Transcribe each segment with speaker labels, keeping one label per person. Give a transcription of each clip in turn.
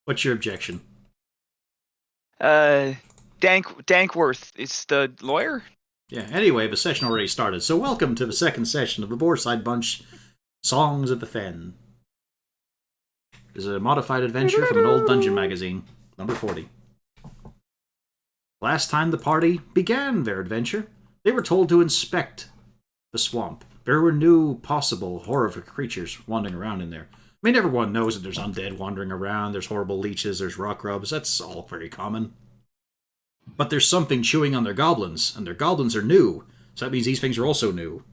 Speaker 1: What's your objection?
Speaker 2: Dankworth is the lawyer?
Speaker 1: Yeah, anyway, the session already started, so welcome to the second session of the Boarside Bunch Songs of the Fen. This is a modified adventure from an old dungeon magazine, number 40. Last time the party began their adventure, they were told to inspect the swamp. There were new possible horrific creatures wandering around in there. I mean, everyone knows that there's undead wandering around, there's horrible leeches, there's rock grubs, that's all very common. But there's something chewing on their goblins, and their goblins are new, so that means these things are also new.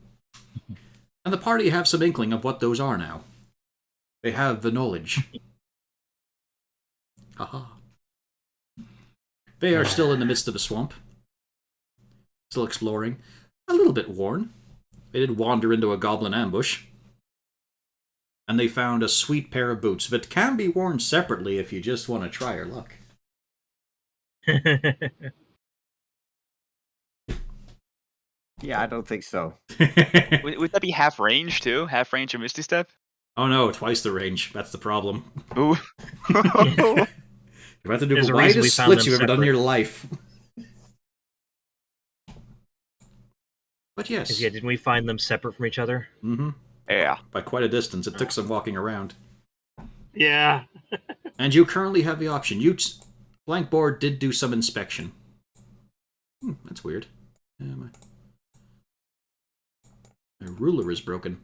Speaker 1: And the party have some inkling of what those are now. They have the knowledge. Haha. They are still in the midst of the swamp. Still exploring. A little bit worn. They did wander into a goblin ambush. And they found a sweet pair of boots that can be worn separately if you just want to try your luck.
Speaker 3: Yeah, I don't think so.
Speaker 2: Would that be half range too? Half range of Misty Step?
Speaker 1: Oh no, twice the range. That's the problem.
Speaker 2: Ooh.
Speaker 1: You're about to do
Speaker 4: There's
Speaker 1: the
Speaker 4: a reason we
Speaker 1: widest
Speaker 4: found
Speaker 1: split
Speaker 4: them
Speaker 1: you've ever done in
Speaker 4: separate.
Speaker 1: your life. But yes.
Speaker 4: Yeah, didn't we find them separate from each other?
Speaker 1: Mm-hmm.
Speaker 2: Yeah.
Speaker 1: By quite a distance. It took some walking around.
Speaker 4: Yeah.
Speaker 1: And you currently have the option. Blankboard did do some inspection. That's weird. My ruler is broken.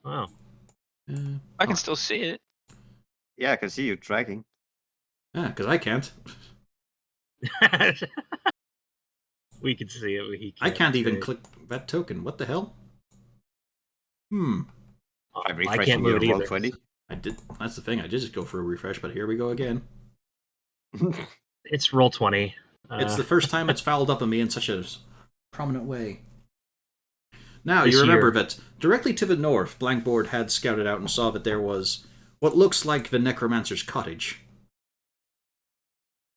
Speaker 4: Wow.
Speaker 2: I can still see it.
Speaker 3: Yeah, I can see you tracking.
Speaker 1: Yeah, because I can't.
Speaker 4: We can see it, but he can't.
Speaker 1: I can't even
Speaker 4: see it.
Speaker 1: click that token. What the hell?
Speaker 3: I'm
Speaker 4: I
Speaker 3: refreshing
Speaker 4: can't move it
Speaker 3: your
Speaker 4: either.
Speaker 3: Roll20.
Speaker 1: I did. That's the thing. I did just go for a refresh, but here we go again.
Speaker 4: It's roll 20.
Speaker 1: It's the first time it's fouled up on me in such a prominent way. Now,
Speaker 4: This
Speaker 1: you remember
Speaker 4: year.
Speaker 1: that directly to the north, Blankboard had scouted out and saw that there was what looks like the Necromancer's cottage.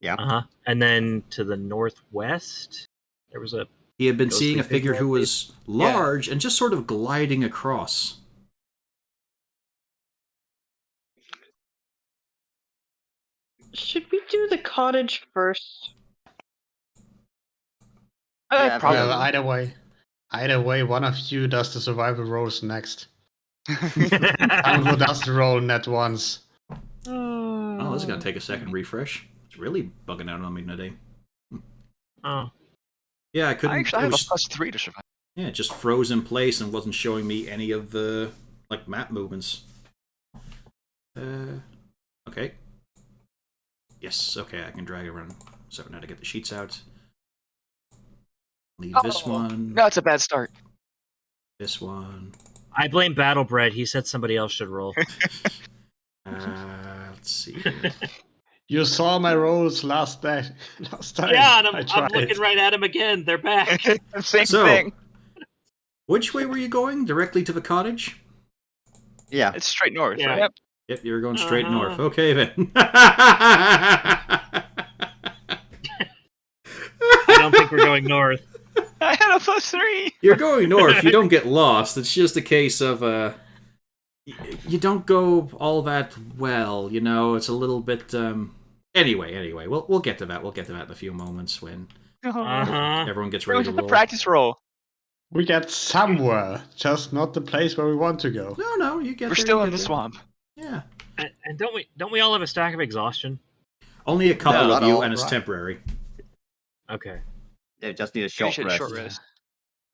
Speaker 4: Uh-huh. And then to the northwest, there was a...
Speaker 1: He had been
Speaker 4: Ghostly
Speaker 1: seeing a figure
Speaker 4: figure,
Speaker 1: who was large and just sort of gliding across.
Speaker 5: Should we do the cottage first?
Speaker 3: Yeah,
Speaker 2: Probably.
Speaker 6: Well, either way, one of you does the survival rolls next. Someone does the roll net once.
Speaker 1: Oh, this is going to take a second refresh. It's really bugging out on me today.
Speaker 4: Oh.
Speaker 1: Yeah, I couldn't...
Speaker 2: I
Speaker 1: it
Speaker 2: have
Speaker 1: was-
Speaker 2: a +3 to survive.
Speaker 1: Yeah, it just froze in place and wasn't showing me any of the map movements. Okay. Yes, okay, I can drag it around. So now to get the sheets out. Leave this one.
Speaker 2: No, it's a bad start.
Speaker 1: This one.
Speaker 4: I blame Battlebread. He said somebody else should roll.
Speaker 1: Let's see. Here.
Speaker 6: You saw my rolls last time.
Speaker 4: Yeah, and
Speaker 6: I
Speaker 4: I'm
Speaker 6: tried.
Speaker 4: looking right at him again. They're back.
Speaker 2: Same
Speaker 1: So-
Speaker 2: thing.
Speaker 1: Which way were you going? Directly to the cottage?
Speaker 3: Yeah.
Speaker 2: It's straight north,
Speaker 4: Yeah.
Speaker 2: right? Yep.
Speaker 1: Yep, you were going straight
Speaker 4: Uh-huh.
Speaker 1: north. Okay then.
Speaker 4: I don't think we're going north.
Speaker 2: I had a +3.
Speaker 1: You're going north. You don't get lost. It's just a case of you don't go all that well. You know, it's a little bit. Anyway, we'll get to that. We'll get to that in a few moments when
Speaker 4: Uh-huh.
Speaker 1: everyone gets
Speaker 2: We're
Speaker 1: ready
Speaker 2: going
Speaker 1: to
Speaker 2: to the
Speaker 1: roll.
Speaker 2: practice roll.
Speaker 6: We get somewhere, just not the place where we want to go.
Speaker 1: No, you get.
Speaker 2: We're
Speaker 1: there,
Speaker 2: still
Speaker 1: you
Speaker 2: in
Speaker 1: get
Speaker 2: the
Speaker 1: there.
Speaker 2: swamp.
Speaker 1: Yeah,
Speaker 4: And don't we all have a stack of exhaustion?
Speaker 1: only a couple
Speaker 3: No,
Speaker 1: of
Speaker 3: not
Speaker 1: you,
Speaker 3: all,
Speaker 1: and it's
Speaker 3: right.
Speaker 1: temporary.
Speaker 4: Okay.
Speaker 3: They just need a
Speaker 2: Maybe
Speaker 3: short
Speaker 2: should
Speaker 3: rest.
Speaker 2: short rest.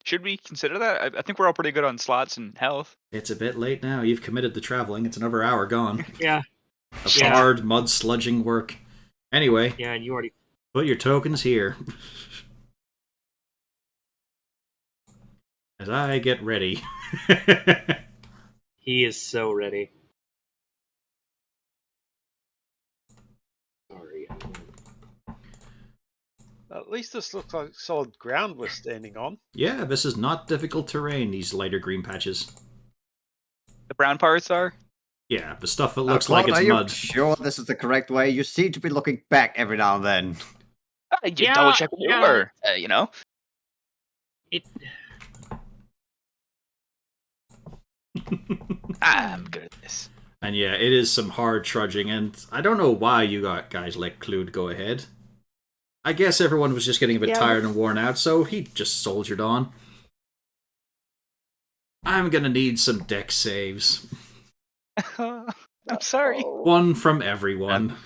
Speaker 2: Should we consider that? I think we're all pretty good on slots and health.
Speaker 1: It's a bit late now. You've committed to traveling. It's another hour gone.
Speaker 4: Yeah.
Speaker 1: Of
Speaker 4: Yeah.
Speaker 1: hard mud sludging work. Anyway,
Speaker 4: Yeah, and you already...
Speaker 1: put your tokens here. As I get ready.
Speaker 4: He is so ready. Sorry.
Speaker 7: At least this looks like solid ground we're standing on.
Speaker 1: Yeah, this is not difficult terrain, these lighter green patches.
Speaker 2: The brown parts are.
Speaker 1: Yeah, the stuff that
Speaker 3: Now,
Speaker 1: looks like
Speaker 3: Claude,
Speaker 1: it's
Speaker 3: are you
Speaker 1: mud.
Speaker 3: sure this is the correct way? You seem to be looking back every now and then.
Speaker 2: You
Speaker 4: Yeah,
Speaker 2: double check with
Speaker 4: yeah.
Speaker 2: Uber, you know.
Speaker 4: It...
Speaker 2: I'm good at this.
Speaker 1: And yeah, it is some hard trudging, and I don't know why you guys let Clued go ahead. I guess everyone was just getting a bit tired and worn out, so he just soldiered on. I'm gonna need some deck saves.
Speaker 2: I'm sorry.
Speaker 1: One from everyone.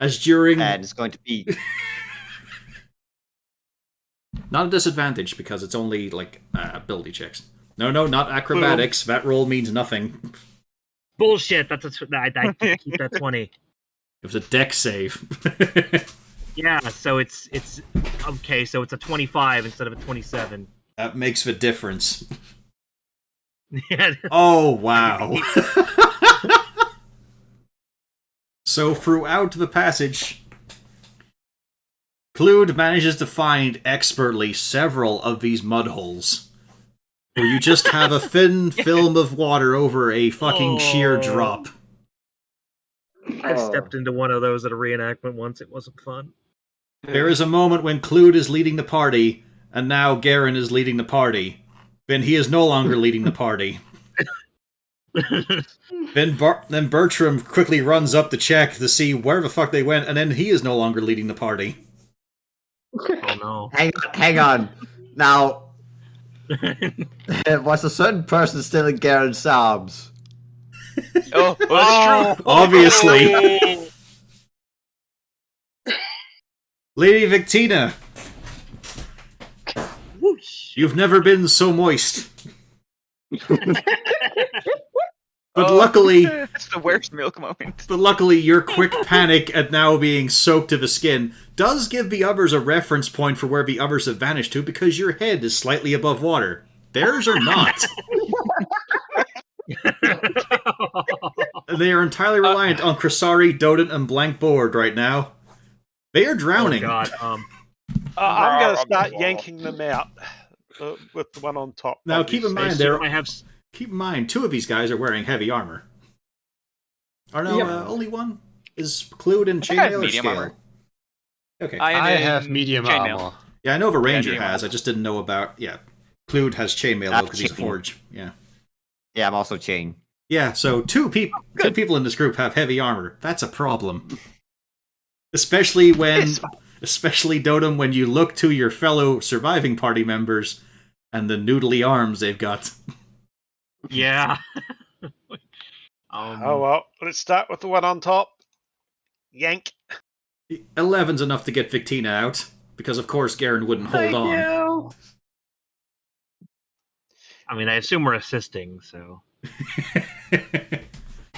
Speaker 1: As during...
Speaker 3: And it's going to be...
Speaker 1: Not a disadvantage, because it's only, like, ability checks. No, not acrobatics. That roll means nothing.
Speaker 4: Bullshit. I keep that 20.
Speaker 1: It was a deck save.
Speaker 4: Yeah, so it's okay. So it's a 25 instead of a 27.
Speaker 1: That makes the difference.
Speaker 4: Yeah.
Speaker 1: Oh, wow. So throughout the passage, Clued manages to find expertly several of these mud holes, where you just have a thin film of water over a fucking sheer drop.
Speaker 4: I stepped into one of those at a reenactment once. It wasn't fun.
Speaker 1: There is a moment when Clued is leading the party, and now Garen is leading the party. Then he is no longer leading the party. Then Bertram quickly runs up to check to see where the fuck they went, and then he is no longer leading the party.
Speaker 4: Oh no.
Speaker 3: Hang on. Now, was a certain person still in Garen's arms?
Speaker 2: Oh, that's true.
Speaker 1: Obviously. Lady Victina,
Speaker 4: Whoosh.
Speaker 1: you've never been so moist. But luckily,
Speaker 2: It's the worst milk moment.
Speaker 1: your quick panic at now being soaked to the skin does give the others a reference point for where the others have vanished to, because your head is slightly above water. Theirs are not. And they are entirely reliant on Krasari, Dodin, and Blank Board right now. They are drowning.
Speaker 4: Oh god.
Speaker 7: I'm going to start yanking them out with the one on top.
Speaker 1: Now keep in mind,
Speaker 7: obviously.
Speaker 1: keep in mind, two of these guys are wearing heavy armor. Or no, only one is Clued in
Speaker 2: think I have
Speaker 1: chainmail or
Speaker 2: medium
Speaker 1: scale.
Speaker 2: armor.
Speaker 1: Okay.
Speaker 6: I have medium
Speaker 2: chainmail.
Speaker 6: armor.
Speaker 1: Yeah, I know the Ranger
Speaker 2: medium
Speaker 1: has. I just didn't know about... Yeah, Clued has chainmail, though, because he's a
Speaker 3: chain.
Speaker 1: forge. Yeah.
Speaker 3: Yeah, I'm also chain.
Speaker 1: Yeah, so two people in this group have heavy armor. That's a problem. Especially Dodom, when you look to your fellow surviving party members and the noodly arms they've got.
Speaker 4: Yeah.
Speaker 7: Oh well, let's start with the one on top. Yank.
Speaker 1: 11's enough to get Victina out, because of course Garen wouldn't hold on.
Speaker 5: You.
Speaker 4: I mean, I assume we're assisting, so.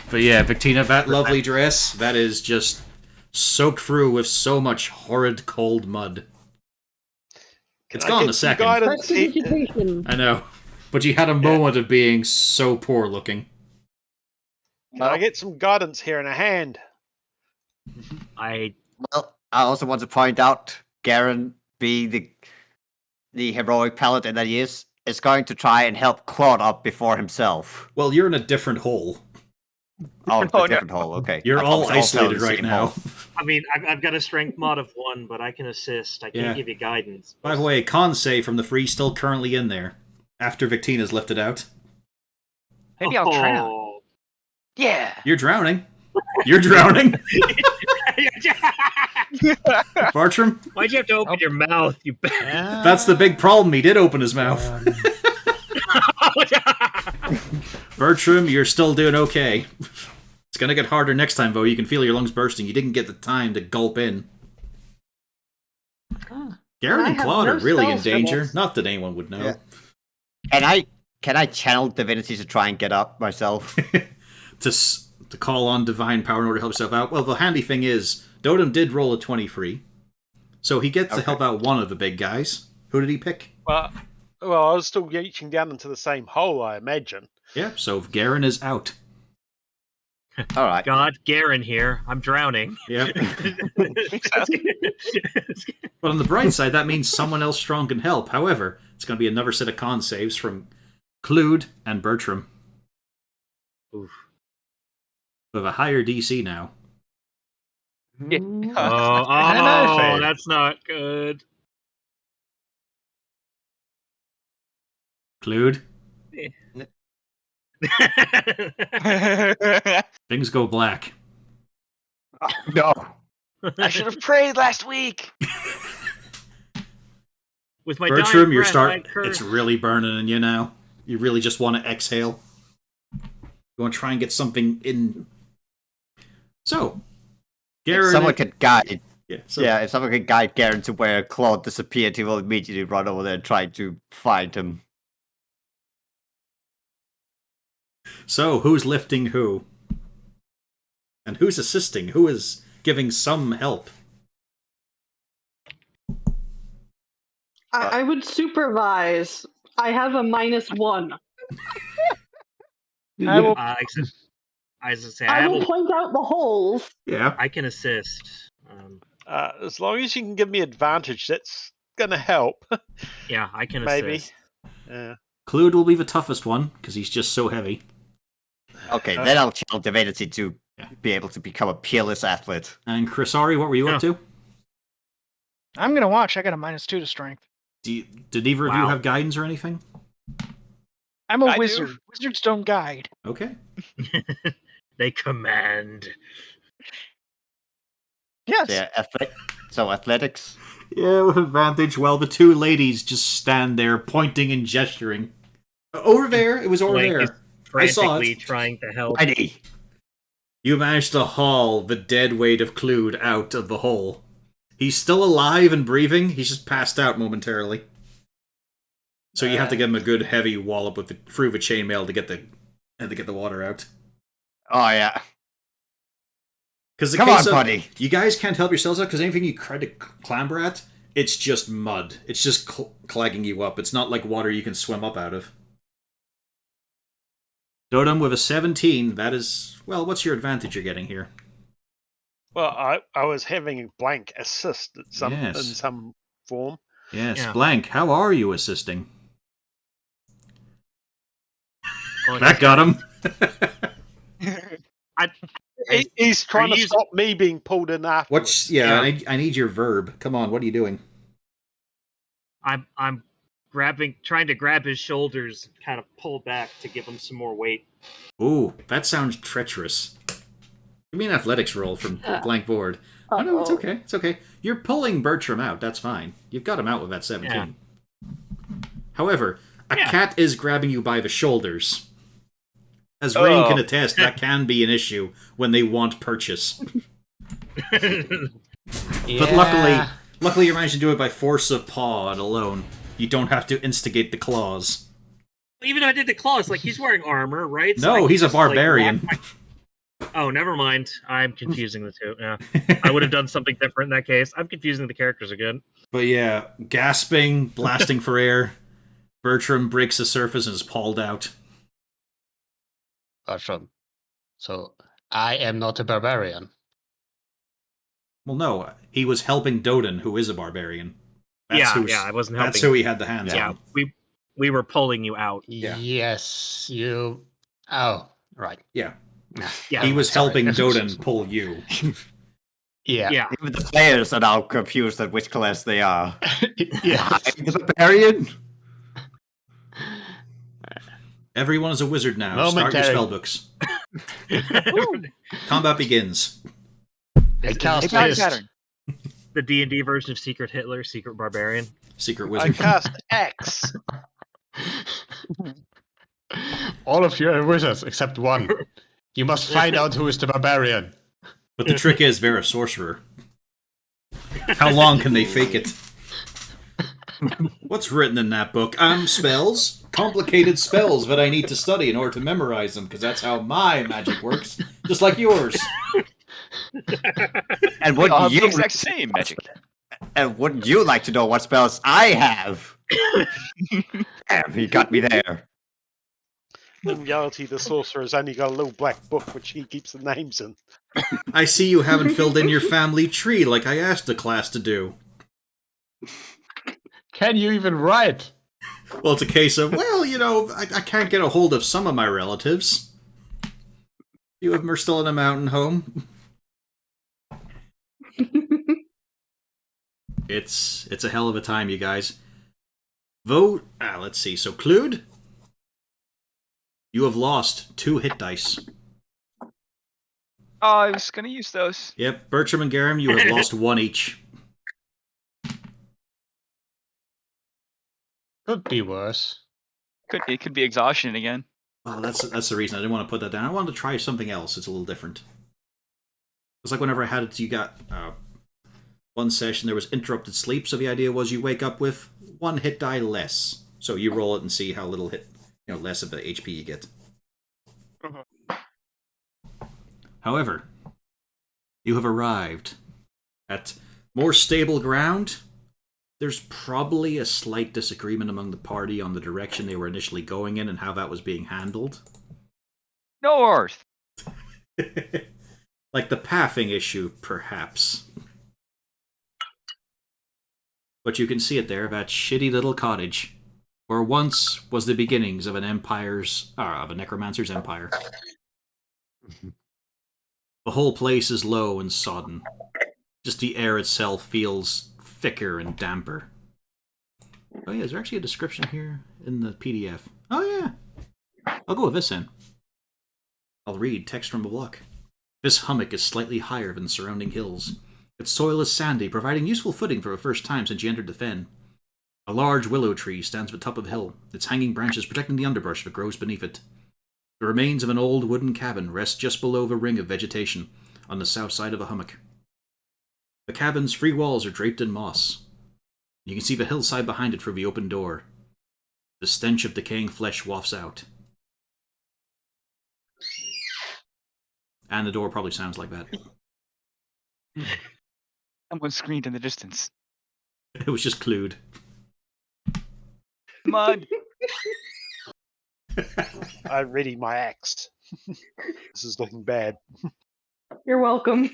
Speaker 1: But yeah, Victina, that lovely dress, that is just soaked through with so much horrid cold mud. It's gone in a second.
Speaker 5: Prestidigitation.
Speaker 1: I know. But you had a moment of being so poor looking.
Speaker 7: Can I get some guidance here in a hand?
Speaker 3: Well, I also want to point out, Garen, being the heroic paladin that he is going to try and help Claude up before himself.
Speaker 1: Well, you're in a different hole.
Speaker 3: Oh, it's
Speaker 2: Oh,
Speaker 3: a different hole. Okay.
Speaker 1: You're
Speaker 3: I
Speaker 1: all
Speaker 3: thought it was also
Speaker 1: isolated
Speaker 3: the
Speaker 1: right
Speaker 3: same
Speaker 1: now.
Speaker 3: hole.
Speaker 4: I mean, I've got a strength mod of 1, but I can assist. I can't
Speaker 1: Yeah.
Speaker 4: give you guidance.
Speaker 1: By the way, con save from the free still currently in there, after Victina's lifted out.
Speaker 2: Maybe I'll drown.
Speaker 4: Oh.
Speaker 2: Yeah.
Speaker 1: You're drowning. You're drowning. Bartram,
Speaker 4: Why'd you have to open your mouth, you
Speaker 1: that's the big problem. He did open his mouth. Bertram, you're still doing okay. It's gonna get harder next time, though. You can feel your lungs bursting. You didn't get the time to gulp in. Garen
Speaker 5: I
Speaker 1: and
Speaker 5: have
Speaker 1: Claude
Speaker 5: no
Speaker 1: are really in
Speaker 5: spells for
Speaker 1: danger.
Speaker 5: this.
Speaker 1: Not that anyone would know.
Speaker 3: Yeah. Can I channel divinity to try and get up myself?
Speaker 1: To call on divine power in order to help yourself out. Well, the handy thing is, Dodom did roll a 23, so he gets to help out one of the big guys. Who did he pick?
Speaker 7: Well, I was still reaching down into the same hole, I imagine.
Speaker 1: Yeah, so Garen is out.
Speaker 3: All right.
Speaker 4: God, Garen here. I'm drowning.
Speaker 1: Yep. But on the bright side, that means someone else strong can help. However, it's going to be another set of con saves from Clued and Bertram.
Speaker 4: Oof.
Speaker 1: With a higher DC now.
Speaker 2: Yeah.
Speaker 4: Oh, that's not good.
Speaker 1: Clued? Things go black.
Speaker 3: No.
Speaker 2: I should have prayed last week.
Speaker 4: With my
Speaker 1: Bertram,
Speaker 4: dying
Speaker 1: you're
Speaker 4: breath,
Speaker 1: starting.
Speaker 4: I curse.
Speaker 1: It's really burning in you now. You really just want to exhale. You want to try and get something in. So,
Speaker 3: If
Speaker 1: Garen.
Speaker 3: someone could guide,
Speaker 1: Yeah.
Speaker 3: if someone could guide Garen to where Claude disappeared, he will immediately run over there and try to find him.
Speaker 1: So, who's lifting who? And who's assisting? Who is giving some help?
Speaker 5: I would supervise. I have a -1.
Speaker 7: I will.
Speaker 4: Except, I was gonna say,
Speaker 5: I will point out the holes.
Speaker 1: Yeah.
Speaker 4: I can assist.
Speaker 7: As long as you can give me advantage, that's gonna help.
Speaker 4: Yeah, I can
Speaker 7: Maybe.
Speaker 4: assist.
Speaker 7: Yeah.
Speaker 1: Clued will be the toughest one, because he's just so heavy.
Speaker 3: Okay, then I'll channel Divinity to be able to become a peerless athlete.
Speaker 1: And Chrisari, what were you up to?
Speaker 8: I'm gonna watch. I got a -2 to strength.
Speaker 1: Did either of you
Speaker 4: Wow.
Speaker 1: have guidance or anything?
Speaker 8: I'm a
Speaker 2: I do.
Speaker 8: wizard. Wizards don't guide.
Speaker 1: Okay.
Speaker 4: They command.
Speaker 8: Yes.
Speaker 3: So athletics.
Speaker 1: Yeah, with advantage. Well, the two ladies just stand there pointing and gesturing. Over there. It was over
Speaker 4: Blank
Speaker 1: there.
Speaker 4: is
Speaker 1: I saw
Speaker 4: frantically
Speaker 1: it.
Speaker 4: trying to help.
Speaker 3: Ready.
Speaker 1: You managed to haul the dead weight of Clued out of the hole. He's still alive and breathing. He's just passed out momentarily. So you have to give him a good heavy wallop with through the chainmail to get the water out.
Speaker 3: Oh yeah.
Speaker 1: Because
Speaker 3: Come on, buddy.
Speaker 1: You guys can't help yourselves out because anything you try to clamber at, it's just mud. It's just clagging you up. It's not like water you can swim up out of. Dodum with a 17. That is, well, what's your advantage you're getting here?
Speaker 7: Well, I was having a blank assist in
Speaker 1: Yes.
Speaker 7: some form.
Speaker 1: Yes,
Speaker 4: Yeah.
Speaker 1: Blank, how are you assisting?
Speaker 4: Well,
Speaker 1: That got him.
Speaker 7: He's trying to
Speaker 4: you-
Speaker 7: stop me being pulled in afterwards.
Speaker 1: I need your verb. Come on, what are you doing?
Speaker 4: I'm trying to grab his shoulders, kind of pull back to give him some more weight.
Speaker 1: Ooh, that sounds treacherous. Give me an athletics roll from Blank Board. Oh, no, it's okay. It's okay. You're pulling Bertram out. That's fine. You've got him out with that 17.
Speaker 4: Yeah.
Speaker 1: However, a
Speaker 4: Yeah.
Speaker 1: cat is grabbing you by the shoulders. As Rain can attest, that can be an issue when they want purchase. But luckily you managed to do it by force of paw and alone. You don't have to instigate the claws.
Speaker 4: Even though I did the claws, like he's wearing armor, right? So I
Speaker 1: No,
Speaker 4: can
Speaker 1: he's a
Speaker 4: just, like,
Speaker 1: barbarian.
Speaker 4: Oh, never mind. I'm confusing the two. Yeah, I would have done something different in that case. I'm confusing the characters again.
Speaker 1: But yeah, gasping, blasting for air. Bertram breaks the surface and is pawed out.
Speaker 6: Bertram. So I am not a barbarian.
Speaker 1: Well, no, he was helping Doden, who is a barbarian.
Speaker 4: I wasn't helping.
Speaker 1: That's who he had the hands
Speaker 4: Yeah,
Speaker 1: on.
Speaker 4: we were pulling you out.
Speaker 1: Yeah.
Speaker 6: Yes, you. Oh, right.
Speaker 1: Yeah.
Speaker 4: Yeah,
Speaker 1: He was
Speaker 6: sorry.
Speaker 1: helping Doden pull you.
Speaker 6: Yeah.
Speaker 4: yeah.
Speaker 3: Even the players are now confused at which class they are.
Speaker 6: Yeah.
Speaker 3: I'm the barbarian.
Speaker 1: Everyone is a wizard now. Start your
Speaker 6: Momentary.
Speaker 1: spellbooks. Combat begins.
Speaker 6: I cast
Speaker 8: It's not
Speaker 6: Fist.
Speaker 8: pattern.
Speaker 4: The D&D version of Secret Hitler, Secret Barbarian.
Speaker 1: Secret
Speaker 7: I
Speaker 1: wizard.
Speaker 7: cast X.
Speaker 6: All of you are wizards except one. You must find out who is the barbarian.
Speaker 1: But the trick is, they're a sorcerer. How long can they fake it? What's written in that book? Spells. Complicated spells that I need to study in order to memorize them, because that's how my magic works. Just like yours.
Speaker 3: And
Speaker 2: We all
Speaker 3: wouldn't
Speaker 2: have the
Speaker 3: you?
Speaker 2: exact same magic.
Speaker 3: And wouldn't you like to know what spells I have? Damn, he got me there.
Speaker 7: In reality, the sorcerer's only got a little black book which he keeps the names in.
Speaker 1: I see you haven't filled in your family tree like I asked the class to do.
Speaker 6: Can you even write?
Speaker 1: Well, it's a case of, well, I can't get a hold of some of my relatives. You of them are still in a mountain home. It's a hell of a time, you guys. Vote. Let's see. So, Clued? You have lost 2 hit dice.
Speaker 2: Oh, I was gonna use those.
Speaker 1: Yep, Bertram and Garum, you have lost 1 each.
Speaker 6: Could be worse.
Speaker 2: It could be exhaustion again.
Speaker 1: Well, that's the reason I didn't want to put that down. I wanted to try something else. It's a little different. It's like whenever I had it, you got one session, there was interrupted sleep, so the idea was you wake up with 1 hit die less. So you roll it and see how little less of the HP you get. However, you have arrived at more stable ground. There's probably a slight disagreement among the party on the direction they were initially going in and how that was being handled.
Speaker 2: North.
Speaker 1: Like the pathing issue, perhaps. But you can see it there, that shitty little cottage, where once was the beginnings of a necromancer's empire. The whole place is low and sodden. Just the air itself feels thicker and damper. Oh yeah, is there actually a description here in the PDF? Oh yeah. I'll go with this then. I'll read text from a block. This hummock is slightly higher than the surrounding hills. Its soil is sandy, providing useful footing for the first time since you entered the fen. A large willow tree stands at the top of the hill, its hanging branches protecting the underbrush that grows beneath it. The remains of an old wooden cabin rest just below the ring of vegetation on the south side of the hummock. The cabin's 3 walls are draped in moss. You can see the hillside behind it through the open door. The stench of decaying flesh wafts out. And the door probably sounds like that.
Speaker 2: Someone screamed in the distance.
Speaker 1: It was just Clued.
Speaker 2: Mud.
Speaker 7: I'm ready my axe. This is looking bad.
Speaker 5: You're welcome.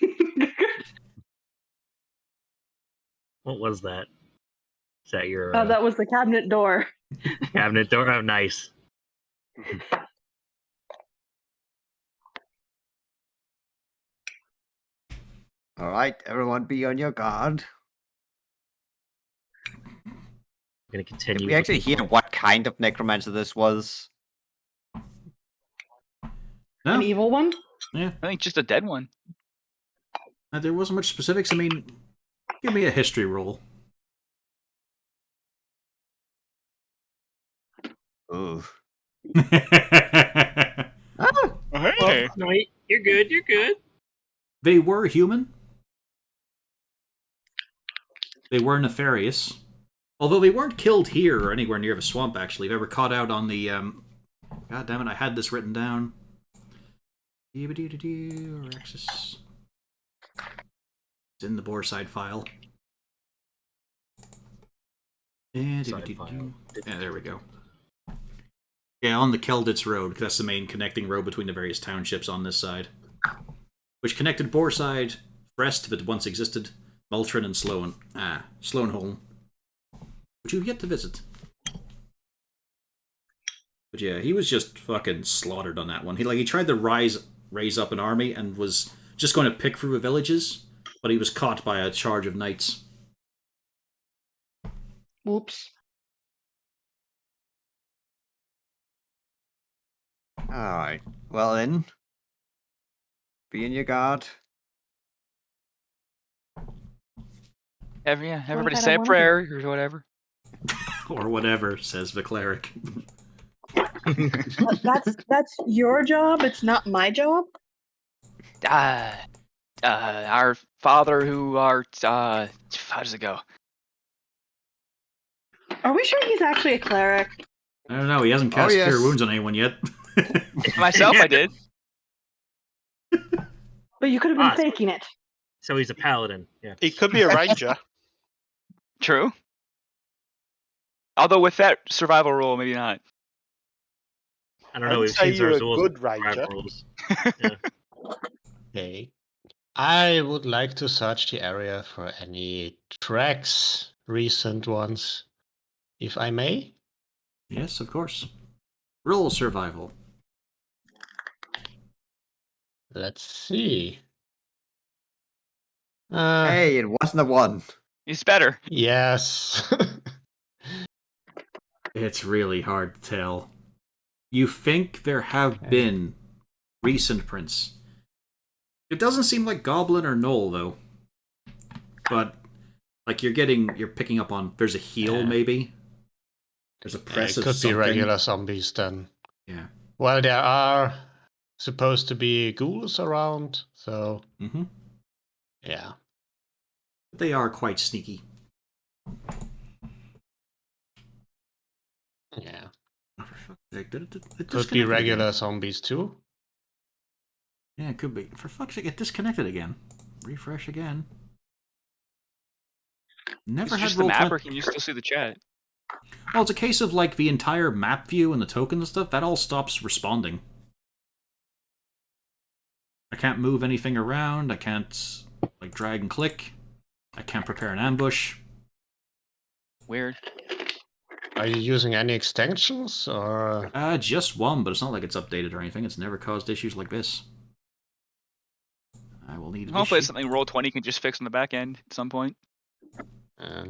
Speaker 4: What was that? Is that your
Speaker 5: That was the cabinet door.
Speaker 4: cabinet door? Oh, nice.
Speaker 3: All right, everyone, be on your guard.
Speaker 4: I'm gonna continue.
Speaker 3: Did we actually hear what kind of necromancer this was?
Speaker 1: No?
Speaker 5: An evil one?
Speaker 1: Yeah.
Speaker 2: I think just a dead one.
Speaker 1: There wasn't much specifics. I mean, give me a history roll.
Speaker 3: Ooh.
Speaker 2: Oh, hey.
Speaker 4: No, you're good. You're good.
Speaker 1: They were human. They were nefarious. Although they weren't killed here or anywhere near the swamp, actually. They were caught out on the... God damn it, I had this written down. It's in the Boarside file. Yeah, there we go. Yeah, on the Kelditz Road, because that's the main connecting road between the various townships on this side. Which connected Boarside, Brest, that once existed, Multron, and Sloanholm. Which you've yet to visit. But yeah, he was just fucking slaughtered on that one. He tried to raise up an army and was just going to pick through the villages, but he was caught by a charge of knights.
Speaker 5: Whoops.
Speaker 3: Alright, well then, be on your guard.
Speaker 2: Everybody
Speaker 5: I
Speaker 2: say a
Speaker 5: wanna
Speaker 2: prayer or whatever.
Speaker 1: Or whatever, says the cleric.
Speaker 5: That's your job. It's not my job.
Speaker 2: Our Father who art, how does it go?
Speaker 5: Are we sure he's actually a cleric?
Speaker 1: I don't know, he hasn't cast
Speaker 3: yes.
Speaker 1: Cure Wounds on anyone yet.
Speaker 2: Myself, I did.
Speaker 5: But you could have been faking it.
Speaker 4: So he's a paladin. Yeah.
Speaker 7: He could be a ranger.
Speaker 2: True. Although with that survival roll, maybe not.
Speaker 4: I don't
Speaker 7: I'd
Speaker 4: know. We've
Speaker 7: say
Speaker 4: seen
Speaker 7: you're a
Speaker 4: Zarzuel's
Speaker 7: good
Speaker 4: survival
Speaker 7: ranger.
Speaker 4: rules.
Speaker 6: Okay. I would like to search the area for any tracks, recent ones, if I may.
Speaker 1: Yes, of course. Roll survival.
Speaker 6: Let's see.
Speaker 3: Hey, it wasn't a 1.
Speaker 2: He's better.
Speaker 6: Yes.
Speaker 1: It's really hard to tell. You think there have been recent prints. It doesn't seem like Goblin or Knoll, though. But, like, you're picking up on, there's a heal, maybe? There's a press
Speaker 6: it
Speaker 1: of
Speaker 6: could
Speaker 1: something.
Speaker 6: be regular zombies then.
Speaker 1: Yeah.
Speaker 6: Well, there are supposed to be ghouls around, so
Speaker 1: Mm-hmm.
Speaker 6: yeah.
Speaker 1: They are quite sneaky.
Speaker 6: Yeah.
Speaker 1: Oh, for fuck's sake, it
Speaker 6: Could be
Speaker 1: disconnected
Speaker 6: regular
Speaker 1: again.
Speaker 6: zombies too.
Speaker 1: Yeah, it could be. For fuck's sake, it disconnected again. Refresh again. Never
Speaker 2: It's
Speaker 1: had
Speaker 2: just the
Speaker 1: roll
Speaker 2: map,
Speaker 1: 20.
Speaker 2: or can you still see the chat?
Speaker 1: Well, it's a case of like the entire map view and the tokens and stuff, that all stops responding. I can't move anything around, I can't like drag and click. I can't prepare an ambush.
Speaker 2: Weird.
Speaker 6: Are you using any extensions or?
Speaker 1: Just one, but it's not like it's updated or anything. It's never caused issues like this. I will need
Speaker 2: Hopefully, it's
Speaker 1: issue.
Speaker 2: something Roll20 can just fix on the back end at some point.
Speaker 6: Uh,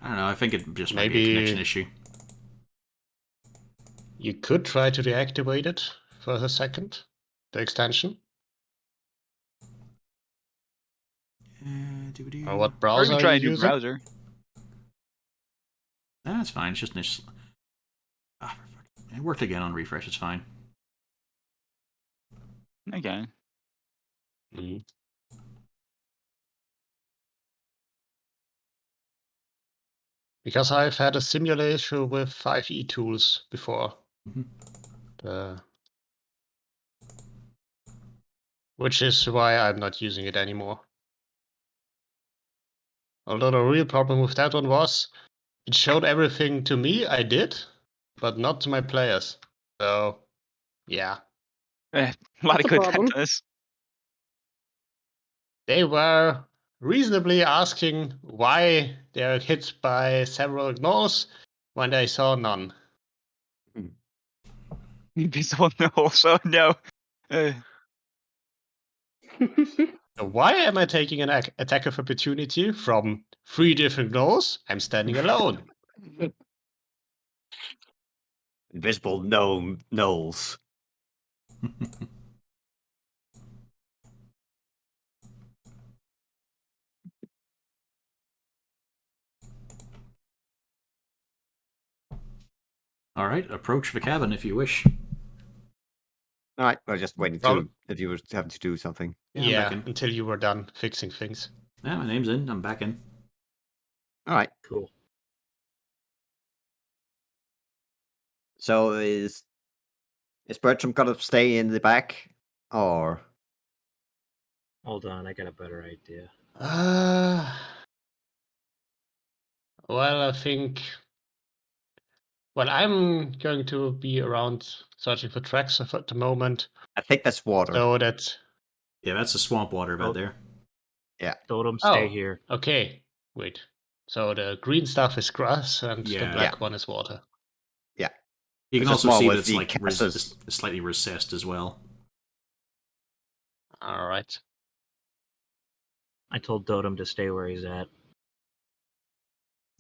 Speaker 1: I don't know, I think it just might be a
Speaker 6: Maybe-
Speaker 1: connection issue.
Speaker 6: You could try to deactivate it for a second, the extension. Or what
Speaker 2: Or
Speaker 6: browser
Speaker 2: you can
Speaker 6: are
Speaker 2: try
Speaker 6: you
Speaker 2: a new
Speaker 6: using?
Speaker 2: browser.
Speaker 1: That's fine, it's just nice. For fuck. It worked again on refresh, it's fine.
Speaker 2: Okay.
Speaker 6: Mhm. Because I've had a similar issue with 5e tools before.
Speaker 1: Mhm.
Speaker 6: Which is why I'm not using it anymore. Although the real problem with that one was, it showed everything to me I did, but not to my players. So, yeah.
Speaker 2: A lot
Speaker 5: That's
Speaker 2: of
Speaker 5: a
Speaker 2: good
Speaker 5: problem.
Speaker 2: times.
Speaker 6: They were reasonably asking why they're hit by several gnolls when they saw none.
Speaker 2: Invisible no, so no.
Speaker 6: So why am I taking an attack of opportunity from 3 different gnolls? I'm standing alone.
Speaker 3: Invisible gnome gnolls.
Speaker 1: Alright, approach the cabin if you wish.
Speaker 3: All right, we're just waiting
Speaker 6: Prob-
Speaker 3: to if you were having to do something.
Speaker 1: Yeah, I'm back in.
Speaker 6: until you were done fixing things.
Speaker 1: Yeah, my name's in, I'm back in.
Speaker 3: All right.
Speaker 4: Cool.
Speaker 3: So is Bertram gonna stay in the back, or
Speaker 4: Hold on, I got a better idea.
Speaker 6: Well, I think. Well, I'm going to be around searching for tracks at the moment,
Speaker 3: I think that's water.
Speaker 6: so that.
Speaker 1: Yeah, that's the swamp water
Speaker 4: Oh.
Speaker 1: bed there.
Speaker 4: Totem, stay
Speaker 6: Oh,
Speaker 4: here.
Speaker 6: okay. Wait. So the green stuff is grass, and
Speaker 1: Yeah.
Speaker 6: the black one is water.
Speaker 1: You can
Speaker 3: It's just
Speaker 1: also
Speaker 3: more
Speaker 1: see
Speaker 3: with
Speaker 1: that it's
Speaker 3: the
Speaker 1: like
Speaker 3: casters.
Speaker 1: it's slightly recessed as well.
Speaker 6: All right.
Speaker 4: I told Totem to stay where he's at.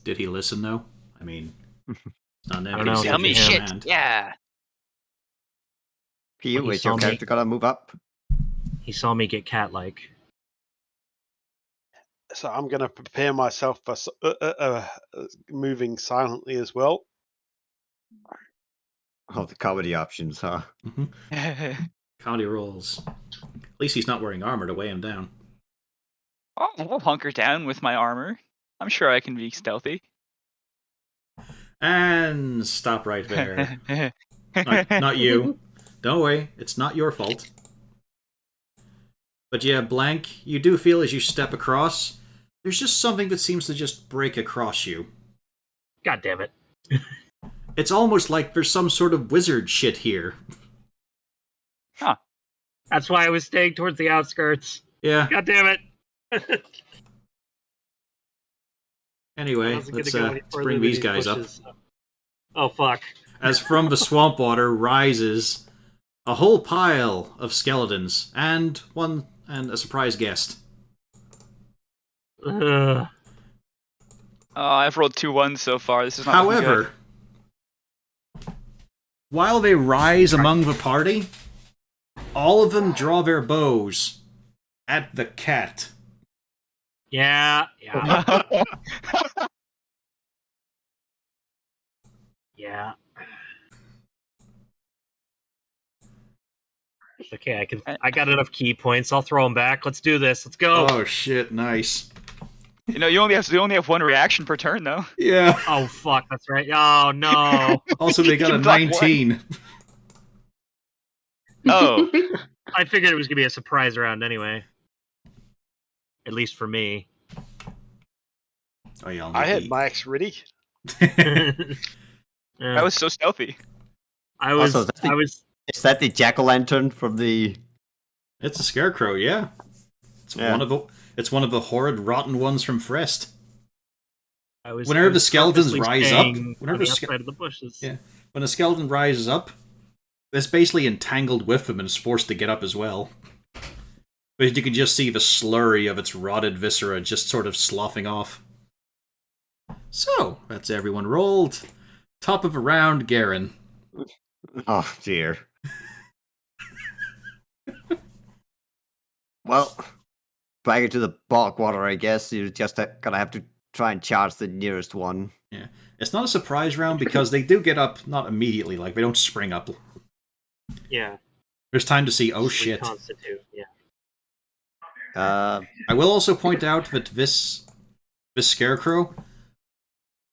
Speaker 1: Did he listen though? I mean, it's not an
Speaker 4: I don't know,
Speaker 1: NPC.
Speaker 4: it's
Speaker 2: Tell me
Speaker 1: with his
Speaker 2: shit.
Speaker 1: command.
Speaker 2: Yeah.
Speaker 3: Pew,
Speaker 4: Well, he
Speaker 3: is your
Speaker 4: saw me.
Speaker 3: character gonna move up?
Speaker 4: He saw me get cat-like.
Speaker 7: So I'm going to prepare myself for moving silently as well.
Speaker 3: Oh, the comedy options, huh?
Speaker 1: Comedy rolls. At least he's not wearing armor to weigh him down.
Speaker 2: I'll hunker down with my armor. I'm sure I can be stealthy.
Speaker 1: And stop right there. Not you. Don't worry, it's not your fault. But yeah, Blank, you do feel as you step across, there's just something that seems to just break across you.
Speaker 4: God damn it.
Speaker 1: It's almost like there's some sort of wizard shit here.
Speaker 4: That's why I was staying towards the outskirts.
Speaker 1: Yeah,
Speaker 4: God damn it.
Speaker 1: anyway,
Speaker 4: I wasn't gonna
Speaker 1: let's
Speaker 4: go any further
Speaker 1: bring
Speaker 4: than
Speaker 1: these
Speaker 4: he
Speaker 1: guys up.
Speaker 4: pushes, so- Oh, fuck.
Speaker 1: As from the swamp water rises a whole pile of skeletons and a surprise guest.
Speaker 4: Ugh.
Speaker 2: Oh, I've rolled 2 1s so far. This is not looking
Speaker 1: However, While they rise among the party, all of them draw their bows at the cat.
Speaker 4: Yeah. Yeah. Okay, I got enough key points. I'll throw them back. Let's do this. Let's go.
Speaker 1: Oh shit! Nice.
Speaker 2: You know, you only have one reaction per turn, though.
Speaker 1: Yeah.
Speaker 4: Oh fuck, that's right. Oh no.
Speaker 1: Also, they got a
Speaker 2: You got one.
Speaker 1: 19.
Speaker 2: Oh,
Speaker 4: I figured it was gonna be a surprise round anyway. At least for me.
Speaker 1: Oh yeah.
Speaker 7: I had Max ready.
Speaker 2: that
Speaker 4: Yeah.
Speaker 2: was so stealthy.
Speaker 4: I was.
Speaker 3: Also,
Speaker 4: I was.
Speaker 3: Is that the jack-o'-lantern from the...
Speaker 1: It's a scarecrow. Yeah. It's
Speaker 3: Yeah.
Speaker 1: one of the horrid, rotten ones from Frest.
Speaker 4: I was.
Speaker 1: Whenever
Speaker 4: I was
Speaker 1: the skeletons
Speaker 4: purposely
Speaker 1: rise up,
Speaker 4: staying
Speaker 1: whenever
Speaker 4: on the
Speaker 1: ske-
Speaker 4: outside of the bushes.
Speaker 1: Yeah. When a skeleton rises up, it's basically entangled with them and is forced to get up as well. But you can just see the slurry of its rotted viscera just sort of sloughing off. So, that's everyone rolled. Top of a round, Garen.
Speaker 3: Oh, dear. Well, back into the bog water, I guess. You're just gonna have to try and charge the nearest one.
Speaker 1: Yeah. It's not a surprise round because they do get up, not immediately, like, they don't spring up.
Speaker 4: Yeah.
Speaker 1: There's time to see, oh shit.
Speaker 4: Reconstitute. Yeah.
Speaker 1: I will also point out that this scarecrow,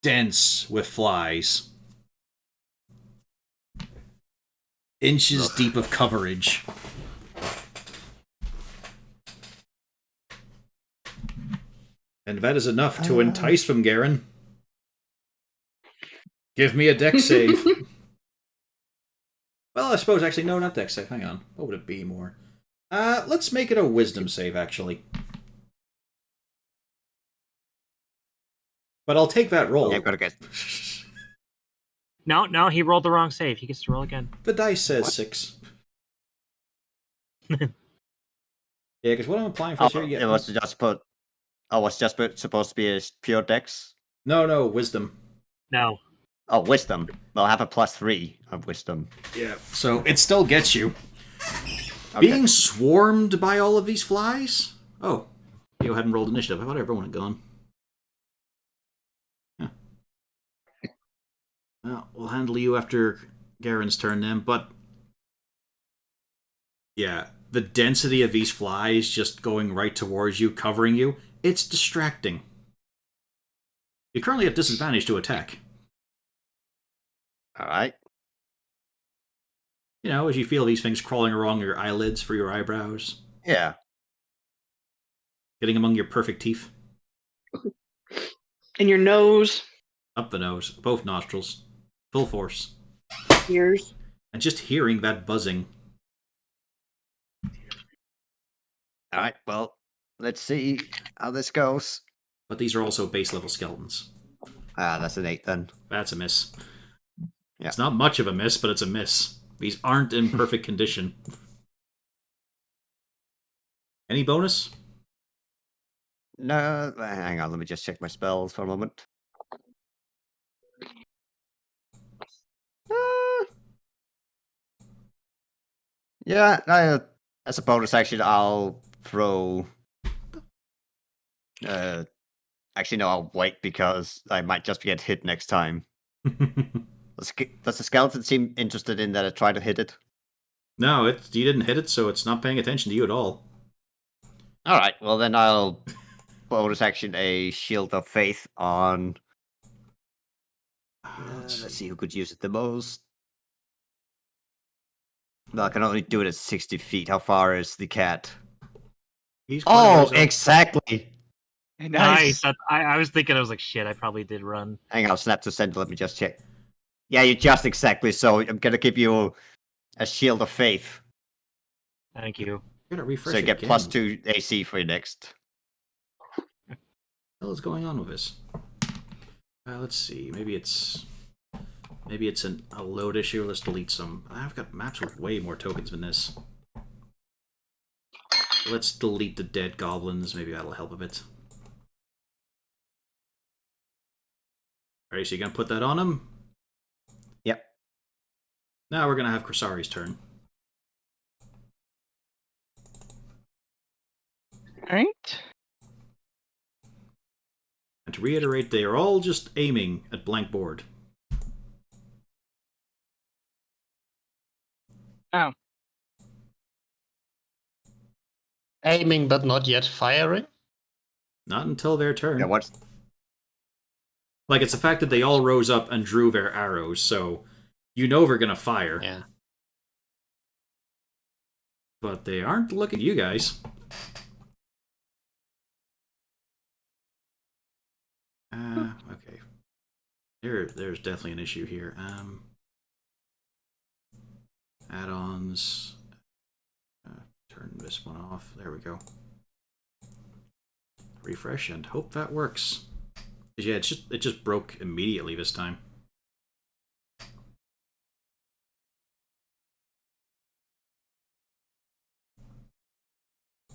Speaker 1: dense with flies. Inches deep of coverage. And that is enough to entice them, Garen. Give me a dex save. Well, I suppose, actually, no, not dex save. Hang on. What would it be more? Let's make it a wisdom save, actually. But I'll take that roll.
Speaker 3: Yeah, gotta get...
Speaker 4: No, he rolled the wrong save. He gets to roll again.
Speaker 1: The dice says 6. Yeah, because what I'm applying for here...
Speaker 3: It was just supposed to be a pure dex?
Speaker 1: No, wisdom.
Speaker 4: No.
Speaker 3: Oh, wisdom. Well, I have a +3 of wisdom.
Speaker 1: Yeah, so it still gets you.
Speaker 3: Okay.
Speaker 1: Being swarmed by all of these flies? Oh, you go ahead and roll initiative. I thought everyone had gone. Yeah. Well, we'll handle you after Garen's turn then, but... Yeah, the density of these flies just going right towards you, covering you, it's distracting. You're currently at disadvantage to attack.
Speaker 3: Alright.
Speaker 1: You know, as you feel these things crawling along your eyelids for your eyebrows,
Speaker 3: Yeah.
Speaker 1: getting among your perfect teeth,
Speaker 5: In your nose,
Speaker 1: up the nose, both nostrils, full force,
Speaker 5: ears.
Speaker 1: and just hearing that buzzing.
Speaker 3: Alright, well, let's see how this goes.
Speaker 1: But these are also base level skeletons.
Speaker 3: Ah, that's an 8 then.
Speaker 1: That's a miss.
Speaker 3: Yeah.
Speaker 1: It's not much of a miss, but it's a miss. These aren't in perfect condition. Any bonus?
Speaker 3: No, hang on, let me just check my spells for a moment. Yeah, as a bonus action, I'll throw... actually, no, I'll wait because I might just get hit next time. Does the skeleton seem interested in that I try to hit it?
Speaker 1: No, you didn't hit it, so it's not paying attention to you at all.
Speaker 3: Alright, well then I'll bonus action a Shield of Faith on... let's see who could use it the most. No, I can only do it at 60 feet. How far is the cat?
Speaker 1: He's quite a
Speaker 3: Oh,
Speaker 1: ways up.
Speaker 3: exactly!
Speaker 4: Nice. I was thinking, I was like, shit, I probably did run.
Speaker 3: Hang on, snap to center, let me just check. Yeah, you're just exactly, so I'm gonna give you a Shield of Faith.
Speaker 4: Thank you.
Speaker 1: Gotta refresh
Speaker 3: So you
Speaker 1: it
Speaker 3: get
Speaker 1: again.
Speaker 3: +2 AC for your next.
Speaker 1: What the hell is going on with this? Let's see. Maybe it's a load issue. Let's delete some. I've got maps with way more tokens than this. Let's delete the dead goblins. Maybe that'll help a bit. Alright, so you're gonna put that on him?
Speaker 3: Yep.
Speaker 1: Now we're going to have Krasari's turn.
Speaker 8: Alright.
Speaker 1: And to reiterate, they are all just aiming at blank board.
Speaker 8: Oh.
Speaker 6: Aiming but not yet firing.
Speaker 1: Not until their turn.
Speaker 3: Yeah, what's
Speaker 1: Like, it's the fact that they all rose up and drew their arrows, so you know they're going to fire.
Speaker 6: Yeah.
Speaker 1: But they aren't looking at you guys. Okay. There's definitely an issue here. Add-ons. Turn this one off. There we go. Refresh and hope that works. Yeah, it just broke immediately this time.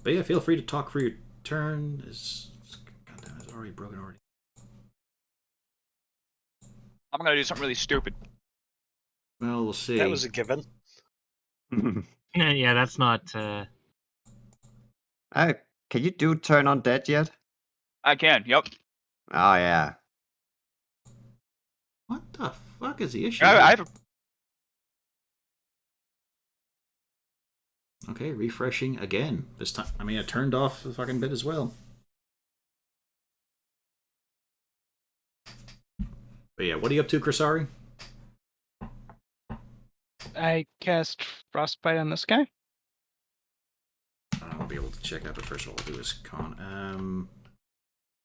Speaker 1: But yeah, feel free to talk for your turn. Goddamn, it's already broken already.
Speaker 2: I'm gonna do something really stupid.
Speaker 1: Well, we'll see.
Speaker 7: That was a given.
Speaker 4: Yeah, that's not.
Speaker 3: Can you do turn on dead yet?
Speaker 2: I can. Yep.
Speaker 3: Oh yeah.
Speaker 1: What the fuck is the issue?
Speaker 2: I have.
Speaker 1: Okay, refreshing again. This time, I mean, I turned off the fucking bit as well. But yeah, what are you up to, Krasari?
Speaker 8: I cast Frostbite on this guy.
Speaker 1: I'll be able to check that, but first of all, I'll do is con.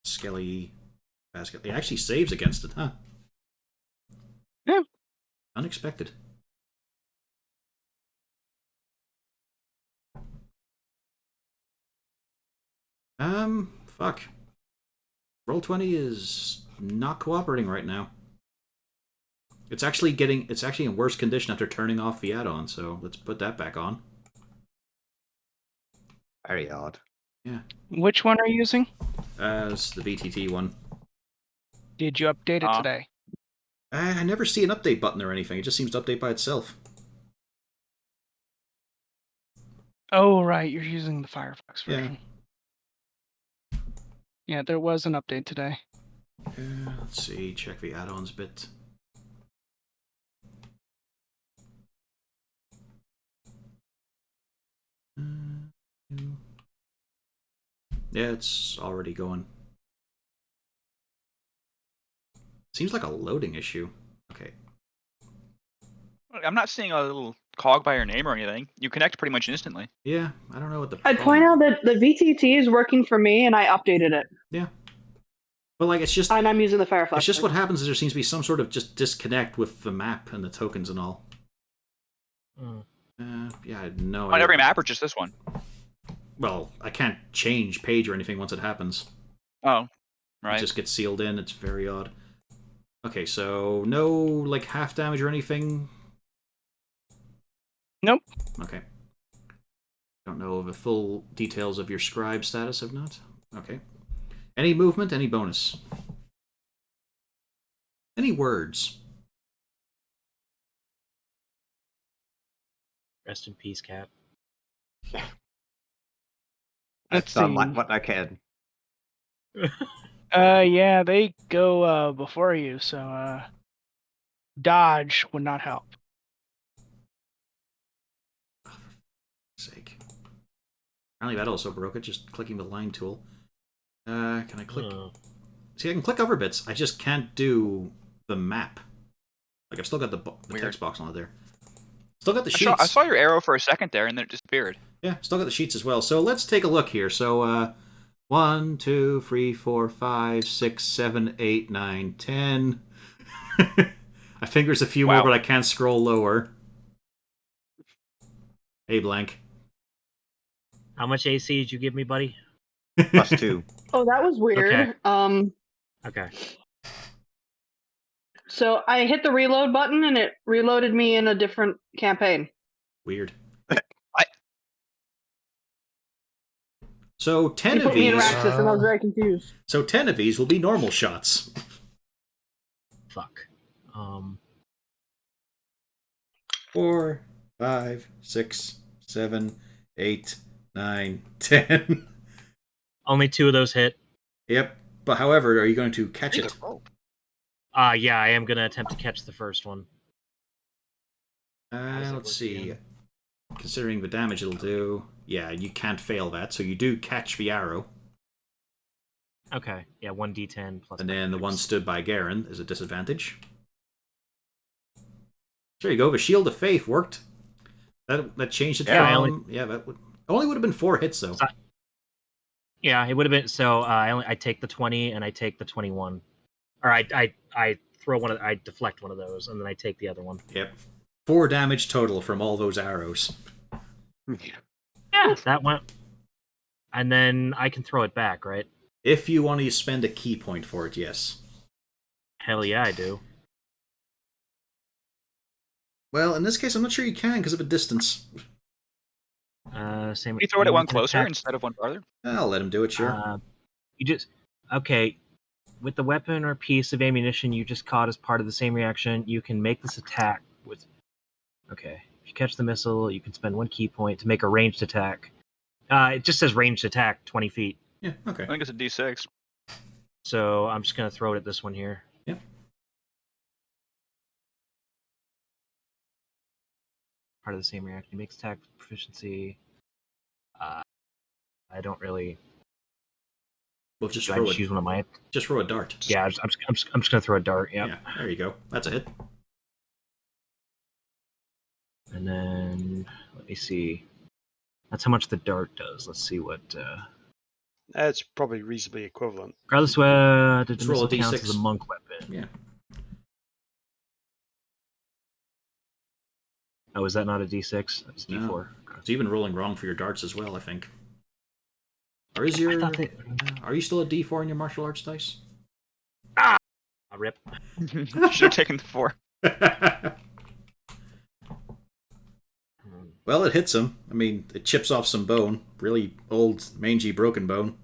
Speaker 1: Skelly basket. It actually saves against it, huh?
Speaker 8: Yeah.
Speaker 1: Unexpected. Fuck. Roll20 is not cooperating right now. It's actually in worse condition after turning off the add-on, so let's put that back on.
Speaker 3: Very odd.
Speaker 1: Yeah.
Speaker 8: Which one are you using?
Speaker 1: It's the VTT one.
Speaker 8: Did you update it today?
Speaker 1: I never see an update button or anything. It just seems to update by itself.
Speaker 8: Oh, right. You're using the Firefox
Speaker 1: Yeah.
Speaker 8: version. Yeah, there was an update today.
Speaker 1: Let's see. Check the add-ons bit. Yeah, it's already going. Seems like a loading issue. Okay.
Speaker 2: I'm not seeing a little cog by your name or anything. You connect pretty much instantly.
Speaker 1: Yeah, I don't know what the
Speaker 5: I'd point out that the VTT is working for me, and I updated it.
Speaker 1: Yeah. But like, it's just...
Speaker 5: And I'm using the Firefox.
Speaker 1: It's just what happens is there seems to be some sort of just disconnect with the map and the tokens and all. Yeah, I had no
Speaker 2: On
Speaker 1: idea.
Speaker 2: every map or just this one?
Speaker 1: Well, I can't change page or anything once it happens.
Speaker 2: Oh, right.
Speaker 1: It just gets sealed in. It's very odd. Okay, so no, like, half damage or anything?
Speaker 8: Nope.
Speaker 1: Okay. Don't know the full details of your scribe status, if not. Okay. Any movement, any bonus? Any words?
Speaker 4: Rest in peace, Cap.
Speaker 8: Let's
Speaker 3: done
Speaker 8: see.
Speaker 3: what I can.
Speaker 8: Yeah, they go before you, so dodge would not help.
Speaker 1: Sake. Apparently that also broke it, just clicking the line tool. Can I click? See, I can click over bits. I just can't do the map. Like, I've still got the text box on it there. Still got the sheets.
Speaker 2: I saw your arrow for a second there, and then it disappeared.
Speaker 1: Yeah, still got the sheets as well. So let's take a look here. So, 1, 2, 3, 4, 5, 6, 7, 8, 9, 10. I think there's a few more, but I can't scroll lower. Hey, Blank.
Speaker 4: How much AC did you give me, buddy?
Speaker 3: +2.
Speaker 5: Oh, that was weird.
Speaker 4: Okay. Okay.
Speaker 5: So I hit the reload button, and it reloaded me in a different campaign.
Speaker 1: Weird. So 10
Speaker 5: He
Speaker 1: of
Speaker 5: put me in
Speaker 1: these.
Speaker 5: Raxus, and I was very confused.
Speaker 1: So 10 of these will be normal shots.
Speaker 4: Fuck.
Speaker 1: 4, 5, 6, 7, 8, 9, 10.
Speaker 4: Only 2 of those hit.
Speaker 1: Yep. But however, are you going to catch
Speaker 2: Need
Speaker 1: it?
Speaker 2: a rope.
Speaker 4: Yeah, I am gonna attempt to catch the first one. does it
Speaker 1: Let's
Speaker 4: work
Speaker 1: see.
Speaker 4: again?
Speaker 1: Considering the damage it'll do, yeah, you can't fail that. So you do catch the arrow,
Speaker 4: Okay, yeah, 1d10 plus.
Speaker 1: and then the one
Speaker 4: max.
Speaker 1: stood by Garen is a disadvantage. There you go. The Shield of Faith worked. That changed it
Speaker 4: Yeah,
Speaker 1: from that only would have been 4 hits though.
Speaker 4: Yeah, it would have been. So I take the 20 and I take the 21, or I throw one. I deflect one of those and then I take the other one.
Speaker 1: Yep. 4 damage total from all those arrows.
Speaker 4: Yeah, that went. And then I can throw it back, right?
Speaker 1: If you want to spend a key point for it, yes.
Speaker 4: Hell yeah, I do.
Speaker 1: Well, in this case, I'm not sure you can because of a distance.
Speaker 4: Same.
Speaker 2: Can you throw it at one
Speaker 4: you can
Speaker 2: closer
Speaker 4: attack-
Speaker 2: instead of one farther?
Speaker 1: I'll let him do it, sure.
Speaker 4: You just okay. With the weapon or piece of ammunition you just caught as part of the same reaction, you can make this attack with. Okay, if you catch the missile, you can spend 1 key point to make a ranged attack. It just says ranged attack, 20 feet.
Speaker 1: Yeah, okay.
Speaker 2: I think it's a D6.
Speaker 4: So I'm just gonna throw it at this one here.
Speaker 1: Yep.
Speaker 4: Part of the same reaction. Makes attack proficiency. I don't really.
Speaker 1: We'll just
Speaker 4: Do I
Speaker 1: throw
Speaker 4: just
Speaker 1: it.
Speaker 4: use one of my?
Speaker 1: Just throw a dart.
Speaker 4: Yeah, I'm just gonna throw a dart. Yep.
Speaker 1: Yeah, there you go. That's a hit.
Speaker 4: And then let me see. That's how much the dart does. Let's see what.
Speaker 7: It's probably reasonably equivalent.
Speaker 4: Regardless, the
Speaker 1: Just roll a
Speaker 4: missile counts
Speaker 1: D6.
Speaker 4: as a monk weapon.
Speaker 1: Yeah.
Speaker 4: Oh, is that not a D6? It's
Speaker 1: No.
Speaker 4: D4.
Speaker 1: It's even rolling wrong for your darts as well, I think. Or is your... Are you still a D4 in your martial arts dice?
Speaker 4: Ah, rip.
Speaker 2: Should have taken the 4.
Speaker 1: Well, it hits him. I mean, it chips off some bone. Really old, mangy, broken bone.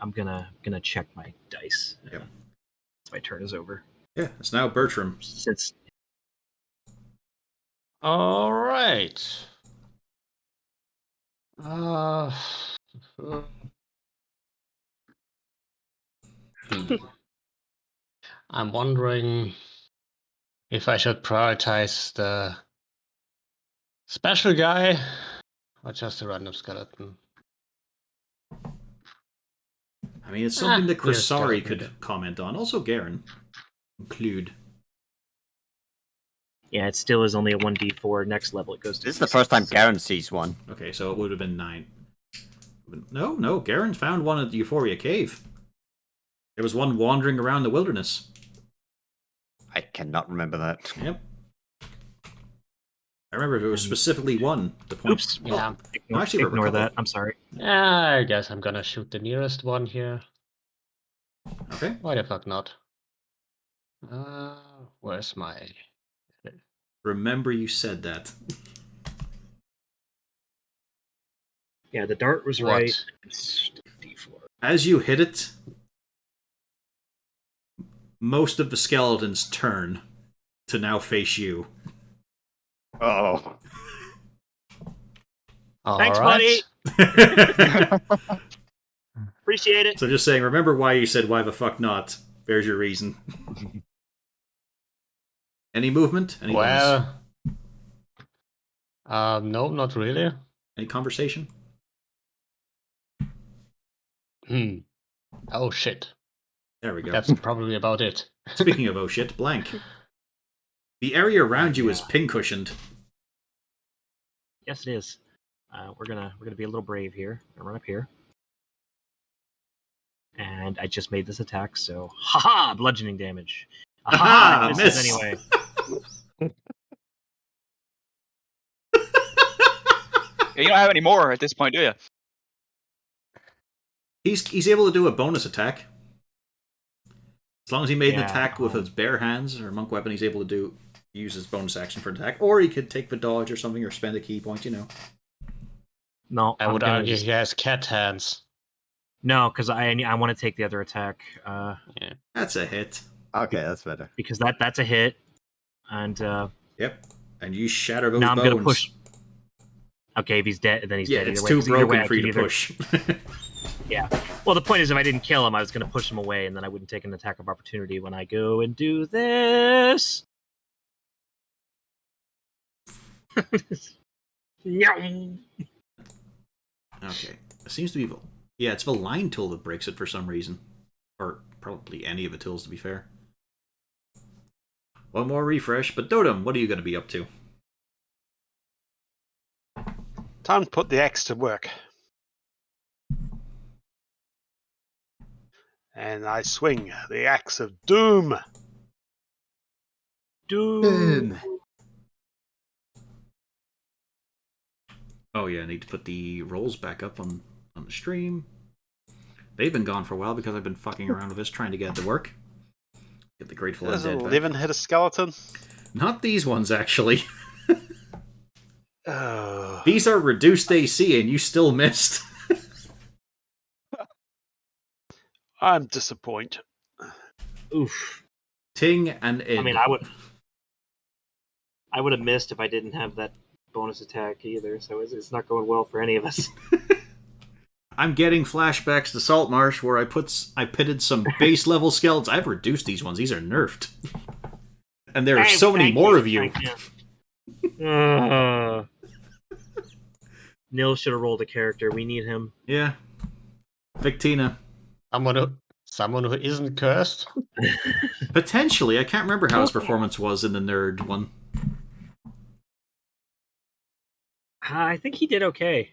Speaker 4: I'm gonna check my dice.
Speaker 1: Yep.
Speaker 4: Once my turn is over.
Speaker 1: Yeah, it's now Bertram.
Speaker 4: Since
Speaker 6: All right. I'm wondering if I should prioritize the special guy or just a random skeleton.
Speaker 1: I mean, it's something that
Speaker 6: here's
Speaker 1: Crisari
Speaker 6: skeleton
Speaker 1: could
Speaker 6: again.
Speaker 1: comment on. Also, Garen. Include.
Speaker 4: yeah, it still is only a 1d4. Next level, it goes to.
Speaker 3: This is the first time Garen sees one.
Speaker 1: Okay, so it would have been 9. No, Garen found one at the Euphoria Cave. There was one wandering around the wilderness.
Speaker 3: I cannot remember that.
Speaker 1: Yep. I remember it was specifically one. The point.
Speaker 4: Oops.
Speaker 6: Yeah.
Speaker 1: No, actually, there were a
Speaker 4: Ignore
Speaker 1: couple.
Speaker 4: that. I'm sorry.
Speaker 6: I guess I'm gonna shoot the nearest one here.
Speaker 1: Okay.
Speaker 6: Why the fuck not? Where's my...
Speaker 1: Remember you said that.
Speaker 4: Yeah, the dart was
Speaker 6: What?
Speaker 4: right. It's D4.
Speaker 1: As you hit it, most of the skeletons turn to now face you.
Speaker 3: Oh.
Speaker 4: Thanks,
Speaker 6: Alright.
Speaker 4: buddy. Appreciate it.
Speaker 1: So just saying, remember why you said why the fuck not. There's your reason. Any movement? Any bonus?
Speaker 6: Well, no, not really.
Speaker 1: Any conversation?
Speaker 6: Oh shit.
Speaker 1: There we go.
Speaker 6: That's probably about it.
Speaker 1: Speaking of oh shit, blank. The area around you is pincushioned.
Speaker 4: Yes, it is. We're gonna be a little brave here. I'm gonna run up here, and I just made this attack, so haha, bludgeoning damage. Aha,
Speaker 1: Aha,
Speaker 4: it misses
Speaker 1: miss.
Speaker 4: anyway.
Speaker 2: Yeah, you don't have any more at this point, do you?
Speaker 1: He's able to do a bonus attack. As long as he made an
Speaker 4: Yeah,
Speaker 1: attack with his bare hands or monk weapon, he's able to use his bonus action for an attack. Or he could take the dodge or something or spend a key point, you know.
Speaker 4: No,
Speaker 6: I
Speaker 4: I'm
Speaker 6: would
Speaker 4: gonna
Speaker 6: argue
Speaker 4: just-
Speaker 6: he has cat hands.
Speaker 4: No, because I want to take the other attack.
Speaker 1: That's a hit.
Speaker 3: Okay, that's better.
Speaker 4: because that's a hit. And
Speaker 1: Yep. And you shatter those
Speaker 4: now I'm
Speaker 1: bones.
Speaker 4: gonna push. Okay, if he's dead, then he's
Speaker 1: Yeah,
Speaker 4: dead.
Speaker 1: it's
Speaker 4: Either way,
Speaker 1: too
Speaker 4: 'cause either way,
Speaker 1: broken
Speaker 4: I
Speaker 1: for you
Speaker 4: could
Speaker 1: to
Speaker 4: either-
Speaker 1: push.
Speaker 4: Yeah. Well, the point is, if I didn't kill him, I was going to push him away, and then I wouldn't take an attack of opportunity when I go and do this. Meow.
Speaker 1: Okay. It seems to be... Yeah, it's the line tool that breaks it for some reason. Or probably any of the tools, to be fair. One more refresh, but Dotem, what are you going to be up to?
Speaker 7: Time to put the axe to work. And I swing the axe of doom.
Speaker 4: Doom.
Speaker 1: Oh yeah, I need to put the rolls back up on the stream. They've been gone for a while because I've been fucking around with this, trying to get it to work. Get the Grateful
Speaker 7: Does a
Speaker 1: Undead back.
Speaker 7: living hit a skeleton?
Speaker 1: Not these ones, actually.
Speaker 7: Oh.
Speaker 1: These are reduced AC, and you still missed.
Speaker 7: I'm disappointed.
Speaker 4: Oof.
Speaker 1: Ting and Id.
Speaker 4: I mean, I would have missed if I didn't have that bonus attack either, so it's not going well for any of us.
Speaker 1: I'm getting flashbacks to Saltmarsh, where I pitted some base level skeletons. I've reduced these ones. These are nerfed. And there are
Speaker 4: Hey,
Speaker 1: so many
Speaker 4: thank
Speaker 1: more of you.
Speaker 4: Nil should have rolled a character. We need him.
Speaker 1: Yeah. Victina.
Speaker 6: Someone who isn't cursed.
Speaker 1: Potentially. I can't remember how his performance was in the nerd one.
Speaker 4: I think he did okay.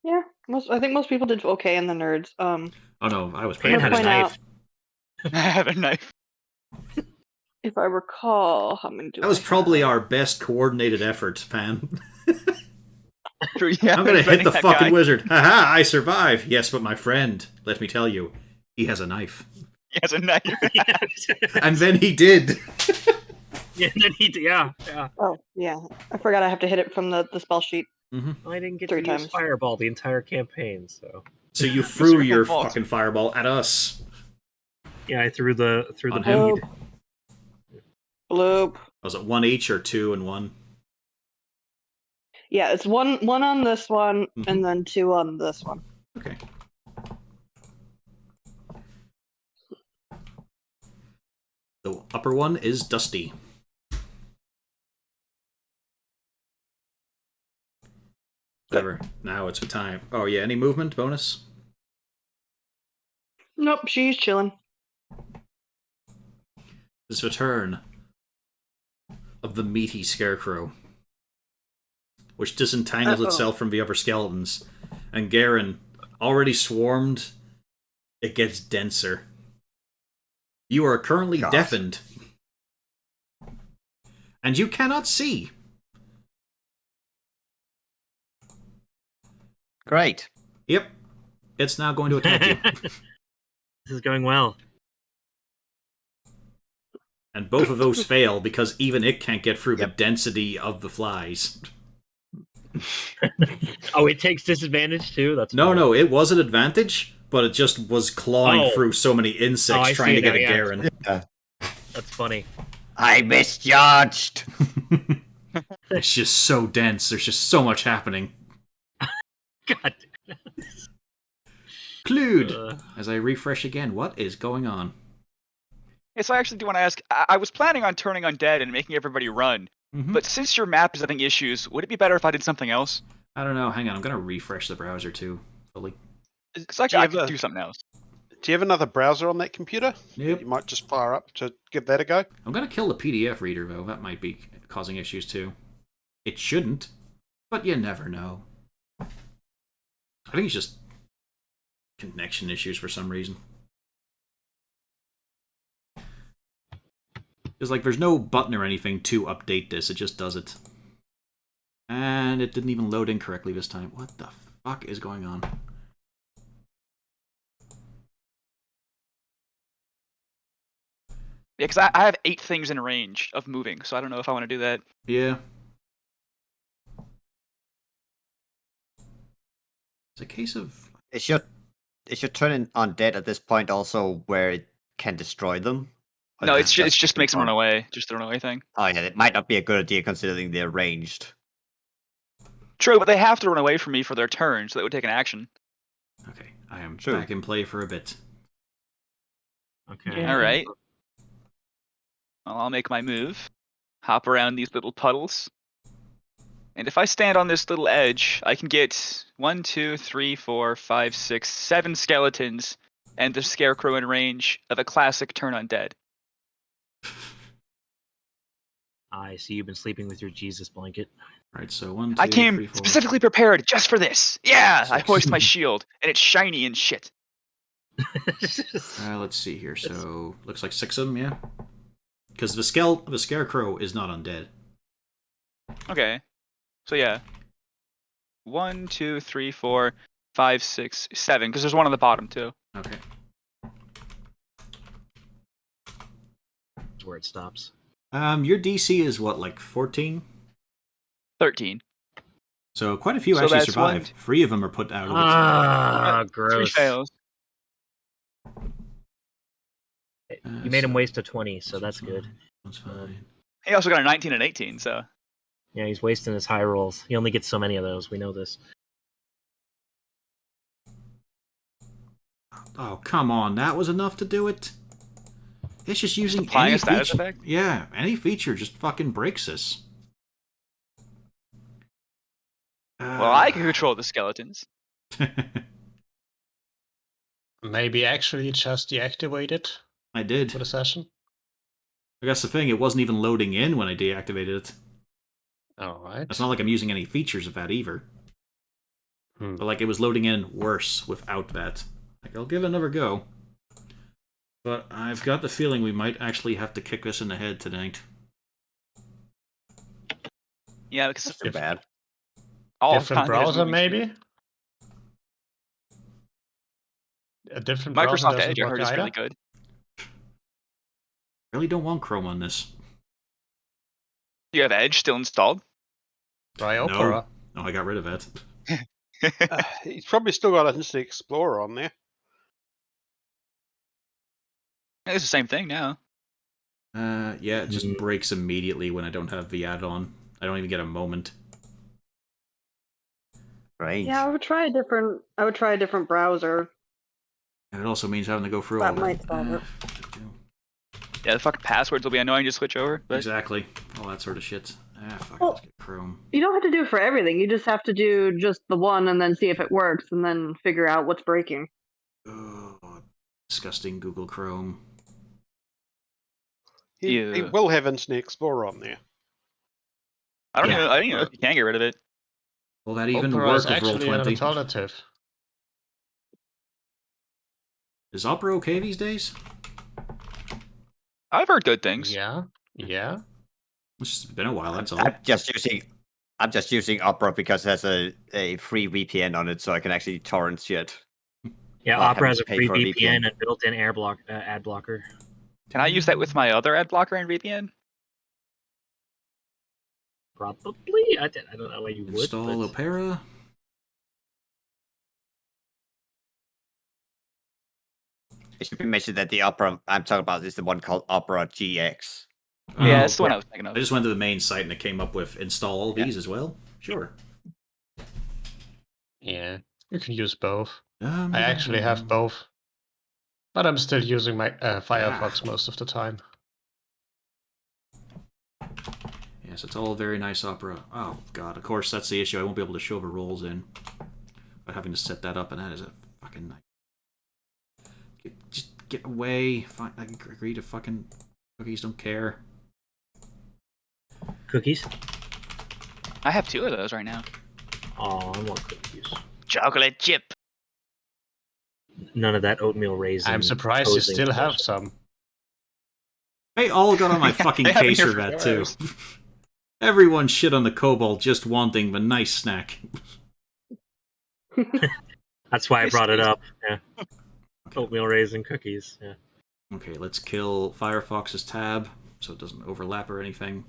Speaker 5: Yeah, I think most people did okay in the nerds.
Speaker 1: Oh no, I was
Speaker 4: Pan
Speaker 1: pretty
Speaker 4: had a
Speaker 5: point
Speaker 4: knife.
Speaker 2: I have a knife.
Speaker 5: If I recall, how many do
Speaker 1: That was
Speaker 5: I
Speaker 1: probably
Speaker 5: have?
Speaker 1: our best coordinated effort, Pan.
Speaker 2: True, yeah,
Speaker 1: I'm gonna hit
Speaker 2: defending
Speaker 1: the
Speaker 2: that
Speaker 1: fucking
Speaker 2: guy.
Speaker 1: wizard. Haha, I survive. Yes, but my friend, let me tell you, he has a knife.
Speaker 2: He has a knife.
Speaker 1: And then he did.
Speaker 4: Yeah, then yeah.
Speaker 5: Oh, yeah. I forgot I have to hit it from the spell sheet.
Speaker 1: Mm-hmm.
Speaker 4: I didn't get
Speaker 5: 3
Speaker 4: to use
Speaker 5: times.
Speaker 4: Fireball the entire campaign, so...
Speaker 1: So you threw
Speaker 2: your
Speaker 1: your
Speaker 2: fault.
Speaker 1: fucking fireball at us.
Speaker 4: Yeah, I threw the
Speaker 1: On him.
Speaker 4: bead.
Speaker 5: Bloop.
Speaker 1: Was it 1 each or 2 and 1?
Speaker 5: Yeah, it's one on this one,
Speaker 1: Mhm.
Speaker 5: and then 2 on this one.
Speaker 1: Okay. The upper one is Dusty. Whatever. Now it's the time. Oh yeah, any movement bonus?
Speaker 5: Nope, she's chilling.
Speaker 1: It's the turn of the meaty scarecrow, which disentangles itself from the other skeletons. And Garen, already swarmed, it gets denser. You are currently
Speaker 3: God.
Speaker 1: deafened. And you cannot see.
Speaker 3: Great.
Speaker 1: Yep. It's now going to attack you.
Speaker 4: This is going well.
Speaker 1: And both of those fail because even it can't get through the
Speaker 3: Yep.
Speaker 1: density of the flies.
Speaker 4: Oh, it takes disadvantage too? That's
Speaker 1: No,
Speaker 4: funny.
Speaker 1: no, it was an advantage, but it just was clawing
Speaker 4: Oh.
Speaker 1: through so many insects
Speaker 4: I
Speaker 1: trying
Speaker 4: see
Speaker 1: to get
Speaker 4: now,
Speaker 1: a
Speaker 4: yeah.
Speaker 1: Garen.
Speaker 4: That's funny.
Speaker 3: I misjudged.
Speaker 1: It's just so dense. There's just so much happening.
Speaker 4: God.
Speaker 1: Clued! As I refresh again, what is going on?
Speaker 2: Yes, I actually do want to ask. I was planning on turning undead and making everybody run,
Speaker 1: Mhm.
Speaker 2: but since your map is having issues, would it be better if I did something else?
Speaker 1: I don't know. Hang on. I'm going to refresh the browser too. Fully.
Speaker 2: Because actually, I could do something else.
Speaker 7: Do you have another browser on that computer?
Speaker 1: Yep.
Speaker 7: You might just fire up to give that a go.
Speaker 1: I'm going to kill the PDF reader, though. That might be causing issues too. It shouldn't, but you never know. I think it's just connection issues for some reason. Because, like, there's no button or anything to update this. It just does it. And it didn't even load incorrectly this time. What the fuck is going on?
Speaker 2: Yeah, because I have 8 things in range of moving, so I don't know if I want to do that.
Speaker 1: Yeah. It's a case of...
Speaker 3: It should is your turn undead at this point also where it can destroy them? Or
Speaker 2: No,
Speaker 3: is
Speaker 2: it's
Speaker 3: it
Speaker 2: just,
Speaker 3: just
Speaker 2: makes them run
Speaker 3: confirm?
Speaker 2: away. Just the run away thing.
Speaker 3: Oh yeah, it might not be a good idea considering they're ranged.
Speaker 2: True, but they have to run away from me for their turn, so they would take an action.
Speaker 1: Okay, I am
Speaker 3: True.
Speaker 1: back in play for a bit.
Speaker 4: Okay.
Speaker 8: Yeah.
Speaker 2: All right. Well, I'll make my move. Hop around these little puddles. And if I stand on this little edge, I can get 1, 2, 3, 4, 5, 6, 7 skeletons and the scarecrow in range of a classic turn undead.
Speaker 4: I see you've been sleeping with your Jesus blanket.
Speaker 1: Right, so 1, 2,
Speaker 2: I came
Speaker 1: 3, 4.
Speaker 2: specifically prepared just for this. Yeah, I
Speaker 1: 6.
Speaker 2: hoist my shield, and it's shiny and shit.
Speaker 1: Let's see here. So looks like 6 of them, yeah. Because the scarecrow is not undead.
Speaker 2: Okay. So yeah. 1, 2, 3, 4, 5, 6, 7. Because there's one on the bottom too.
Speaker 1: Okay.
Speaker 4: That's where it stops.
Speaker 1: Your DC is what, like 14?
Speaker 2: 13.
Speaker 1: So quite a few
Speaker 2: So
Speaker 1: actually
Speaker 2: that's
Speaker 1: survive. 3 of them are put out of it.
Speaker 4: Ah,
Speaker 2: 3
Speaker 4: gross.
Speaker 2: fails.
Speaker 4: You made him
Speaker 1: So
Speaker 4: waste a 20, so
Speaker 1: this
Speaker 4: that's
Speaker 1: one's
Speaker 4: good.
Speaker 1: fine. One's fine.
Speaker 2: He also got a 19 and 18. So
Speaker 4: Yeah, he's wasting his high rolls. He only gets so many of those. We know this.
Speaker 1: Oh, come on. That was enough to do it? It's just using
Speaker 2: applying
Speaker 1: any
Speaker 2: a status
Speaker 1: feature.
Speaker 2: effect?
Speaker 1: Yeah, any feature just fucking breaks this.
Speaker 2: well, I can control the skeletons.
Speaker 6: Maybe actually just deactivate it
Speaker 1: I did.
Speaker 6: for the session.
Speaker 1: I guess the thing, it wasn't even loading in when I deactivated it.
Speaker 6: Alright.
Speaker 1: It's not like I'm using any features of that either.
Speaker 6: Hmm.
Speaker 1: But like it was loading in worse without that. Like I'll give it another go. But I've got the feeling we might actually have to kick this in the head tonight.
Speaker 2: Yeah, because
Speaker 3: That's too bad.
Speaker 2: all of
Speaker 6: Different
Speaker 2: content is
Speaker 6: browser,
Speaker 2: moving
Speaker 6: maybe? A different
Speaker 2: too.
Speaker 6: browser
Speaker 2: Microsoft
Speaker 6: doesn't
Speaker 2: Edge, I
Speaker 6: work
Speaker 2: heard, is really
Speaker 6: either?
Speaker 2: good.
Speaker 1: Really don't want Chrome on this.
Speaker 2: Do you have Edge still installed?
Speaker 6: Try
Speaker 1: No.
Speaker 6: Opera.
Speaker 1: No, I got rid of it.
Speaker 7: He's probably still got Internet Explorer on there.
Speaker 2: It's the same thing now.
Speaker 1: Yeah, it just breaks immediately when I don't have the add-on. I don't even get a moment.
Speaker 3: Right.
Speaker 5: Yeah, I would try a different browser.
Speaker 1: And it also means having to go through
Speaker 5: That
Speaker 1: all
Speaker 5: might solve it.
Speaker 2: Yeah, the fucking passwords will be annoying to switch over. But
Speaker 1: Exactly. All that sort of shit. Fuck,
Speaker 5: Well-
Speaker 1: let's get Chrome.
Speaker 5: You don't have to do it for everything. You just have to do just the one and then see if it works and then figure out what's breaking.
Speaker 1: Oh, disgusting Google Chrome.
Speaker 7: He
Speaker 2: Yeah.
Speaker 7: will have Internet Explorer on there.
Speaker 2: I don't
Speaker 4: Yeah.
Speaker 2: even. I don't even know if you can get rid of it.
Speaker 1: Will that even
Speaker 6: Opera
Speaker 1: work
Speaker 6: is
Speaker 1: with
Speaker 6: actually an
Speaker 1: Roll20?
Speaker 6: alternative.
Speaker 1: Is Opera okay these days?
Speaker 2: I've heard good things.
Speaker 6: Yeah. Yeah.
Speaker 1: It's been a while, that's all.
Speaker 3: I'm just using Opera because it has a free VPN on it, so I can actually torrent shit.
Speaker 4: Yeah,
Speaker 3: Not
Speaker 4: Opera
Speaker 3: having
Speaker 4: has
Speaker 3: to
Speaker 4: a
Speaker 3: pay
Speaker 4: free
Speaker 3: for a
Speaker 4: VPN
Speaker 3: VPN.
Speaker 4: and built-in ad blocker.
Speaker 2: Can I use that with my other ad blocker and VPN?
Speaker 4: Probably. I don't know why you would.
Speaker 1: Install
Speaker 4: But...
Speaker 1: Opera.
Speaker 3: It should be mentioned that the Opera I'm talking about is the one called Opera GX.
Speaker 2: Yeah,
Speaker 1: Oh,
Speaker 2: that's the one I was thinking
Speaker 1: I
Speaker 2: of.
Speaker 1: just went to the main site and it came up with install all these as well. Sure.
Speaker 6: Yeah. You can use both. I actually have both. But I'm still using my Firefox most of the time.
Speaker 1: Yes, it's all very nice Opera. Oh god, of course that's the issue. I won't be able to show the rolls in. But having to set that up, and that is a fucking night. Just get away. Fine, I agree to fucking cookies. Don't care.
Speaker 4: Cookies?
Speaker 2: I have 2 of those right now.
Speaker 4: Oh, I want cookies.
Speaker 2: Chocolate chip.
Speaker 4: None of that oatmeal raisin.
Speaker 6: I'm surprised you
Speaker 4: posing
Speaker 6: still have
Speaker 4: bullshit.
Speaker 6: some.
Speaker 1: They all got on my fucking
Speaker 2: They have been
Speaker 1: case
Speaker 2: here
Speaker 1: for
Speaker 2: for
Speaker 1: that
Speaker 2: 4
Speaker 1: too.
Speaker 2: hours.
Speaker 1: Everyone shit on the kobold just wanting the nice snack.
Speaker 4: That's why I brought it up. Yeah. Oatmeal raisin cookies. Yeah.
Speaker 1: Okay, let's kill Firefox's tab so it doesn't overlap or anything.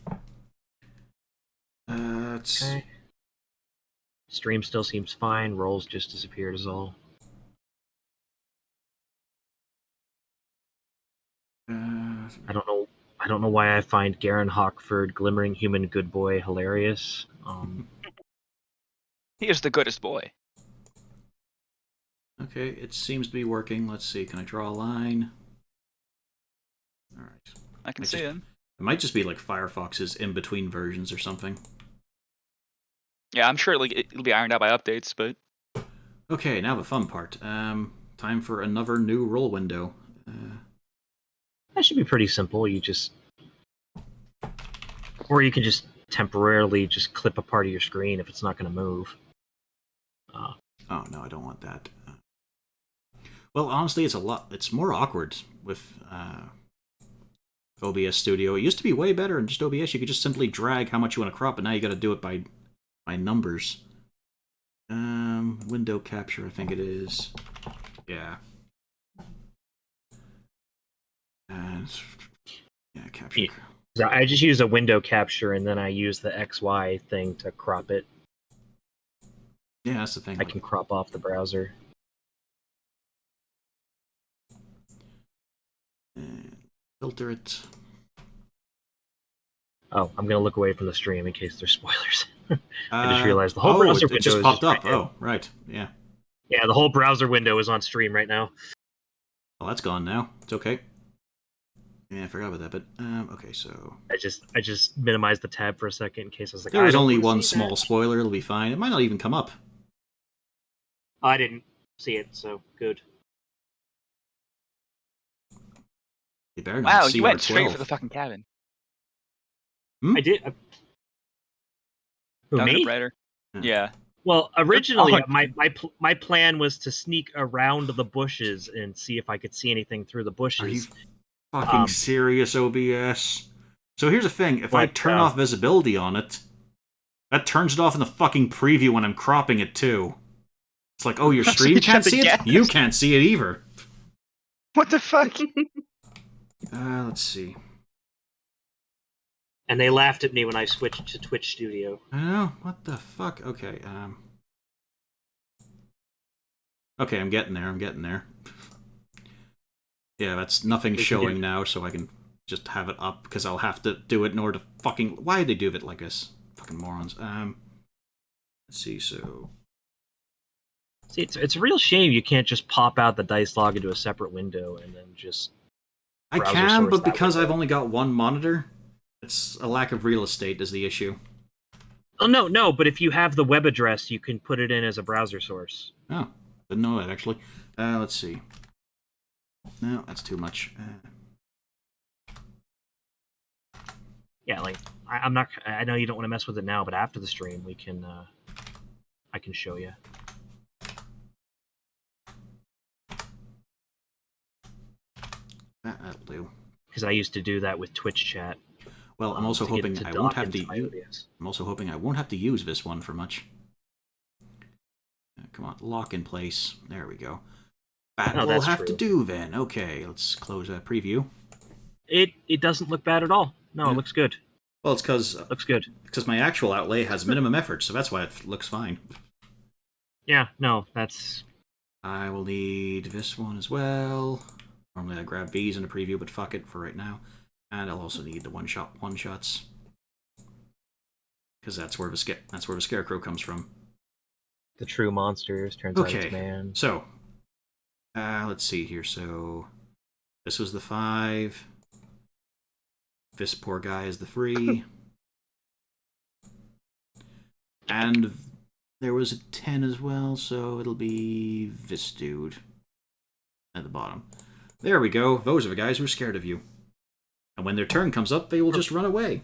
Speaker 4: Okay. Stream still seems fine. Rolls just disappeared is all. I don't know. I don't know why I find Garen Hawkford, glimmering human good boy, hilarious.
Speaker 2: He is the goodest boy.
Speaker 1: Okay, it seems to be working. Let's see. Can I draw a line? All right.
Speaker 2: I can
Speaker 1: Might
Speaker 2: see
Speaker 1: just-
Speaker 2: him.
Speaker 1: It might just be like Firefox's in-between versions or something.
Speaker 2: Yeah, I'm sure it'll be ironed out by updates, but
Speaker 1: Okay, now the fun part. Time for another new roll window.
Speaker 4: That should be pretty simple. Or you can just temporarily just clip a part of your screen if it's not going to move.
Speaker 1: Oh no, I don't want that. Well, honestly, it's more awkward with OBS Studio. It used to be way better in just OBS. You could just simply drag how much you want to crop, but now you got to do it by numbers. Window capture, I think it is. Yeah. And yeah, capture.
Speaker 4: Yeah. So I just use a window capture and then I use the XY thing to crop it.
Speaker 1: Yeah, that's the thing.
Speaker 4: I can crop off the browser.
Speaker 1: And filter it.
Speaker 4: Oh, I'm gonna look away from the stream in case there's spoilers. I just realized the whole
Speaker 1: oh,
Speaker 4: browser
Speaker 1: it
Speaker 4: window
Speaker 1: just
Speaker 4: is
Speaker 1: popped
Speaker 4: just
Speaker 1: up.
Speaker 4: right now.
Speaker 1: Oh, right. Yeah.
Speaker 4: Yeah, the whole browser window is on stream right now.
Speaker 1: Well, that's gone now. It's okay. Yeah, I forgot about that. But okay, so
Speaker 4: I just minimized the tab for a second in case I was like,
Speaker 1: there was
Speaker 4: I don't
Speaker 1: only
Speaker 4: wanna
Speaker 1: one
Speaker 4: see
Speaker 1: small
Speaker 4: that.
Speaker 1: spoiler. It'll be fine. It might not even come up.
Speaker 4: I didn't see it, so good.
Speaker 1: You better not
Speaker 2: wow,
Speaker 1: see
Speaker 2: you went straight
Speaker 1: R12.
Speaker 2: for the fucking cabin.
Speaker 4: I did. Who,
Speaker 2: Down
Speaker 4: me?
Speaker 2: brighter.
Speaker 1: Yeah.
Speaker 2: Yeah.
Speaker 4: Well, originally
Speaker 2: Oh.
Speaker 4: my plan was to sneak around the bushes and see if I could see anything through the bushes.
Speaker 1: Are you fucking serious, OBS? So here's the thing. If I turn off visibility on it, that turns it off in the fucking preview when I'm cropping it too. It's like, oh, your
Speaker 2: So
Speaker 1: stream
Speaker 2: you
Speaker 1: can't
Speaker 2: shut the
Speaker 1: see it?
Speaker 2: gas.
Speaker 1: You can't see it either.
Speaker 2: What the fuck?
Speaker 1: Let's see.
Speaker 4: And they laughed at me when I switched to Twitch Studio.
Speaker 1: I know. What the fuck? Okay, okay, I'm getting there. Yeah, that's nothing showing now, so I can just have it up, because I'll have to do it in order to fucking... Why did they do it like this? Fucking morons. Let's see, so...
Speaker 4: See, it's a real shame you can't just pop out the dice log into a separate window and then just...
Speaker 1: I
Speaker 4: browser
Speaker 1: can,
Speaker 4: source
Speaker 1: but
Speaker 4: that
Speaker 1: because
Speaker 4: window.
Speaker 1: I've only got one monitor, it's a lack of real estate is the issue.
Speaker 4: Oh, no, but if you have the web address, you can put it in as a browser source.
Speaker 1: Oh, didn't know that, actually. Let's see. No, that's too much.
Speaker 4: Yeah, like, I'm not... I know you don't want to mess with it now, but after the stream, we can... I can show you.
Speaker 1: That'll do.
Speaker 4: Because I used to do that with Twitch chat.
Speaker 1: Well, I'm also hoping I won't have to.
Speaker 4: OBS.
Speaker 1: I'm also hoping I won't have to use this one for much. Come on, lock in place. There we go. That
Speaker 4: No,
Speaker 1: will
Speaker 4: that's
Speaker 1: have
Speaker 4: true.
Speaker 1: to do then. Okay, let's close that preview.
Speaker 4: It doesn't look bad at all. No,
Speaker 1: Yeah.
Speaker 4: it looks good.
Speaker 1: Well, it's
Speaker 4: Looks good.
Speaker 1: because my actual outlay has minimum effort, so that's why it looks fine.
Speaker 4: Yeah, no, that's...
Speaker 1: I will need this one as well. Normally I grab these in the preview, but fuck it for right now. And I'll also need the one-shots. Because that's where the scarecrow comes from.
Speaker 4: The true monsters, turns out it's
Speaker 1: Okay,
Speaker 4: man.
Speaker 1: so let's see here. So this was the 5. This poor guy is the 3. And there was a 10 as well, so it'll be this dude at the bottom. There we go. Those are the guys who are scared of you. And when their turn comes up, they will just run away.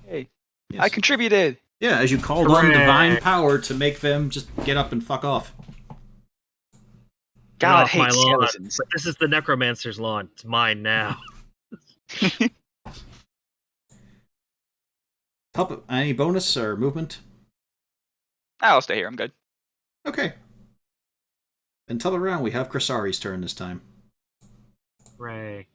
Speaker 2: Hey,
Speaker 1: Yes.
Speaker 2: I contributed.
Speaker 1: Yeah, as you called on
Speaker 4: Hooray.
Speaker 1: divine power to make them just get up and fuck off.
Speaker 4: Get
Speaker 2: God
Speaker 4: off my
Speaker 2: hates
Speaker 4: lawn.
Speaker 2: skeletons.
Speaker 4: But this is the necromancer's lawn. It's mine now.
Speaker 1: Any bonus or movement?
Speaker 2: I'll stay here. I'm good.
Speaker 1: Okay. Then tell around, we have Krasari's turn this time.
Speaker 4: Hooray.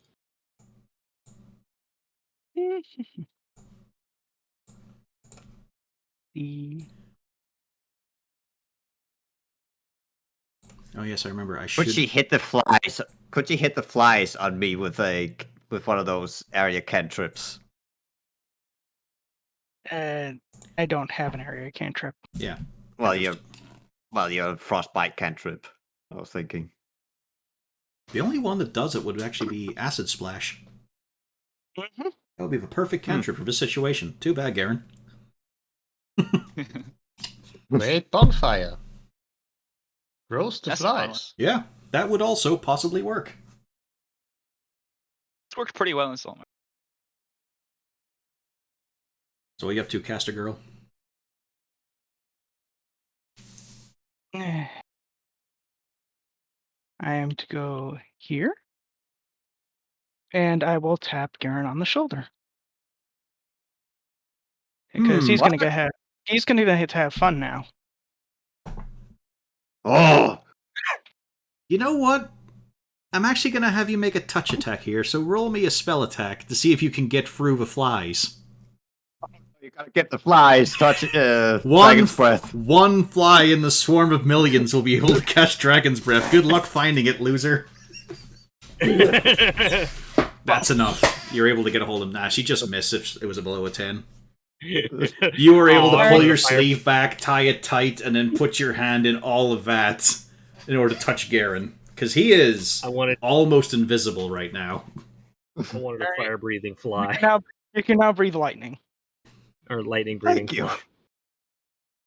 Speaker 1: Oh yes, I remember. I should.
Speaker 3: Would she hit the flies Could you hit the flies on me with one of those area cantrips?
Speaker 8: And I don't have an area cantrip.
Speaker 1: Yeah.
Speaker 3: Well,
Speaker 1: Just-
Speaker 3: your frostbite cantrip. I was thinking.
Speaker 1: The only one that does it would actually be Acid Splash.
Speaker 8: Mm-hmm.
Speaker 1: That would be the perfect cantrip for this situation. Too bad, Garen.
Speaker 6: Great bonfire. Roast the
Speaker 2: That's a fun one.
Speaker 6: flies.
Speaker 1: Yeah, that would also possibly work.
Speaker 2: It's worked pretty well in Solomon.
Speaker 1: So what are you up to, Caster Girl?
Speaker 8: I am to go here. And I will tap Garen on the shoulder. Because he's
Speaker 3: what?
Speaker 8: gonna he's gonna get to have fun now.
Speaker 3: Oh,
Speaker 1: You know what? I'm actually going to have you make a touch attack here, so roll me a spell attack to see if you can get through the flies.
Speaker 3: you gotta get the flies. Touch
Speaker 1: One,
Speaker 3: dragon's breath.
Speaker 1: one fly in the swarm of millions will be able to catch Dragon's Breath. Good luck finding it, loser. That's enough. You're able to get a hold of him. Nah, she just missed if it was below a 10. You were able to
Speaker 4: Oh,
Speaker 1: pull
Speaker 4: I-
Speaker 1: your sleeve back, tie it tight, and then put your hand in all of that in order to touch Garen. Because he is
Speaker 4: I wanted
Speaker 1: almost invisible right now.
Speaker 4: a fire breathing fly
Speaker 8: You can now breathe lightning.
Speaker 4: or lightning breathing
Speaker 3: Thank you.
Speaker 4: fly.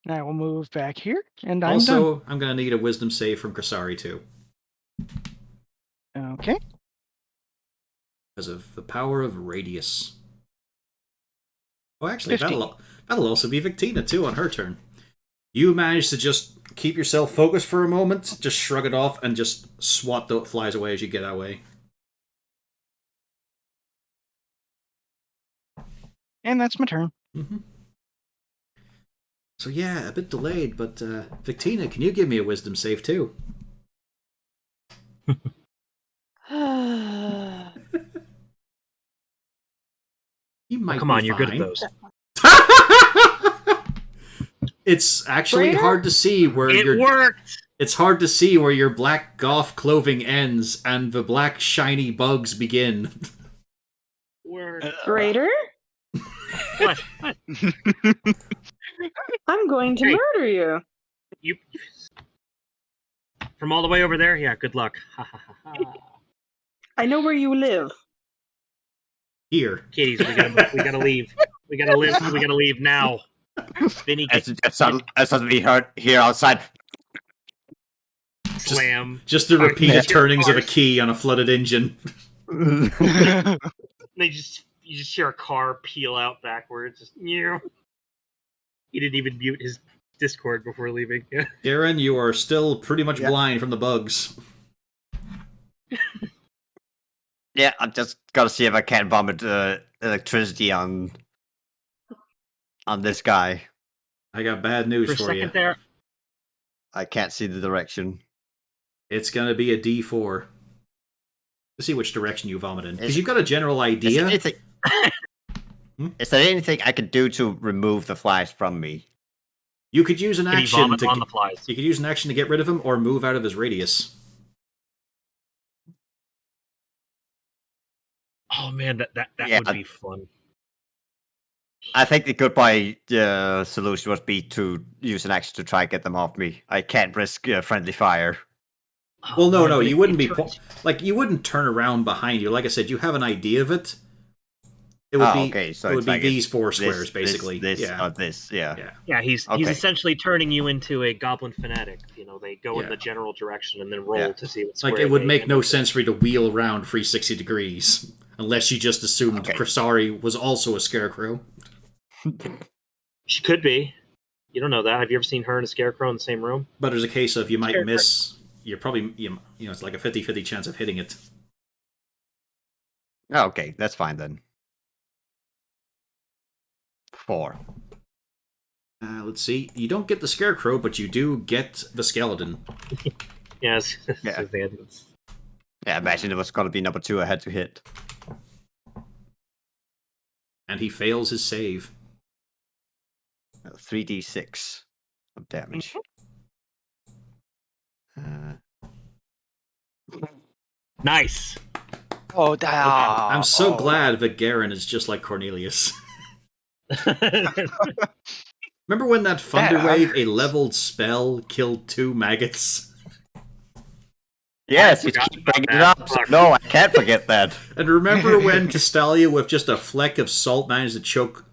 Speaker 8: And I will move back here, and I'm
Speaker 1: Also, I'm going to need a wisdom save from Krasari too.
Speaker 8: done. Okay.
Speaker 1: Because of the power of radius. Oh, actually,
Speaker 8: 15.
Speaker 1: that'll also be Victina too on her turn. You manage to just keep yourself focused for a moment, just shrug it off, and just swat the flies away as you get away.
Speaker 8: And that's my turn.
Speaker 1: Mm-hmm. So yeah, a bit delayed, but Victina, can you give me a wisdom save too? You might
Speaker 4: Come
Speaker 1: be
Speaker 4: on, you're good at
Speaker 1: fine.
Speaker 4: those.
Speaker 1: It's actually
Speaker 5: Raider?
Speaker 1: hard to see where
Speaker 4: It worked.
Speaker 1: It's hard to see where your black goth clothing ends and the black shiny bugs begin.
Speaker 4: Worked.
Speaker 5: Raider,
Speaker 4: What? What?
Speaker 5: I'm going to
Speaker 4: Hey.
Speaker 5: murder you.
Speaker 4: You from all the way over there? Yeah. Good luck. Ha ha ha ha.
Speaker 5: I know where you live.
Speaker 1: Here.
Speaker 4: Kitties, we gotta leave. We gotta live. We gotta leave now. Vinny,
Speaker 3: As suddenly heard here outside.
Speaker 4: slam.
Speaker 1: Just the repeated
Speaker 3: Yeah.
Speaker 1: turnings of a key on a flooded engine.
Speaker 4: You just hear a car peel out backwards. Just, yeah. He didn't even mute his Discord before leaving. Yeah.
Speaker 1: Garen, you are still pretty much
Speaker 3: Yeah.
Speaker 1: blind from the bugs.
Speaker 3: Yeah, I'm just gotta see if I can vomit electricity on this guy.
Speaker 1: I got bad news
Speaker 4: For a
Speaker 1: for
Speaker 4: second
Speaker 1: you.
Speaker 4: there,
Speaker 3: I can't see the direction.
Speaker 1: It's gonna be a D4. To see which direction you vomit in. Because
Speaker 3: Is-
Speaker 1: you've got a general
Speaker 3: Is
Speaker 1: idea.
Speaker 3: there anything? Is there anything I could do to remove the flies from me?
Speaker 1: You could use an
Speaker 4: can he
Speaker 1: action
Speaker 4: vomit
Speaker 1: to
Speaker 4: on the flies?
Speaker 1: you could use an action to get rid of him or move out of his radius.
Speaker 4: Oh man, that
Speaker 3: Yeah.
Speaker 4: would be fun.
Speaker 3: I think the goodbye solution would be to use an action to try and get them off me. I can't risk friendly fire.
Speaker 4: Oh,
Speaker 1: Well, no,
Speaker 4: man,
Speaker 1: no,
Speaker 4: but
Speaker 1: you
Speaker 4: it-
Speaker 1: wouldn't
Speaker 4: it
Speaker 1: be
Speaker 4: turns-
Speaker 1: you wouldn't turn around behind you. Like I said, you have an idea of it. It would be
Speaker 3: okay, so
Speaker 1: it would
Speaker 3: it's
Speaker 1: be
Speaker 3: like
Speaker 1: these four
Speaker 3: this,
Speaker 1: squares basically.
Speaker 3: This,
Speaker 1: yeah.
Speaker 3: this, yeah.
Speaker 1: Yeah.
Speaker 4: Yeah, he's
Speaker 3: Okay.
Speaker 4: essentially turning you into a goblin fanatic. You know, they go in
Speaker 1: Yeah.
Speaker 4: the general direction and then roll
Speaker 3: Yeah.
Speaker 4: to see what's
Speaker 1: Like it would make no sense for you to wheel around 360 degrees unless you just assumed
Speaker 3: Okay.
Speaker 1: Krasari was also a scarecrow.
Speaker 4: She could be. You don't know that. Have you ever seen her and a scarecrow in the same room?
Speaker 1: But there's a case of you might
Speaker 4: Scarecrow.
Speaker 1: miss. You're probably you know it's like a 50-50 chance of hitting it.
Speaker 3: Okay, that's fine then. 4.
Speaker 1: Let's see. You don't get the scarecrow, but you do get the skeleton.
Speaker 4: Yes.
Speaker 3: Yeah. Yeah, imagine it was going to be number 2 I had to hit.
Speaker 1: And he fails his save.
Speaker 3: 3d6 of damage.
Speaker 4: Nice.
Speaker 2: Oh,
Speaker 1: I'm so glad that Garen is just like Cornelius. Remember when that Thunderwave, a leveled spell, killed 2 maggots?
Speaker 3: Yes, you keep bringing it up. So no, I can't forget that.
Speaker 1: And remember when Castalia, with just a fleck of salt, managed to choke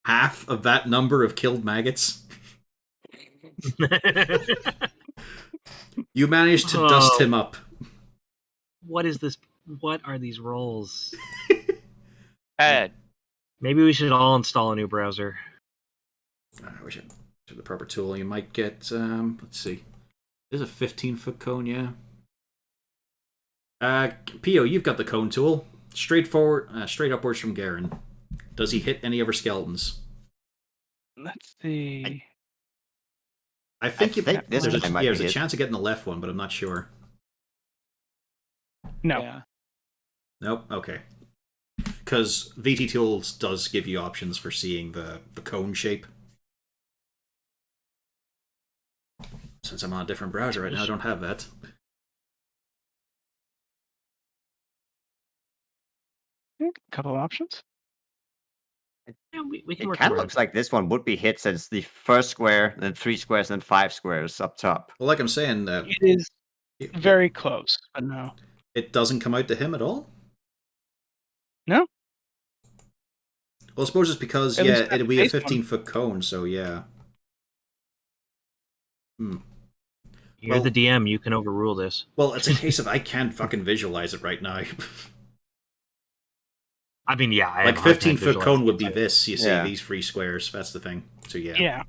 Speaker 1: half of that number of killed maggots? You managed to dust him up.
Speaker 4: What is this? What are these rolls?
Speaker 2: Bad.
Speaker 4: Maybe we should all install a new browser.
Speaker 1: I wish I had the proper tool. You might get, let's see. There's a 15-foot cone, yeah. Pio, you've got the cone tool. Straight upwards from Garen. Does he hit any of our skeletons?
Speaker 8: Let's see.
Speaker 1: I think
Speaker 3: this
Speaker 1: there's
Speaker 3: time might
Speaker 1: there's
Speaker 3: be
Speaker 1: a
Speaker 3: hit.
Speaker 1: chance of getting the left one, but I'm not sure.
Speaker 8: No.
Speaker 2: Yeah.
Speaker 1: Nope, okay. Because VT Tools does give you options for seeing the cone shape. Since I'm on a different browser right now, I don't have that.
Speaker 8: A couple of options.
Speaker 4: Yeah, we can
Speaker 3: It
Speaker 4: work
Speaker 3: kind of
Speaker 4: around
Speaker 3: looks like this one would be hit since the first square, then 3 squares, then 5 squares up top.
Speaker 1: Well, like I'm saying,
Speaker 8: It is very close, but no.
Speaker 1: it doesn't come out to him at all?
Speaker 8: No.
Speaker 1: Well, I suppose it's because,
Speaker 8: At
Speaker 1: yeah,
Speaker 8: least not
Speaker 1: it'd be
Speaker 8: the
Speaker 1: a
Speaker 8: base one.
Speaker 1: 15-foot cone, so yeah.
Speaker 4: You're
Speaker 1: Well-
Speaker 4: the DM. You can overrule this.
Speaker 1: Well, it's a case of I can't fucking visualize it right now.
Speaker 4: I mean, yeah. I
Speaker 1: Like,
Speaker 4: have a hard time
Speaker 1: 15-foot
Speaker 4: visualizing
Speaker 1: cone would be
Speaker 4: it.
Speaker 1: this, you see,
Speaker 3: Yeah.
Speaker 1: these 3 squares, that's the thing. So, yeah.
Speaker 8: Yeah.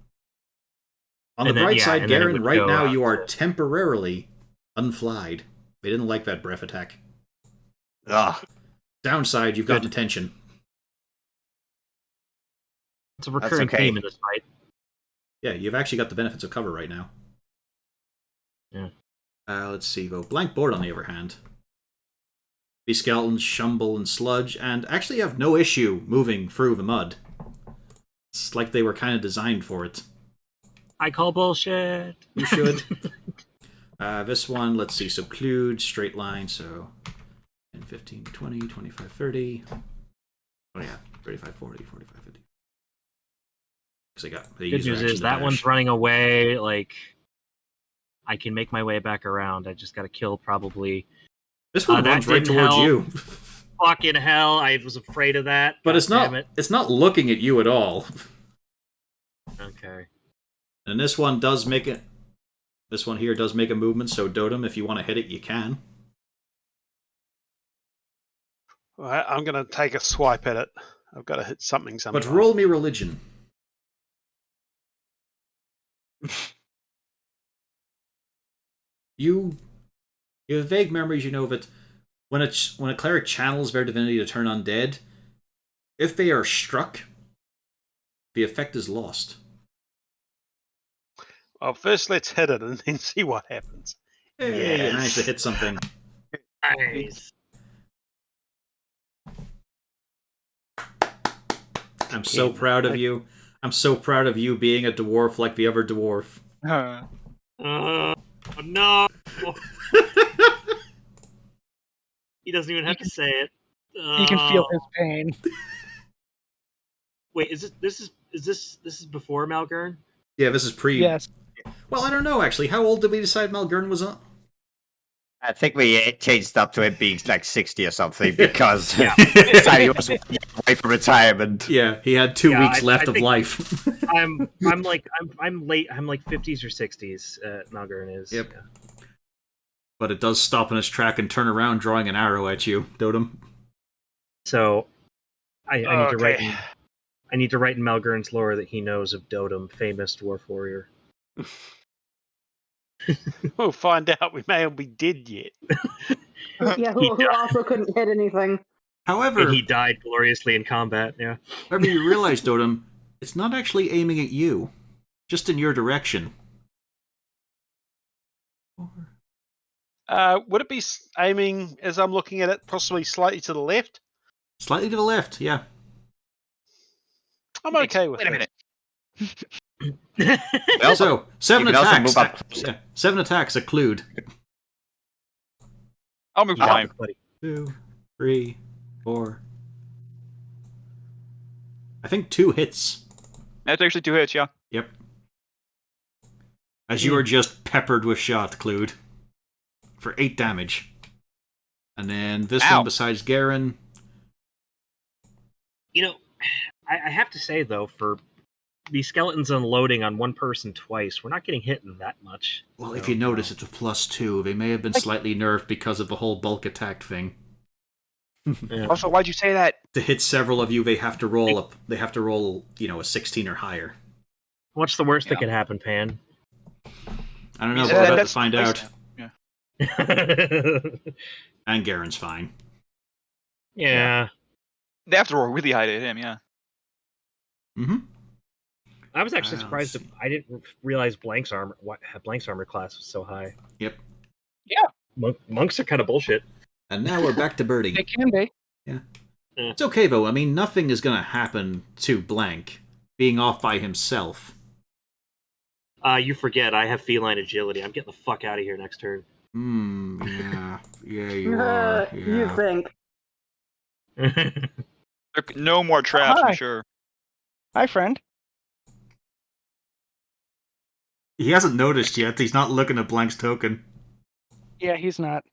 Speaker 1: On the
Speaker 4: And then-
Speaker 1: bright
Speaker 4: yeah,
Speaker 1: side,
Speaker 4: and then it
Speaker 1: Garen,
Speaker 4: would
Speaker 1: right
Speaker 4: go
Speaker 1: now
Speaker 4: out
Speaker 1: you are
Speaker 4: to-
Speaker 1: temporarily unflied. They didn't like that breath attack.
Speaker 3: Ugh.
Speaker 1: Downside, you've got
Speaker 4: Good.
Speaker 1: detention.
Speaker 4: It's a recurring
Speaker 3: okay.
Speaker 4: theme in this fight.
Speaker 1: Yeah, you've actually got the benefits of cover right now.
Speaker 4: Yeah.
Speaker 1: Let's see, though. Blank board, on the other hand. These skeletons shumble and sludge, and actually have no issue moving through the mud. It's like they were kind of designed for it.
Speaker 4: I call bullshit.
Speaker 1: You should. This one, let's see, so clued, straight line, so 10, 15, 20, 25, 30. Oh yeah, 35, 40, 45, 50. Because they
Speaker 4: Good
Speaker 1: use their
Speaker 4: news
Speaker 1: action
Speaker 4: is
Speaker 1: to
Speaker 4: that
Speaker 1: dash.
Speaker 4: one's running away. Like, I can make my way back around. I just got to kill probably.
Speaker 1: This one
Speaker 4: that
Speaker 1: runs right
Speaker 4: didn't
Speaker 1: towards
Speaker 4: help.
Speaker 1: you.
Speaker 4: Fucking hell! I was afraid of that.
Speaker 1: But
Speaker 4: God
Speaker 1: it's not
Speaker 4: damn it.
Speaker 1: it's not looking at you at all.
Speaker 4: Okay.
Speaker 1: And this one does make it. This one here does make a movement, so Dotem, if you want to hit it, you can.
Speaker 7: Right, I'm going to take a swipe at it. I've got to hit something sometime.
Speaker 1: But roll me religion. You have vague memories, you know, that when a cleric channels their divinity to turn undead, if they are struck, the effect is lost.
Speaker 7: Well, first let's hit it and then see what happens.
Speaker 1: Hey, you managed to hit something.
Speaker 4: Nice.
Speaker 1: I'm so proud of you. I'm so proud of you being a dwarf like the other dwarf.
Speaker 2: Huh.
Speaker 4: No. He doesn't even have to say it.
Speaker 8: You can feel his pain.
Speaker 4: Wait, is this before Malgern?
Speaker 1: Yeah, this is pre.
Speaker 8: Yes.
Speaker 1: Well, I don't know actually. How old did we decide Malgern was on?
Speaker 3: I think we changed up to it being like 60 or something because
Speaker 4: Yeah.
Speaker 3: Simon was away from retirement.
Speaker 1: Yeah, he had 2
Speaker 4: Yeah,
Speaker 1: weeks
Speaker 4: I
Speaker 1: left of
Speaker 4: think-
Speaker 1: life.
Speaker 4: I'm late. I'm like 50s or 60s. Malgern is.
Speaker 1: Yep.
Speaker 4: Yeah.
Speaker 1: But it does stop in its track and turn around, drawing an arrow at you, Dotem.
Speaker 4: So, I need to write.
Speaker 2: Okay.
Speaker 4: I need to write in Malgern's lore that he knows of Dotem, famous dwarf warrior.
Speaker 7: We'll find out. We may not be dead yet.
Speaker 5: Yeah,
Speaker 4: He
Speaker 5: who also couldn't hit anything.
Speaker 1: However,
Speaker 4: And he died gloriously in combat. Yeah.
Speaker 1: however, you realize, Dotem, it's not actually aiming at you, just in your direction.
Speaker 7: Would it be aiming, as I'm looking at it, possibly slightly to the left?
Speaker 1: Slightly to the left, yeah.
Speaker 7: I'm okay with
Speaker 2: Wait a
Speaker 7: it.
Speaker 2: minute.
Speaker 3: Well,
Speaker 1: So, 7
Speaker 3: you can also
Speaker 1: attacks.
Speaker 3: move up.
Speaker 1: Yeah, 7 attacks, a clued.
Speaker 2: I'll move
Speaker 4: You got
Speaker 2: mine.
Speaker 4: it, buddy.
Speaker 1: 2, 3, 4. I think 2 hits.
Speaker 2: That's actually 2 hits, yeah.
Speaker 1: Yep. As you are just peppered with shot, Clued. For 8 damage. And then this
Speaker 2: Ow.
Speaker 1: one besides Garen.
Speaker 4: You know, I have to say, though, for these skeletons unloading on one person twice, we're not getting hit in that much.
Speaker 1: Well,
Speaker 4: So,
Speaker 1: if you notice, it's a +2. They may have been slightly nerfed because of the whole bulk attack thing.
Speaker 4: Yeah.
Speaker 2: Also, why'd you say that?
Speaker 1: To hit several of you, they have to roll up. They have to roll, a 16 or higher.
Speaker 4: What's the worst that
Speaker 2: Yeah.
Speaker 4: could happen, Pan?
Speaker 1: I don't know,
Speaker 2: Yeah,
Speaker 1: but we're about to
Speaker 2: that's
Speaker 1: find
Speaker 2: nice
Speaker 1: out.
Speaker 2: now. Yeah.
Speaker 1: And Garen's fine.
Speaker 4: Yeah.
Speaker 2: They have to roll really high to hit him, yeah.
Speaker 1: Mm-hmm.
Speaker 4: I was actually
Speaker 1: Let's
Speaker 4: surprised
Speaker 1: see.
Speaker 4: I didn't realize Blank's armor class was so high.
Speaker 1: Yep.
Speaker 4: Monks are kind of bullshit.
Speaker 1: And now we're back to Birdie.
Speaker 8: It can be.
Speaker 1: It's okay, though. I mean, nothing is going to happen to Blank being off by himself.
Speaker 4: You forget, I have feline agility. I'm getting the fuck out of here next turn.
Speaker 1: Yeah. Yeah, you are. Yeah.
Speaker 5: You think?
Speaker 2: No more traps,
Speaker 8: Hi.
Speaker 2: for sure.
Speaker 8: Hi, friend.
Speaker 1: He hasn't noticed yet. He's not looking at Blank's token.
Speaker 8: Yeah, he's not.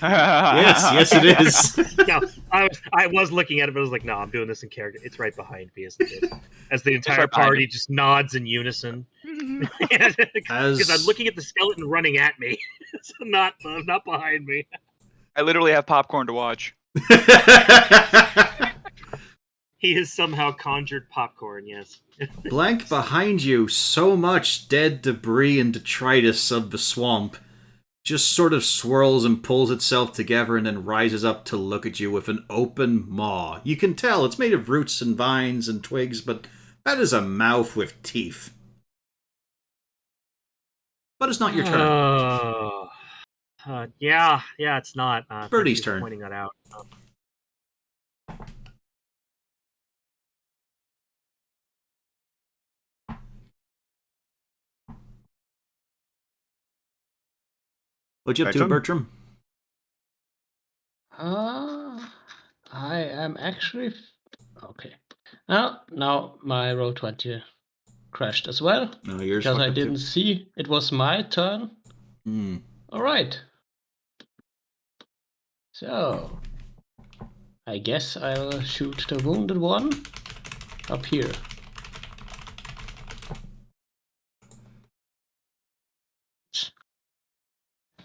Speaker 1: Yes, it is.
Speaker 4: No, I was looking at it, but I was like, no, I'm doing this in character. It's right behind me, isn't it? As the entire
Speaker 2: right behind
Speaker 4: party just nods in unison. Because I'm looking at the skeleton running at me. So not behind me.
Speaker 2: I literally have popcorn to watch.
Speaker 4: He has somehow conjured popcorn, yes.
Speaker 1: Blank behind you, so much dead debris and detritus of the swamp just sort of swirls and pulls itself together and then rises up to look at you with an open maw. You can tell it's made of roots and vines and twigs, but that is a mouth with teeth. But it's not your turn.
Speaker 4: Yeah, it's not.
Speaker 1: Birdie's
Speaker 4: thank you for
Speaker 1: turn.
Speaker 4: pointing that out.
Speaker 1: What you up to,
Speaker 3: Bertram?
Speaker 1: Bertram?
Speaker 6: I am actually okay. Now my roll 20 crashed as well
Speaker 1: No, yours
Speaker 6: because
Speaker 1: fucked
Speaker 6: I
Speaker 1: up too.
Speaker 6: didn't see it was my turn. All right. So I guess I'll shoot the wounded one up here.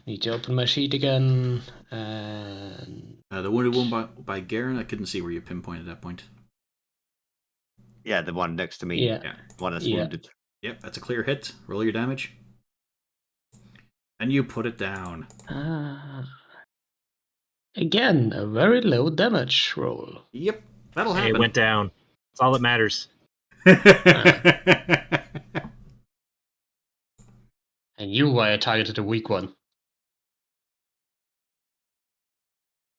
Speaker 6: Need to open my sheet again. And
Speaker 1: The wounded one by Garen, I couldn't see where you pinpointed that point.
Speaker 3: Yeah, the one next to me.
Speaker 6: yeah,
Speaker 1: Yeah.
Speaker 3: One that's
Speaker 6: Yeah.
Speaker 3: wounded.
Speaker 1: Yep, that's a clear hit. Roll your damage. And you put it down.
Speaker 6: again a very low damage roll.
Speaker 1: Yep, that'll
Speaker 4: Hey,
Speaker 1: happen.
Speaker 4: it went down. That's all that matters.
Speaker 6: And you I targeted a weak one.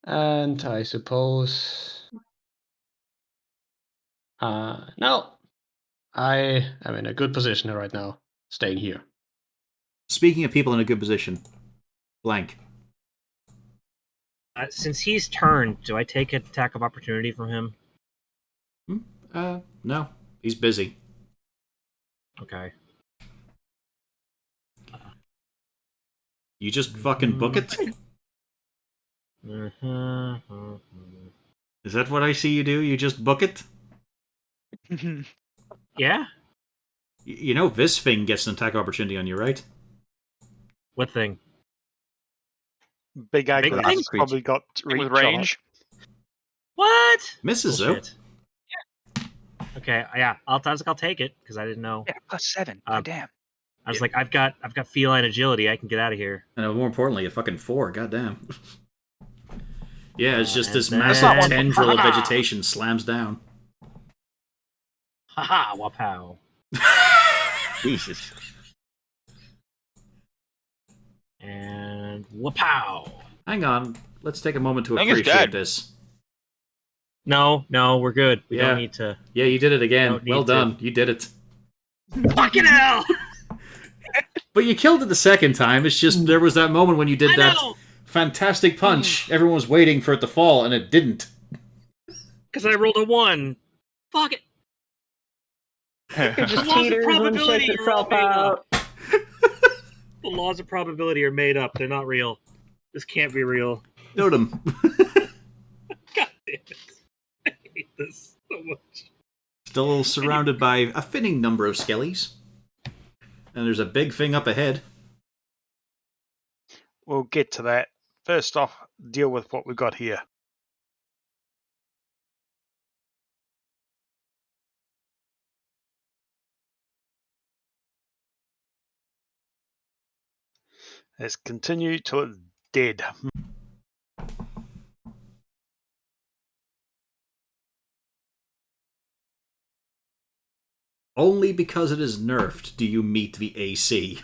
Speaker 6: And I suppose no. I am in a good position right now, staying here.
Speaker 1: Speaking of people in a good position, Blank.
Speaker 4: Since he's turned, do I take an attack of opportunity from him?
Speaker 1: No, he's busy.
Speaker 4: Okay.
Speaker 1: You just fucking book it? Is that what I see you do? You just book it?
Speaker 4: Yeah?
Speaker 1: You know this thing gets an attack opportunity on you, right?
Speaker 4: What thing?
Speaker 7: Big aggro
Speaker 4: thing?
Speaker 7: has probably got reach
Speaker 2: With
Speaker 7: on it.
Speaker 2: range.
Speaker 4: What?
Speaker 1: Misses,
Speaker 4: Bullshit. Okay, yeah, I'll take it because I didn't know.
Speaker 2: Yeah, +7. Damn.
Speaker 4: I was like, I've got feline agility. I can get out of here.
Speaker 1: though. And more importantly, a fucking 4, goddamn. Yeah, it's just
Speaker 4: And
Speaker 1: this
Speaker 4: then-
Speaker 1: massive tendril of vegetation slams down.
Speaker 4: Haha, wapow.
Speaker 3: Jesus.
Speaker 4: And wapow.
Speaker 1: Hang on, let's take a moment to
Speaker 2: I think it's
Speaker 1: appreciate
Speaker 2: dead.
Speaker 1: this.
Speaker 4: No, we're good. We
Speaker 1: Yeah.
Speaker 4: don't need to.
Speaker 1: Yeah, you did it again.
Speaker 4: Don't need
Speaker 1: Well
Speaker 4: to.
Speaker 1: done. You did it.
Speaker 4: Fucking hell!
Speaker 1: But you killed it the second time. It's just there was that moment when you did that fantastic punch. Everyone was waiting for it to fall, and it didn't.
Speaker 4: Because I rolled a 1. Fuck it.
Speaker 5: It just
Speaker 4: The laws of
Speaker 5: teeters and
Speaker 4: probability
Speaker 5: shakes
Speaker 4: are all
Speaker 5: itself
Speaker 4: made
Speaker 5: out.
Speaker 4: up. The laws of probability are made up. They're not real. This can't be real.
Speaker 1: Totem.
Speaker 4: God damn it. I hate this so much.
Speaker 1: Still surrounded by a fitting number of skellies. And there's a big thing up ahead.
Speaker 7: We'll get to that. First off, deal with what we've got here. Let's continue till it's dead.
Speaker 1: Only because it is nerfed do you meet the AC.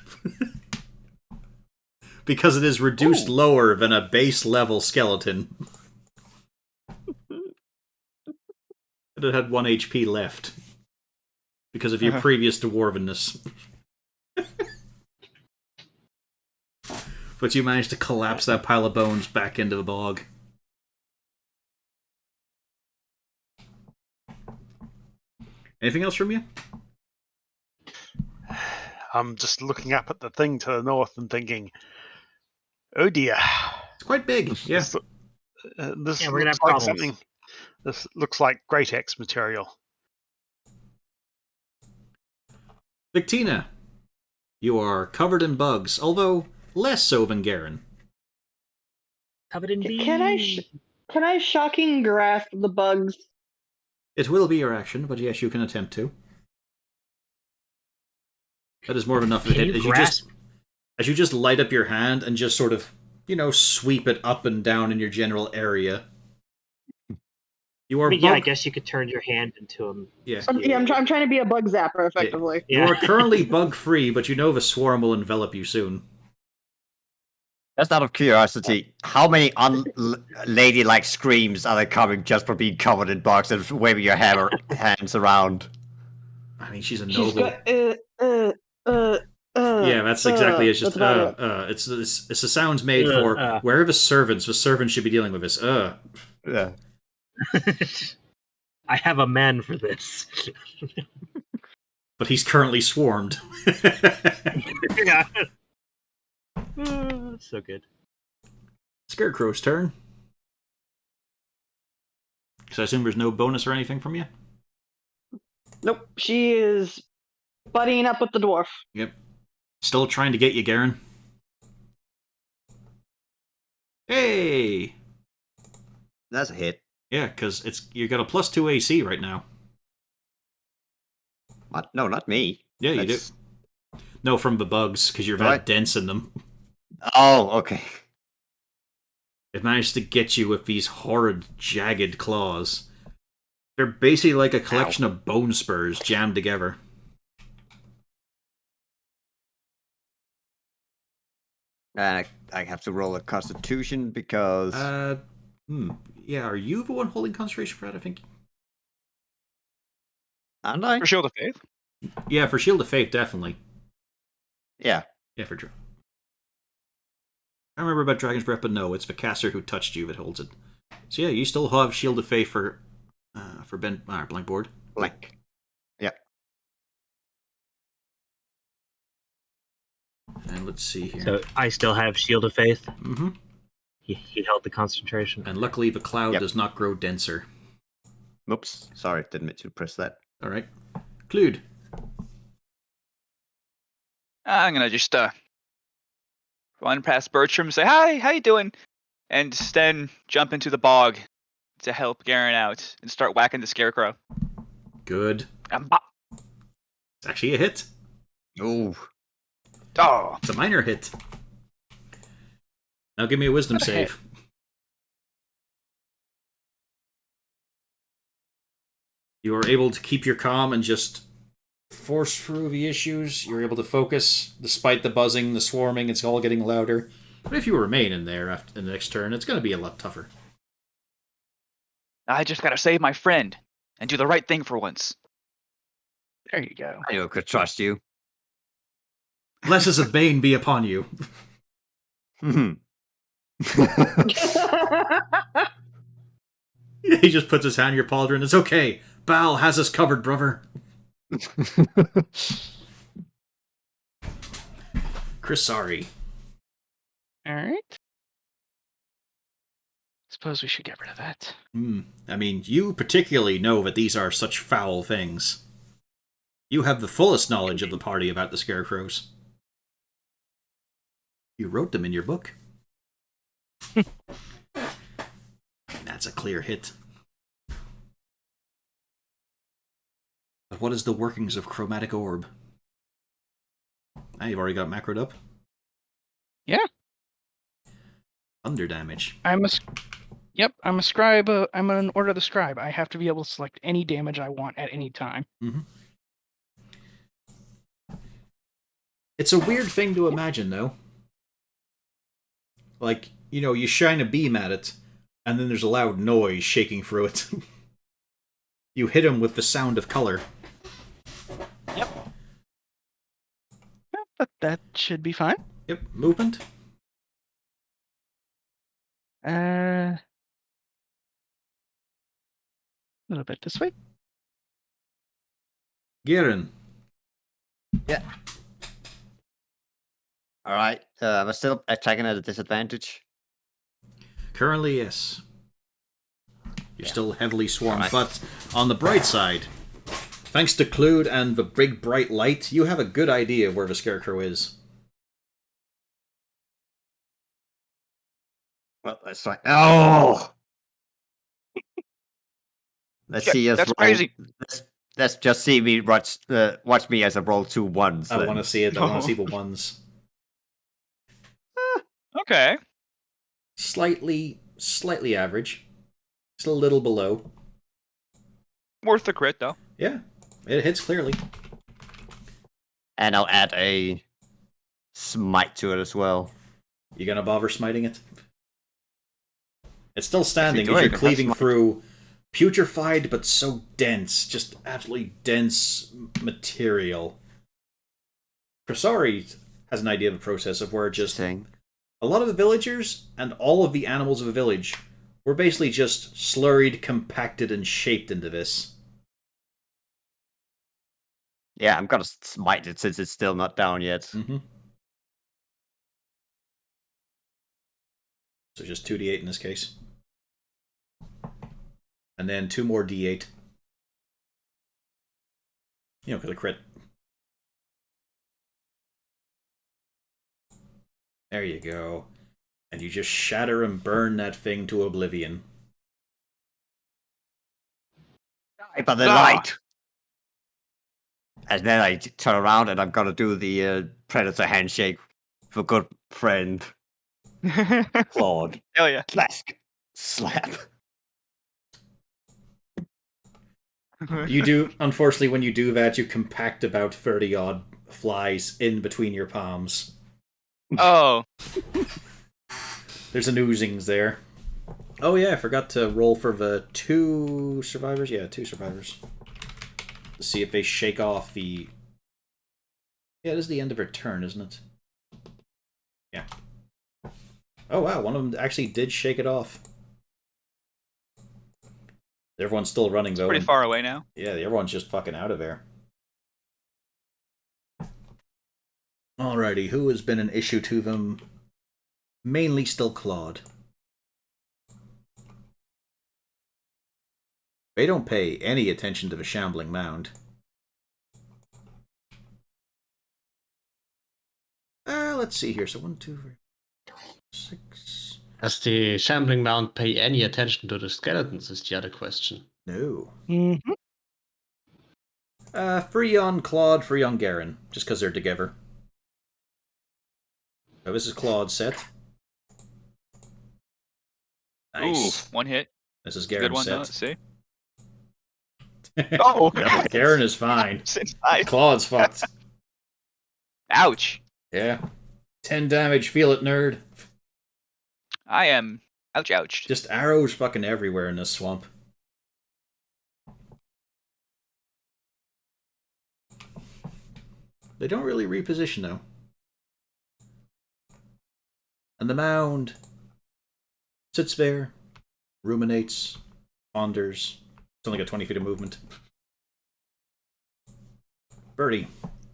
Speaker 1: Because it is reduced lower than a base level skeleton. It had 1 HP left. Because of your previous dwarvenness. But you managed to collapse that pile of bones back into the bog. Anything else from you?
Speaker 7: I'm just looking up at the thing to the north and thinking, oh dear.
Speaker 1: It's quite big, yeah.
Speaker 7: This
Speaker 4: Yeah, we're gonna
Speaker 7: looks
Speaker 4: have
Speaker 7: like
Speaker 4: problems.
Speaker 7: something. This looks like Great Axe material.
Speaker 1: Victina, you are covered in bugs, although less so than Garen.
Speaker 4: Covered in bees.
Speaker 5: Can I shocking grasp the bugs?
Speaker 1: It will be your action, but yes, you can attempt to. That is more of enough of a
Speaker 4: Can
Speaker 1: hit.
Speaker 4: you grasp?
Speaker 1: As you just light up your hand and just sort of, sweep it up and down in your general area. You are
Speaker 4: I guess you could turn your hand into him.
Speaker 1: Yeah.
Speaker 5: I'm trying to be a bug zapper, effectively.
Speaker 1: You are currently bug-free, but you know the swarm will envelop you soon.
Speaker 3: Just out of curiosity, how many unladylike screams are there coming just for being covered in bugs and waving your hands around?
Speaker 1: I mean, she's a
Speaker 5: She's
Speaker 1: noble. Yeah, that's exactly. It's just it's the sounds made for where the servants should be dealing with this.
Speaker 3: Yeah.
Speaker 4: I have a man for this.
Speaker 1: But he's currently swarmed.
Speaker 4: Yeah. So good.
Speaker 1: Scarecrow's turn. So I assume there's no bonus or anything from you?
Speaker 5: Nope. She is buddying up with the dwarf.
Speaker 1: Yep. Still trying to get you, Garen. Hey!
Speaker 3: That's a hit.
Speaker 1: Yeah, because you got a +2 AC right now.
Speaker 3: What? No, not me.
Speaker 1: Yeah, you do. No, from the bugs, because you're that dense in them.
Speaker 3: Oh, okay.
Speaker 1: It managed to get you with these horrid, jagged claws. They're basically like a collection of bone spurs jammed together.
Speaker 3: And I have to roll a Constitution because...
Speaker 1: Yeah, are you the one holding concentration for that, I think?
Speaker 3: Aren't I?
Speaker 2: For Shield of Faith?
Speaker 1: Yeah, for Shield of Faith, definitely.
Speaker 3: Yeah.
Speaker 1: Yeah, for sure. I remember about Dragon's Breath, but no, it's the caster who touched you that holds it. So yeah, you still have Shield of Faith for blank board.
Speaker 3: Blank. Yeah.
Speaker 1: And let's see here.
Speaker 4: So I still have Shield of Faith.
Speaker 1: Mm-hmm.
Speaker 4: He held the concentration.
Speaker 1: And luckily the cloud does not grow denser.
Speaker 3: Oops. Sorry, didn't mean to press that.
Speaker 1: Alright. Clued.
Speaker 2: I'm gonna just run past Bertram, say hi, how you doing, and then jump into the bog to help Garen out and start whacking the Scarecrow.
Speaker 1: Good. It's actually a hit.
Speaker 3: Oh.
Speaker 1: It's a minor hit. Now give me a wisdom save. You are able to keep your calm and just force through the issues. You're able to focus despite the buzzing, the swarming. It's all getting louder. But if you remain in there after the next turn, it's going to be a lot tougher.
Speaker 2: I just gotta save my friend and do the right thing for once.
Speaker 8: There you go.
Speaker 3: I could trust you.
Speaker 1: Blessings of Bane be upon you.
Speaker 3: Hmm.
Speaker 1: He just puts his hand in your pauldron. It's okay. Baal has us covered, brother. Chris, sorry.
Speaker 8: All right. Suppose we should get rid of that.
Speaker 1: I mean, you particularly know that these are such foul things. You have the fullest knowledge of the party about the scarecrows. You wrote them in your book. That's a clear hit. But what is the workings of chromatic orb? Ah, you've already got macroed up?
Speaker 8: Yeah.
Speaker 1: Under damage.
Speaker 8: Yep, I'm a scribe. I'm an order of the scribe. I have to be able to select any damage I want at any time.
Speaker 1: Mm-hmm. It's a weird thing to imagine, though. Like, you shine a beam at it, and then there's a loud noise shaking through it. You hit him with the sound of color.
Speaker 8: Yep. Yeah, but that should be fine.
Speaker 1: Yep, movement.
Speaker 8: A little bit this way.
Speaker 1: Garen.
Speaker 3: Yeah. All right. I'm still attacking at a disadvantage.
Speaker 1: Currently, yes. You're still heavily swarmed,
Speaker 3: Right.
Speaker 1: but on the bright side, thanks to Clued and the big bright light, you have a good idea of where the scarecrow is.
Speaker 3: Well, that's right. Oh! Let's
Speaker 2: Yeah,
Speaker 3: see us
Speaker 2: that's
Speaker 3: roll.
Speaker 2: crazy.
Speaker 3: Let's just see me watch me as I roll 2 1s.
Speaker 1: I
Speaker 3: then.
Speaker 1: want to see it. I want to see the ones.
Speaker 2: Okay.
Speaker 1: Slightly average. Just a little below.
Speaker 2: Worth the crit, though.
Speaker 1: Yeah, it hits clearly.
Speaker 3: And I'll add a smite to it as well.
Speaker 1: You gonna bother smiting it? It's still standing
Speaker 3: do
Speaker 1: as
Speaker 3: it,
Speaker 1: you're
Speaker 3: that's
Speaker 1: cleaving
Speaker 3: smite.
Speaker 1: through putrefied but so dense, just absolutely dense material. Krasari has an idea of the process of where just
Speaker 3: Thing.
Speaker 1: a lot of the villagers and all of the animals of a village were basically just slurried, compacted, and shaped into this.
Speaker 3: Yeah, I'm gonna smite it since it's still not down yet.
Speaker 1: Mm-hmm. So just 2d8 in this case. And then 2 more d8. Because of crit. There you go. And you just shatter and burn that thing to oblivion.
Speaker 3: By the
Speaker 2: Ah.
Speaker 3: light! And then I turn around and I'm gonna do the predator handshake for good friend Claude.
Speaker 2: Hell yeah.
Speaker 3: Clask. Slap.
Speaker 1: You do, unfortunately, when you do that, you compact about 30 odd flies in between your palms.
Speaker 2: Oh.
Speaker 1: There's an oozings there. Oh yeah, I forgot to roll for the 2 survivors. Yeah, 2 survivors. To see if they shake off the... Yeah, it is the end of her turn, isn't it? Yeah. Oh wow, one of them actually did shake it off. Everyone's still running, though.
Speaker 2: Pretty
Speaker 1: and-
Speaker 2: far away now.
Speaker 1: Yeah, everyone's just fucking out of there. Alrighty, who has been an issue to them? Mainly still Claude. They don't pay any attention to the shambling mound. Let's see here. So 1, 2, 3, 6.
Speaker 6: Does the shambling mound pay any attention to the skeletons? Is the other question.
Speaker 1: No.
Speaker 8: Mm-hmm.
Speaker 1: Free on Claude, free on Garen, just because they're together. So this is Claude's set. Nice.
Speaker 2: Ooh, 1 hit.
Speaker 1: This is
Speaker 2: Good
Speaker 1: Garen's
Speaker 2: one,
Speaker 1: set.
Speaker 2: though. See? Oh!
Speaker 1: No, Garen is fine.
Speaker 2: Inside.
Speaker 1: Claude's fucked.
Speaker 2: Ouch.
Speaker 1: Yeah. 10 damage, feel it, nerd.
Speaker 2: I am ouched.
Speaker 1: Just arrows fucking everywhere in this swamp. They don't really reposition, though. And the mound sits there, ruminates, ponders. It's only got 20 feet of movement. Birdie.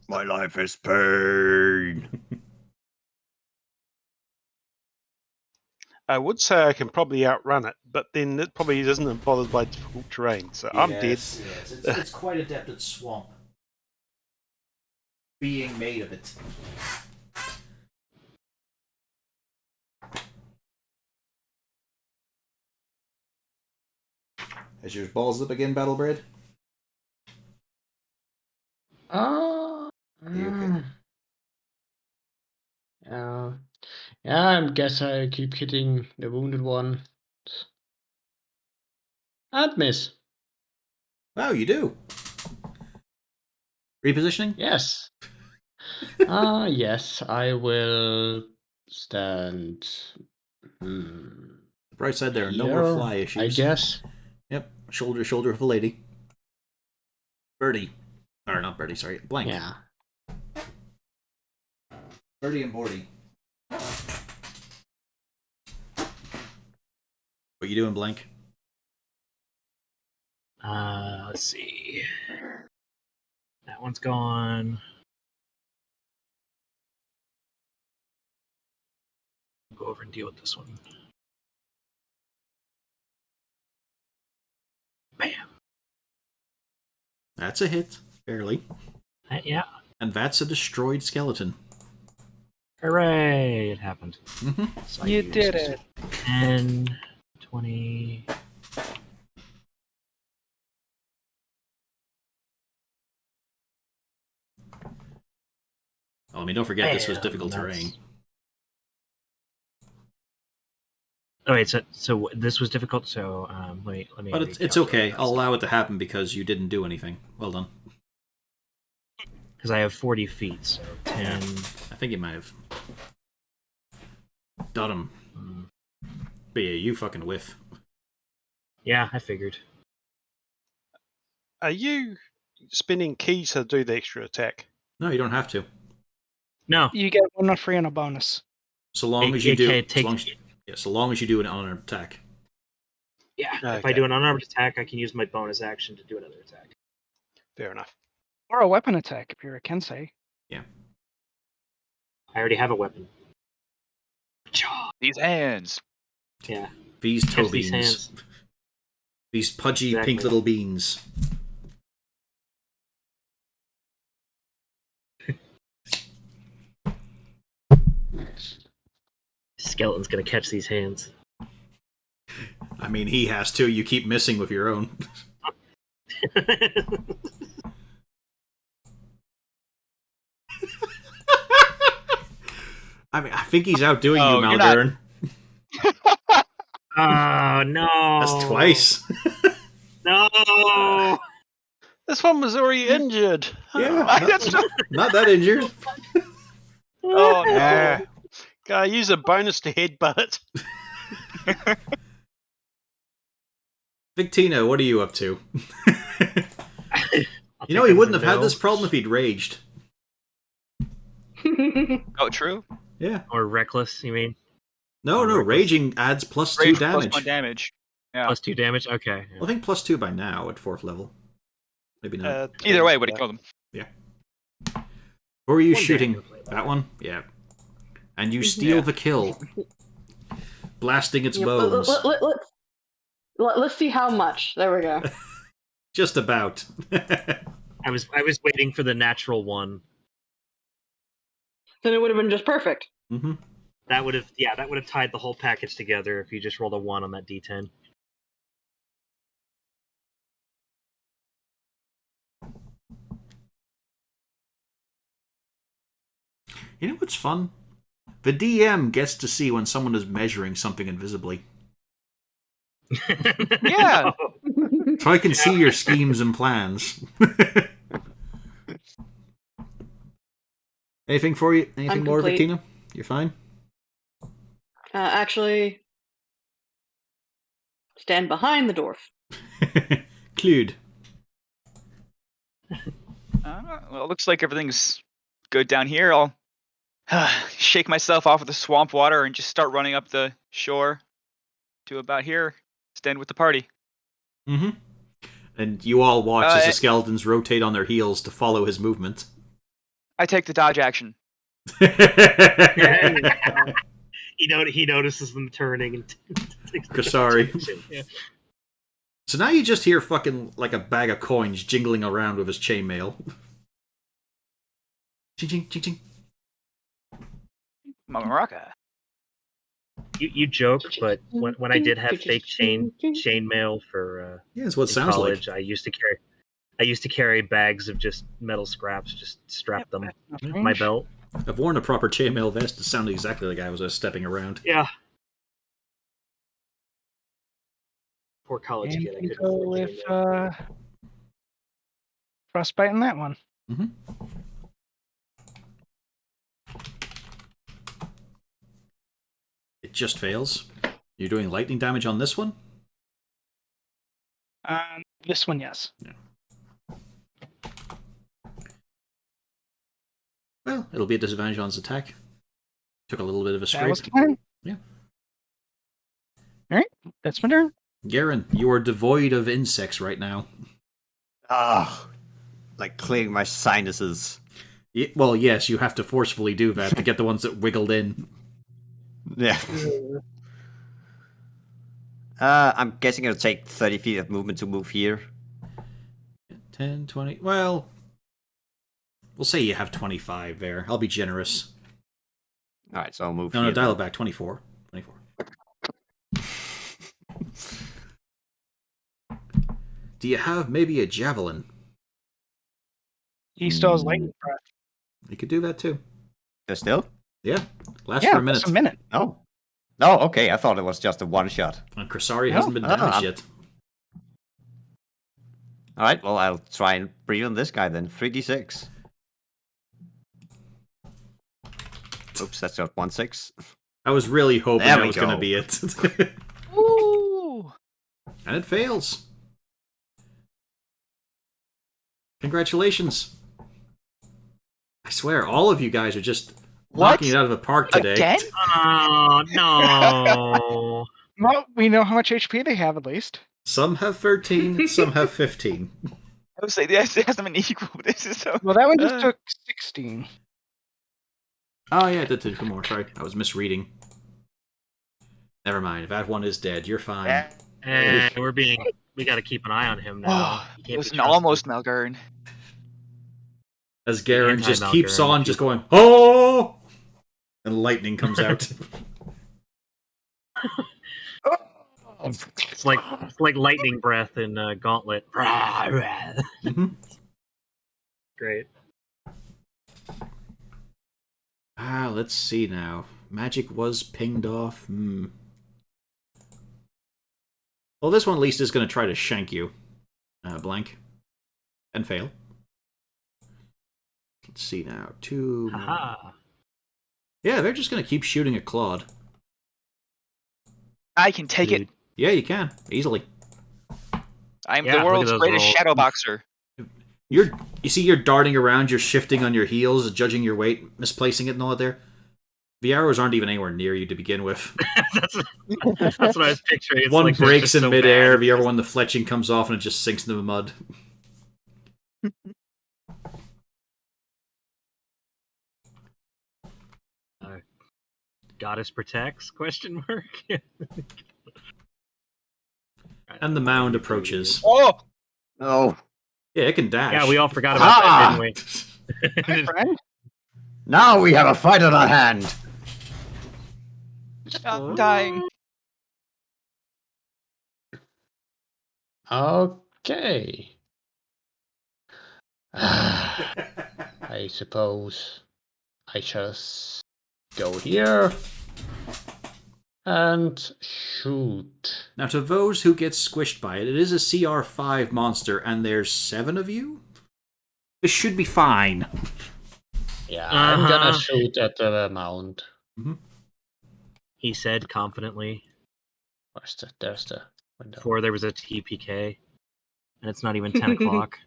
Speaker 3: My life is pain.
Speaker 7: I would say I can probably outrun it, but then it probably isn't bothered by difficult terrain, so I'm dead.
Speaker 1: Yes, it's quite adept at swamp. Being made of it. Has yours balls up again, Battlebred?
Speaker 6: Oh.
Speaker 1: you okay?
Speaker 6: Yeah. Yeah, I guess I keep hitting the wounded one. And miss.
Speaker 1: Wow, you do. Repositioning?
Speaker 6: Yes. Yes, I will stand.
Speaker 1: The bright side, there are no more
Speaker 6: Here,
Speaker 1: fly issues.
Speaker 6: I guess.
Speaker 1: Yep, shoulder to shoulder with a lady. Birdie. Or not Birdie, sorry. Blank.
Speaker 6: Yeah.
Speaker 1: Birdie and Bordy. What you doing, Blank?
Speaker 4: Let's see. That one's gone. Go over and deal with this one. Bam.
Speaker 1: That's a hit, barely.
Speaker 4: Yeah.
Speaker 1: And that's a destroyed skeleton.
Speaker 4: Hooray! It happened.
Speaker 1: Mm-hmm.
Speaker 4: So
Speaker 8: You did it.
Speaker 4: 10, 20.
Speaker 1: Oh, I mean, don't forget this was
Speaker 4: Bam,
Speaker 1: difficult
Speaker 4: that's-
Speaker 1: terrain.
Speaker 4: Oh wait, so this was difficult. So let me.
Speaker 1: But it's okay. I'll allow it to happen because you didn't do anything. Well done.
Speaker 4: Because I have 40 feet, so 10.
Speaker 1: I think you might have done him. But yeah, you fucking whiff.
Speaker 4: Yeah, I figured.
Speaker 7: Are you spinning keys to do the extra attack?
Speaker 1: No, you don't have to.
Speaker 4: No.
Speaker 8: You get one not free on a bonus.
Speaker 1: So long
Speaker 4: It-
Speaker 1: as you
Speaker 4: it
Speaker 1: do.
Speaker 4: can't take-
Speaker 1: So long as you do an unarmed attack.
Speaker 4: Yeah. If
Speaker 7: Okay.
Speaker 4: I do an unarmed attack, I can use my bonus action to do another attack.
Speaker 7: Fair enough.
Speaker 8: Or a weapon attack if you're a Kensei.
Speaker 4: I already have a weapon.
Speaker 2: These hands.
Speaker 4: Yeah.
Speaker 1: These toe
Speaker 4: Catch these
Speaker 1: beans.
Speaker 4: hands.
Speaker 1: These pudgy
Speaker 4: Exactly.
Speaker 1: pink little beans.
Speaker 4: Skeleton's gonna catch these hands.
Speaker 1: I mean, he has to. You keep missing with your own. I mean, I think he's outdoing
Speaker 2: Oh,
Speaker 1: you,
Speaker 2: you're not-
Speaker 1: Malgurn.
Speaker 4: Oh no!
Speaker 1: That's twice.
Speaker 4: No!
Speaker 7: This one was already injured.
Speaker 1: Yeah,
Speaker 2: That's not-
Speaker 1: not that injured.
Speaker 2: Oh no!
Speaker 7: Yeah. Gotta use a bonus to headbutt it.
Speaker 1: Victino, what are you up to? You know, he wouldn't have had this problem if he'd raged.
Speaker 2: Oh, true.
Speaker 1: Yeah.
Speaker 4: Or reckless, you mean?
Speaker 1: No, no,
Speaker 4: Reckless.
Speaker 1: raging adds +2
Speaker 2: Rage
Speaker 1: damage.
Speaker 2: +1 damage. Yeah.
Speaker 4: Plus 2 damage? Okay.
Speaker 1: Well, I think +2 by now at 4th level. Maybe not.
Speaker 2: Either way, would it kill them?
Speaker 1: Who are you
Speaker 4: One
Speaker 1: shooting?
Speaker 4: day.
Speaker 1: That one? Yeah. And you steal
Speaker 2: Yeah.
Speaker 1: the kill. Blasting its
Speaker 5: Yep,
Speaker 1: bones.
Speaker 5: let's see how much. There we go.
Speaker 1: Just about.
Speaker 4: I was waiting for the natural one.
Speaker 5: Then it would have been just perfect.
Speaker 1: hmm
Speaker 4: That would have tied the whole package together if you just rolled a 1 on that D10.
Speaker 1: You know what's fun? The DM gets to see when someone is measuring something invisibly.
Speaker 2: Yeah.
Speaker 1: So I can see your schemes and plans. Anything for you? Anything
Speaker 5: I'm
Speaker 1: more,
Speaker 5: complete.
Speaker 1: Victina? You're fine?
Speaker 5: Actually, stand behind the dwarf.
Speaker 1: Clued.
Speaker 2: Well, it looks like everything's good down here. I'll Shake myself off of the swamp water and just start running up the shore to about here. Stand with the party.
Speaker 1: Mm-hmm. And you all watch as the
Speaker 2: Uh,
Speaker 1: skeletons rotate on their heels to follow his movement.
Speaker 2: I take the dodge action.
Speaker 4: He notices them turning and takes the
Speaker 1: Sorry.
Speaker 4: action. Yeah.
Speaker 1: So now you just hear fucking like a bag of coins jingling around with his chainmail. Ching ching ching ching.
Speaker 2: Maraca.
Speaker 4: You joke, but when I did have fake chainmail for
Speaker 1: Yeah, that's what it
Speaker 4: in
Speaker 1: sounds
Speaker 4: college,
Speaker 1: like.
Speaker 4: I used to carry bags of just metal scraps, just strap them
Speaker 8: Nothing
Speaker 4: to my
Speaker 8: strange.
Speaker 4: belt.
Speaker 1: I've worn a proper chainmail vest. It sounded exactly like I was stepping around.
Speaker 4: Yeah. Poor college
Speaker 8: And
Speaker 4: kid. I
Speaker 8: we
Speaker 4: couldn't
Speaker 8: go
Speaker 4: afford
Speaker 8: with
Speaker 4: chainmail.
Speaker 8: frostbite in that one.
Speaker 1: Mm-hmm. It just fails. You're doing lightning damage on this one?
Speaker 8: This one, yes.
Speaker 1: Well, it'll be a disadvantage on its attack. Took a little bit of a
Speaker 8: That
Speaker 1: scrape.
Speaker 8: was the plan.
Speaker 1: Yeah.
Speaker 8: All right, that's my turn.
Speaker 1: Garen, you are devoid of insects right now.
Speaker 3: Like clearing my sinuses.
Speaker 1: Well, yes, you have to forcefully do that to get the ones that wiggled in.
Speaker 3: Yeah. I'm guessing it'll take 30 feet of movement to move here.
Speaker 1: 10, 20. Well, we'll say you have 25 there. I'll be generous.
Speaker 3: Alright, so I'll move
Speaker 1: No,
Speaker 3: here.
Speaker 1: dial it back. 24. 24. Do you have maybe a javelin?
Speaker 8: He still has lightning breath.
Speaker 1: You could do that too.
Speaker 3: There's still?
Speaker 1: Yeah. Lasts
Speaker 8: Yeah,
Speaker 1: for a
Speaker 8: that's
Speaker 1: minute.
Speaker 8: a minute.
Speaker 3: Oh. Oh, okay. I thought it was just a one shot.
Speaker 1: And Krasari
Speaker 8: No.
Speaker 1: hasn't been damaged yet.
Speaker 3: Alright, well, I'll try and breathe on this guy then. 3d6. Oops, that's just 1-6.
Speaker 1: I was really hoping
Speaker 3: There
Speaker 1: that
Speaker 3: we
Speaker 1: was going to
Speaker 3: go.
Speaker 1: be it.
Speaker 2: Ooh.
Speaker 1: And it fails. Congratulations. I swear, all of you guys are just knocking it out of the park today.
Speaker 2: Again?
Speaker 4: Oh no!
Speaker 8: Well, we know how much HP they have at least.
Speaker 1: Some have 13, some have 15.
Speaker 2: I would say this hasn't been equal. This is so.
Speaker 8: Well, that one just took 16.
Speaker 1: Oh, yeah, it did take more. Sorry, I was misreading. Never mind. That one is dead. You're fine.
Speaker 4: And we got to keep an eye on him now.
Speaker 2: Oh,
Speaker 4: He
Speaker 2: it
Speaker 4: can't
Speaker 2: was
Speaker 4: be
Speaker 2: an
Speaker 4: trusted.
Speaker 2: almost Malgurn.
Speaker 1: As Garen just
Speaker 4: Anti-Malgurn,
Speaker 1: keeps on
Speaker 4: if
Speaker 1: just
Speaker 4: you-
Speaker 1: going, oh! And lightning comes out.
Speaker 4: It's like lightning breath in Gauntlet.
Speaker 1: Mhm.
Speaker 4: Great.
Speaker 1: Let's see now. Magic was pinged off. Well, this one at least is going to try to shank you. Blank. And fail. Let's see now. 2 more.
Speaker 4: Haha.
Speaker 1: Yeah, they're just going to keep shooting at Claude.
Speaker 2: I can take it.
Speaker 4: Dude.
Speaker 1: Yeah, you can. Easily.
Speaker 2: I'm
Speaker 4: Yeah,
Speaker 2: the
Speaker 4: look at
Speaker 2: world's
Speaker 4: those
Speaker 2: greatest
Speaker 4: rolls.
Speaker 2: shadow boxer.
Speaker 1: You see, you're darting around, you're shifting on your heels, judging your weight, misplacing it and all that there. The arrows aren't even anywhere near you to begin with.
Speaker 4: That's what I was picturing. It's
Speaker 1: One
Speaker 4: like they're
Speaker 1: breaks
Speaker 4: just
Speaker 1: in
Speaker 4: so
Speaker 1: midair,
Speaker 4: bad.
Speaker 1: the other one, the fletching comes off and it just sinks into the mud.
Speaker 4: Goddess protects? Question mark.
Speaker 1: And the mound approaches.
Speaker 2: Oh,
Speaker 3: Oh,
Speaker 1: Yeah, it can dash.
Speaker 4: Yeah, we all forgot about that, didn't we?
Speaker 8: My friend?
Speaker 3: now we have a fight on our hand.
Speaker 2: I'm dying.
Speaker 6: Okay. I suppose I just go here and shoot.
Speaker 1: Now, to those who get squished by it, it is a CR5 monster, and there's 7 of you? This should be fine.
Speaker 6: Yeah, I'm gonna
Speaker 4: Uh-huh.
Speaker 6: shoot at the mound.
Speaker 4: He said confidently
Speaker 6: There's the window.
Speaker 4: before there was a TPK, and it's not even 10 o'clock.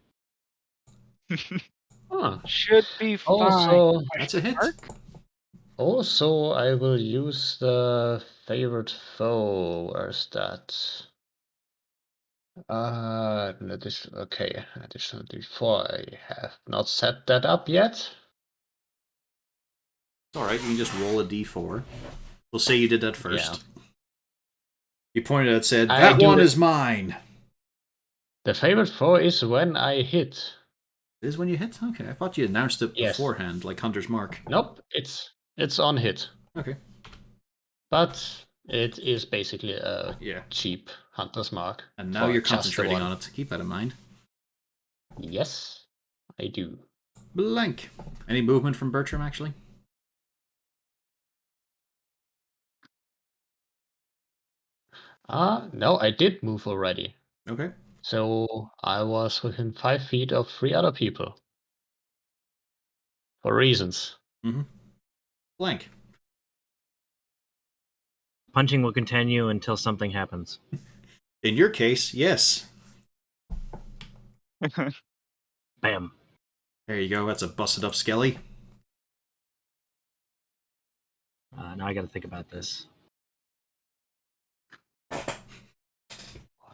Speaker 6: Huh.
Speaker 8: Should be fine.
Speaker 6: Also,
Speaker 1: That's a hit.
Speaker 8: Mark?
Speaker 6: also, I will use the favorite foe. Where's that? Okay, additional D4. I have not set that up yet.
Speaker 1: Alright, you can just roll a d4. We'll say you did that first.
Speaker 6: Yeah.
Speaker 1: You pointed out, said,
Speaker 6: I
Speaker 1: that
Speaker 6: do
Speaker 1: one
Speaker 6: it-
Speaker 1: is mine.
Speaker 6: The favorite foe is when I hit.
Speaker 1: It is when you hit? Okay, I thought you announced it
Speaker 6: Yes.
Speaker 1: beforehand, like Hunter's Mark.
Speaker 6: Nope, it's on hit.
Speaker 1: Okay.
Speaker 6: But it is basically a
Speaker 1: Yeah.
Speaker 6: cheap hunter's mark.
Speaker 1: And now
Speaker 6: for
Speaker 1: you're
Speaker 6: just the
Speaker 1: concentrating
Speaker 6: one.
Speaker 1: on it. Keep that in mind.
Speaker 6: Yes, I do.
Speaker 1: Blank. Any movement from Bertram, actually?
Speaker 6: No, I did move already.
Speaker 1: Okay.
Speaker 6: So I was within 5 feet of 3 other people. For reasons.
Speaker 1: Mm-hmm. Blank.
Speaker 4: Punching will continue until something happens.
Speaker 1: In your case, yes.
Speaker 4: Bam.
Speaker 1: There you go. That's a busted up skelly.
Speaker 4: Now I got to think about this.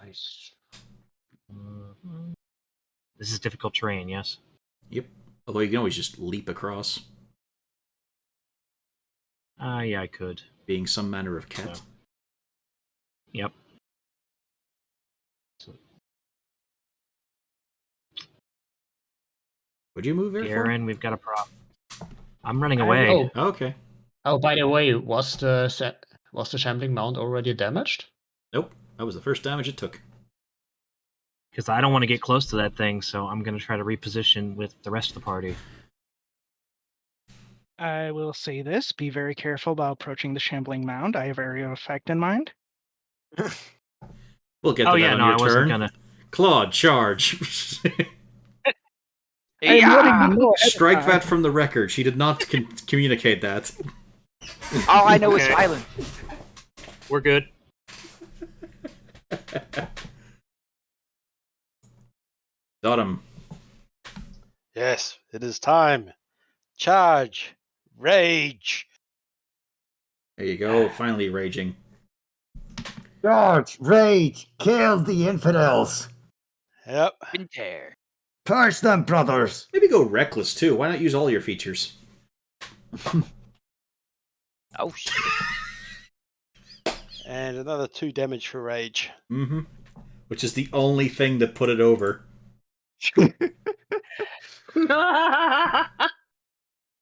Speaker 6: Nice.
Speaker 4: This is difficult terrain, yes?
Speaker 1: Yep. Although you can always just leap across,
Speaker 4: Yeah, I could.
Speaker 1: being some manner of cat.
Speaker 4: So. Yep.
Speaker 1: Would you move there?
Speaker 4: Garen, we've got a problem. I'm running away.
Speaker 6: Oh,
Speaker 1: Okay.
Speaker 6: oh, by the way, was the shambling mound already damaged?
Speaker 1: Nope. That was the first damage it took.
Speaker 4: Because I don't want to get close to that thing, so I'm going to try to reposition with the rest of the party.
Speaker 8: I will say this: be very careful about approaching the shambling mound. I have area of effect in mind.
Speaker 1: We'll get to that on
Speaker 4: no,
Speaker 1: your
Speaker 4: I wasn't
Speaker 1: turn.
Speaker 4: gonna.
Speaker 1: Claude, charge.
Speaker 8: I am letting you know ahead of
Speaker 1: Strike
Speaker 8: time.
Speaker 1: that from the record. She did not communicate that.
Speaker 2: All I know is
Speaker 4: Okay.
Speaker 2: violent.
Speaker 4: We're good.
Speaker 1: Dottum.
Speaker 7: Yes, it is time. Charge. Rage.
Speaker 1: There you go. Finally raging.
Speaker 3: Charge, rage, kill the infidels.
Speaker 7: Yep.
Speaker 2: Winter.
Speaker 3: Purge them, brothers.
Speaker 1: Maybe go reckless too. Why not use all your features?
Speaker 2: Oh shit.
Speaker 7: And another 2 damage for rage.
Speaker 1: Mm-hmm. Which is the only thing that put it over.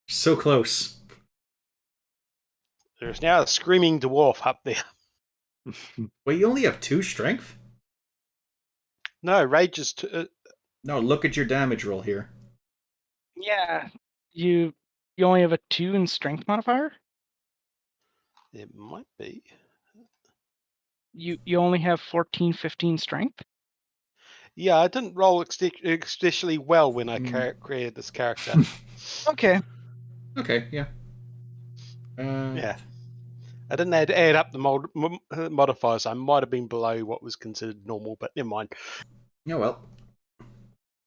Speaker 1: So close.
Speaker 7: There's now a screaming dwarf up there.
Speaker 1: Wait, you only have 2 strength?
Speaker 7: No, rage is
Speaker 1: No, look at your damage roll here.
Speaker 8: Yeah, you only have a 2 in strength modifier.
Speaker 7: it might be.
Speaker 8: You only have 14, 15 strength.
Speaker 7: Yeah, I didn't roll especially well when I created this character.
Speaker 8: Okay.
Speaker 1: Okay, yeah.
Speaker 7: Yeah. I didn't add up the modifiers. I might have been below what was considered normal, but never mind.
Speaker 1: Oh well.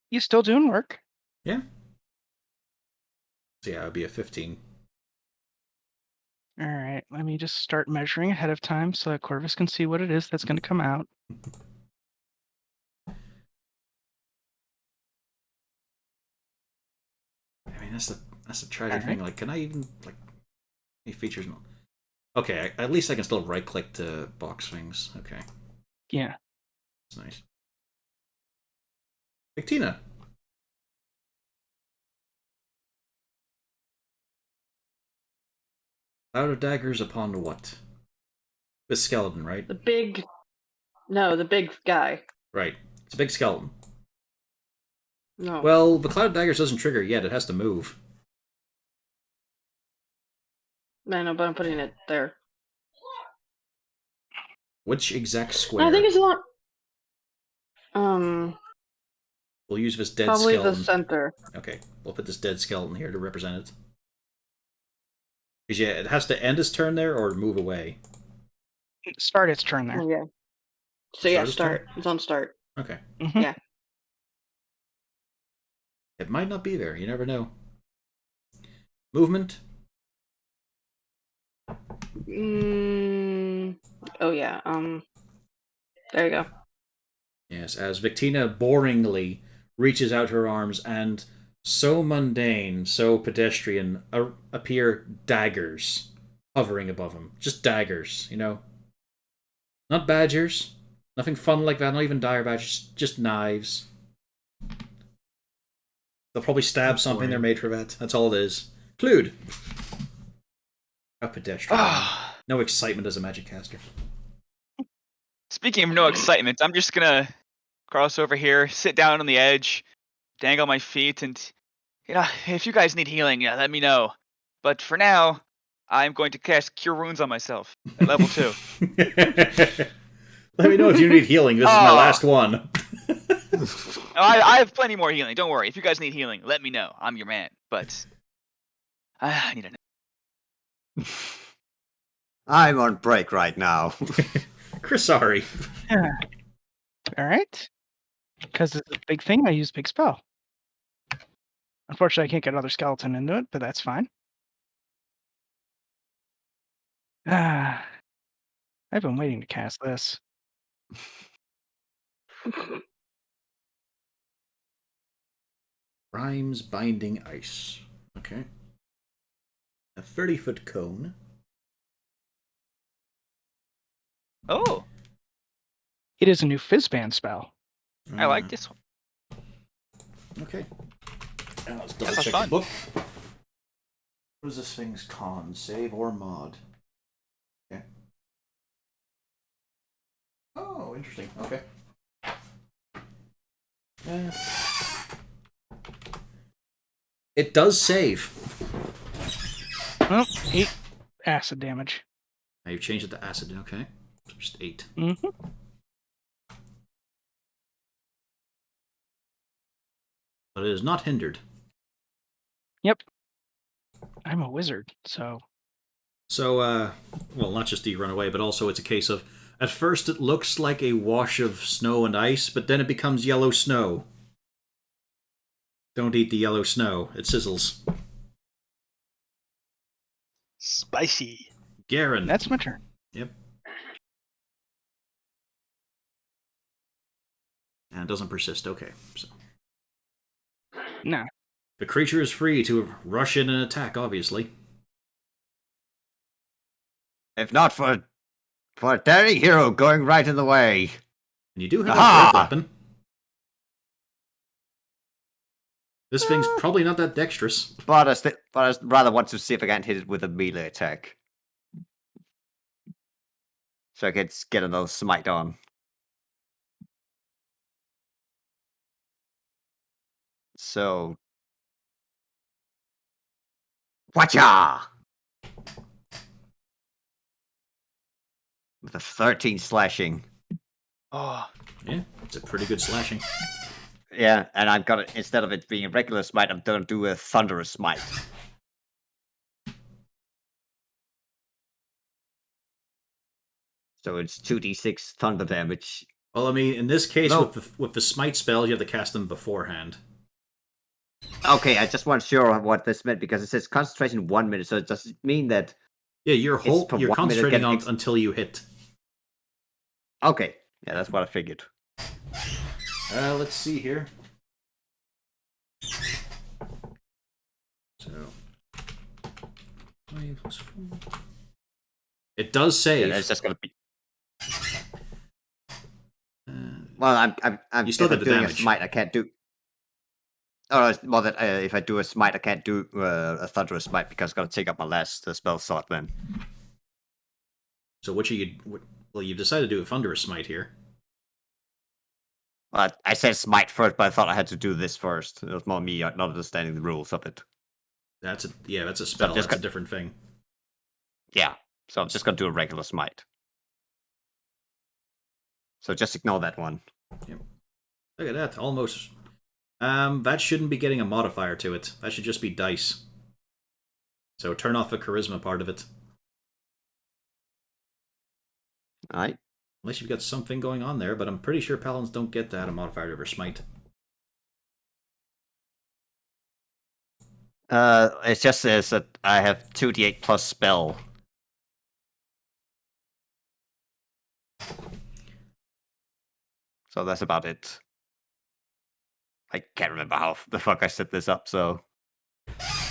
Speaker 8: You still doing work.
Speaker 1: Yeah. So yeah, it would be a 15.
Speaker 8: All right, let me just start measuring ahead of time so that Corvus can see what it is that's going to come out.
Speaker 1: I mean, that's the tragic thing. Like, can I even like any features? Okay, at least I can still right click to box things. Okay,
Speaker 8: Yeah.
Speaker 1: that's nice. Victina. Cloud of daggers upon the what? The skeleton, right?
Speaker 5: The big guy.
Speaker 1: Right. It's a big skeleton.
Speaker 5: No.
Speaker 1: Well, the cloud of daggers doesn't trigger yet. It has to move.
Speaker 5: I know, but I'm putting it there.
Speaker 1: Which exact square?
Speaker 5: I think it's not.
Speaker 1: We'll use this dead
Speaker 5: Probably
Speaker 1: skeleton.
Speaker 5: the center.
Speaker 1: Okay, we'll put this dead skeleton here to represent it. Because yeah, it has to end its turn there or move away.
Speaker 8: Start its turn there.
Speaker 5: Oh, yeah. So yeah,
Speaker 1: its
Speaker 5: start.
Speaker 1: turn?
Speaker 5: It's on start.
Speaker 1: Okay.
Speaker 8: Mhm.
Speaker 5: Yeah.
Speaker 1: It might not be there. You never know. Movement.
Speaker 5: Oh yeah. There you go.
Speaker 1: Yes, as Victina boringly reaches out her arms and so mundane, so pedestrian, appear daggers hovering above him. Just daggers, you know? Not badgers. Nothing fun like that, not even dire badgers, just knives. They'll probably stab something, they're made for that. That's all it is. Clued. How pedestrian.
Speaker 2: Ah.
Speaker 1: No excitement as a magic caster.
Speaker 2: Speaking of no excitement, I'm just gonna cross over here, sit down on the edge, dangle my feet, and if you guys need healing, yeah, let me know. But for now, I'm going to cast Cure Wounds on myself at level 2.
Speaker 1: Let me know if you need healing. This is my last one.
Speaker 2: I have plenty more healing. Don't worry. If you guys need healing, let me know. I'm your man. But I need a.
Speaker 3: I'm on break right now.
Speaker 1: Chris, sorry.
Speaker 8: All right. Because it's a big thing, I use big spell. Unfortunately, I can't get another skeleton into it, but that's fine. I've been waiting to cast this.
Speaker 1: Rhymes binding ice. Okay. A 30-foot cone.
Speaker 2: Oh,
Speaker 8: It is a new Fizzband spell.
Speaker 2: I like this one.
Speaker 1: Okay. Now let's
Speaker 2: That
Speaker 1: double
Speaker 2: sounds
Speaker 1: check
Speaker 2: fun.
Speaker 1: the book. What is this thing's con? Save or mod? Okay. Oh, interesting. Okay. It does save.
Speaker 8: Oh, 8 acid damage.
Speaker 1: Now you've changed it to acid. Okay. So just 8.
Speaker 8: Mm-hmm.
Speaker 1: But it is not hindered.
Speaker 8: Yep. I'm a wizard, so.
Speaker 1: So, well, not just do you run away, but also it's a case of, at first it looks like a wash of snow and ice, but then it becomes yellow snow. Don't eat the yellow snow. It sizzles.
Speaker 7: Spicy.
Speaker 1: Garen.
Speaker 8: That's my turn.
Speaker 1: Yep. And it doesn't persist. Okay. So
Speaker 8: No.
Speaker 1: the creature is free to rush in and attack, obviously.
Speaker 3: If not for a daring hero going right in the way.
Speaker 1: And you do have
Speaker 3: Aha!
Speaker 1: a great weapon. This thing's probably not that dexterous.
Speaker 3: But I rather want to see if I can hit it with a melee attack. So I can get another smite on. So. Watcha! With a 13 slashing.
Speaker 2: Oh,
Speaker 1: Yeah, it's a pretty good slashing.
Speaker 3: Yeah, and I've got it, instead of it being a regular smite, I'm going to do a thunderous smite. So it's 2d6 thunder damage.
Speaker 1: Well, I mean, in this case,
Speaker 3: No.
Speaker 1: with the smite spell, you have to cast them beforehand.
Speaker 3: Okay, I just wasn't sure what this meant because it says concentration 1 minute. So does it mean that?
Speaker 1: Yeah, you're
Speaker 3: for 1 minute
Speaker 1: concentrating
Speaker 3: get
Speaker 1: on
Speaker 3: ex-
Speaker 1: until you hit.
Speaker 3: Okay, yeah, that's what I figured.
Speaker 1: Let's see here. So, it does save.
Speaker 3: Yeah, that's just gonna be. Well, I'm
Speaker 1: You still
Speaker 3: if
Speaker 1: get
Speaker 3: I'm
Speaker 1: the
Speaker 3: doing
Speaker 1: damage.
Speaker 3: a smite, I can't do. Oh, it's more that if I do a smite, I can't do a thunderous smite because it's gonna take up my last spell slot then.
Speaker 1: So what you? Well, you've decided to do a thunderous smite here.
Speaker 3: Well, I said smite first, but I thought I had to do this first. It was more me not understanding the rules of it.
Speaker 1: That's a spell.
Speaker 3: just
Speaker 1: That's a different thing.
Speaker 3: Yeah, so I'm just gonna do a regular smite. So just ignore that one.
Speaker 1: Yep. Look at that, almost. That shouldn't be getting a modifier to it. That should just be dice. So turn off the charisma part of it.
Speaker 3: Alright.
Speaker 1: Unless you've got something going on there, but I'm pretty sure paladins don't get that a modifier to their smite.
Speaker 3: It just says that I have 2d8 plus spell. So that's about it. I can't remember how the fuck I set this up, so...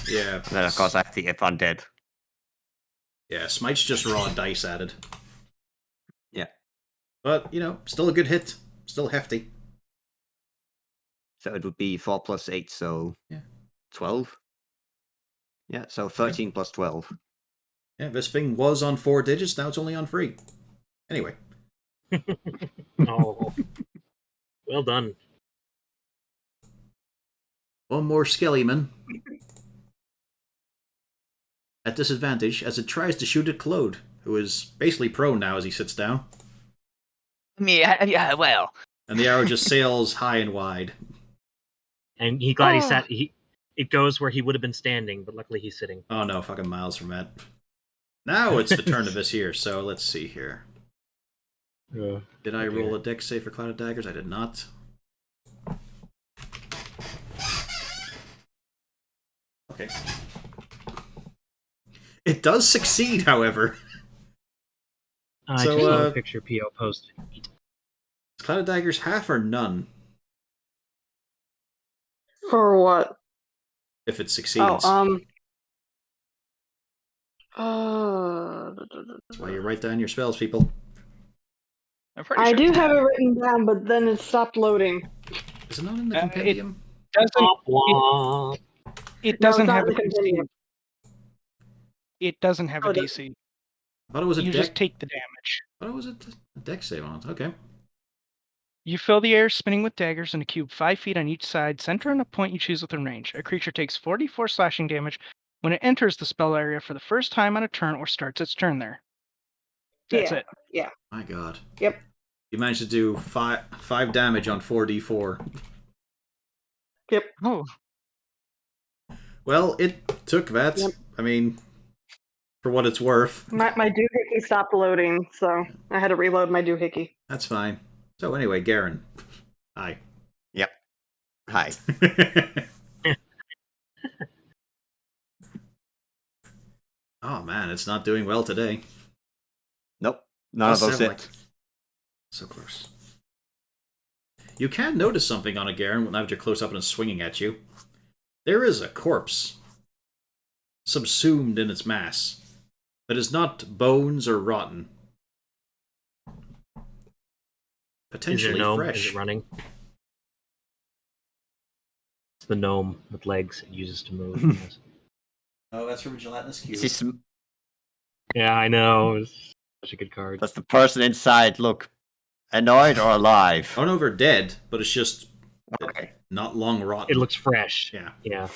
Speaker 1: Yeah.
Speaker 3: And then, of course, I have the if undead.
Speaker 1: Yeah, Smite's just raw dice added.
Speaker 3: Yeah.
Speaker 1: But, still a good hit. Still hefty.
Speaker 3: So it would be 4 plus 8, so...
Speaker 1: Yeah.
Speaker 3: 12? Yeah, so 13 plus 12.
Speaker 1: Yeah, this thing was on 4 digits, now it's only on 3. Anyway.
Speaker 4: Oh. Well done.
Speaker 1: One more Skellyman. At disadvantage, as it tries to shoot at Claude, who is basically prone now as he sits down.
Speaker 2: Yeah, well.
Speaker 1: And the arrow just sails high and wide.
Speaker 4: And he glad he sat. It goes where he would have been standing, but luckily he's sitting.
Speaker 1: Oh no, fucking miles from that. Now it's the turn of this here, so let's see here. Did I roll a dex save for Cloud of Daggers? I did not. Okay. It does succeed, however.
Speaker 4: I
Speaker 1: So,
Speaker 4: just saw a picture PO posted.
Speaker 1: Is Cloud of Daggers half or none?
Speaker 5: For what?
Speaker 1: If it succeeds. That's why you write down your spells, people.
Speaker 2: I'm pretty
Speaker 5: I
Speaker 2: sure
Speaker 5: do
Speaker 2: it's
Speaker 5: have
Speaker 2: half.
Speaker 5: it written down, but then it stopped loading.
Speaker 1: Is it not in the compendium?
Speaker 8: It
Speaker 5: No,
Speaker 8: doesn't
Speaker 5: it's not
Speaker 8: have
Speaker 5: in
Speaker 8: a
Speaker 5: the
Speaker 8: DC.
Speaker 5: compendium.
Speaker 8: It doesn't have
Speaker 5: Oh,
Speaker 8: a
Speaker 5: it does-
Speaker 8: DC.
Speaker 1: I thought it was a
Speaker 8: You
Speaker 1: deck.
Speaker 8: just take the damage.
Speaker 1: I thought it was a deck save on it. Okay.
Speaker 8: You fill the air spinning with daggers in a cube 5 feet on each side, center on a point you choose within range. A creature takes 44 slashing damage when it enters the spell area for the first time on a turn or starts its turn there. That's it.
Speaker 5: Yeah.
Speaker 1: My god.
Speaker 5: Yep.
Speaker 1: You managed to do 5 damage on 4d4.
Speaker 5: Yep.
Speaker 8: Oh,
Speaker 1: Well, it took that.
Speaker 5: Yep.
Speaker 1: I mean, for what it's worth.
Speaker 5: My doohickey stopped loading, so I had to reload my doohickey.
Speaker 1: That's fine. So anyway, Garen. Hi.
Speaker 3: Yep. Hi.
Speaker 1: Oh man, it's not doing well today.
Speaker 3: Nope. None of those
Speaker 1: +7,
Speaker 3: hit.
Speaker 1: So close. You can notice something on a Garen now that you're close up and it's swinging at you. There is a corpse subsumed in its mass that is not bones or rotten.
Speaker 4: Is
Speaker 1: Potentially
Speaker 4: it a gnome?
Speaker 1: fresh.
Speaker 4: Is it running? It's the gnome with legs it uses to move. Yes.
Speaker 1: Oh, that's from a gelatinous cube.
Speaker 3: Is this,
Speaker 4: Yeah, I know. It's such a good card.
Speaker 3: does the person inside look annoyed or alive?
Speaker 1: Oh no, they're dead, but it's just
Speaker 3: Okay.
Speaker 1: not long rotten.
Speaker 4: It looks fresh.
Speaker 1: Yeah.
Speaker 4: Yeah.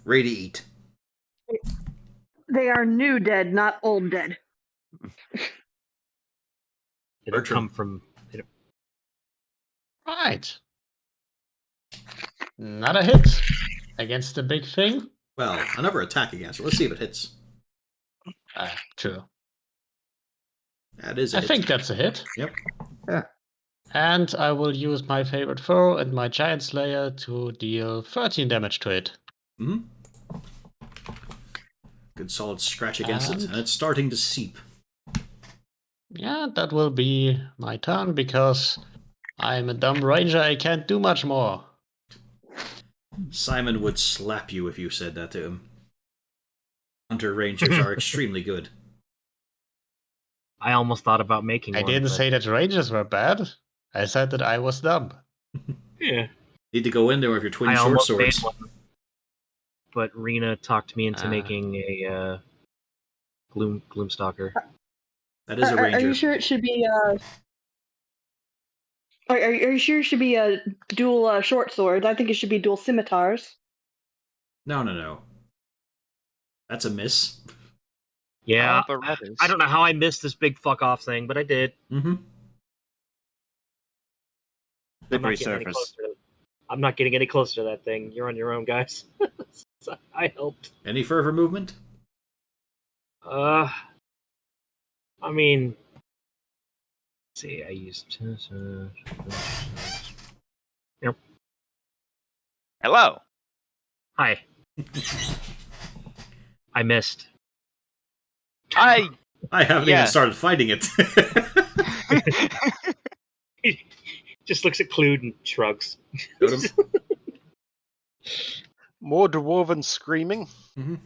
Speaker 1: Ready to eat.
Speaker 5: They are new dead, not old dead.
Speaker 4: It'll
Speaker 1: Bertram.
Speaker 4: come from.
Speaker 6: Right. Not a hit against the big thing.
Speaker 1: Well, another attack against it. Let's see if it hits.
Speaker 6: True.
Speaker 1: That is a
Speaker 6: I
Speaker 1: hit.
Speaker 6: think that's a hit.
Speaker 1: Yep.
Speaker 6: And I will use my favorite foe and my Giant Slayer to deal 13 damage to it.
Speaker 1: Hmm. Good solid scratch against it,
Speaker 6: And-
Speaker 1: and it's starting to seep.
Speaker 6: Yeah, that will be my turn because I'm a dumb ranger. I can't do much more.
Speaker 1: Simon would slap you if you said that to him. Hunter Rangers are extremely good.
Speaker 4: I almost thought about making
Speaker 6: I
Speaker 4: one.
Speaker 6: didn't
Speaker 4: but-
Speaker 6: say that rangers were bad. I said that I was dumb.
Speaker 4: Yeah.
Speaker 1: Need to go in there with your twin
Speaker 4: I
Speaker 1: short
Speaker 4: almost made
Speaker 1: swords.
Speaker 4: one. But Rena talked me into
Speaker 6: Ah.
Speaker 4: making a Gloomstalker.
Speaker 1: That is a
Speaker 5: Are
Speaker 1: ranger.
Speaker 5: you sure it should be Are you sure it should be a dual short sword? I think it should be dual scimitars.
Speaker 1: No. That's a miss.
Speaker 4: Yeah.
Speaker 2: Berettas.
Speaker 4: I don't know how I missed this big fuck off thing, but I did.
Speaker 1: Mm-hmm.
Speaker 3: Slippery surface.
Speaker 4: I'm not getting any closer to that thing. You're on your own, guys. So I helped.
Speaker 1: Any further movement?
Speaker 4: I mean, let's see, I used. Yep.
Speaker 2: Hello.
Speaker 4: Hi. I missed.
Speaker 2: I
Speaker 1: I haven't
Speaker 2: Yeah.
Speaker 1: even started fighting it.
Speaker 4: Just looks at Clued and shrugs.
Speaker 1: Got him.
Speaker 7: More dwarven screaming.
Speaker 1: Mm-hmm.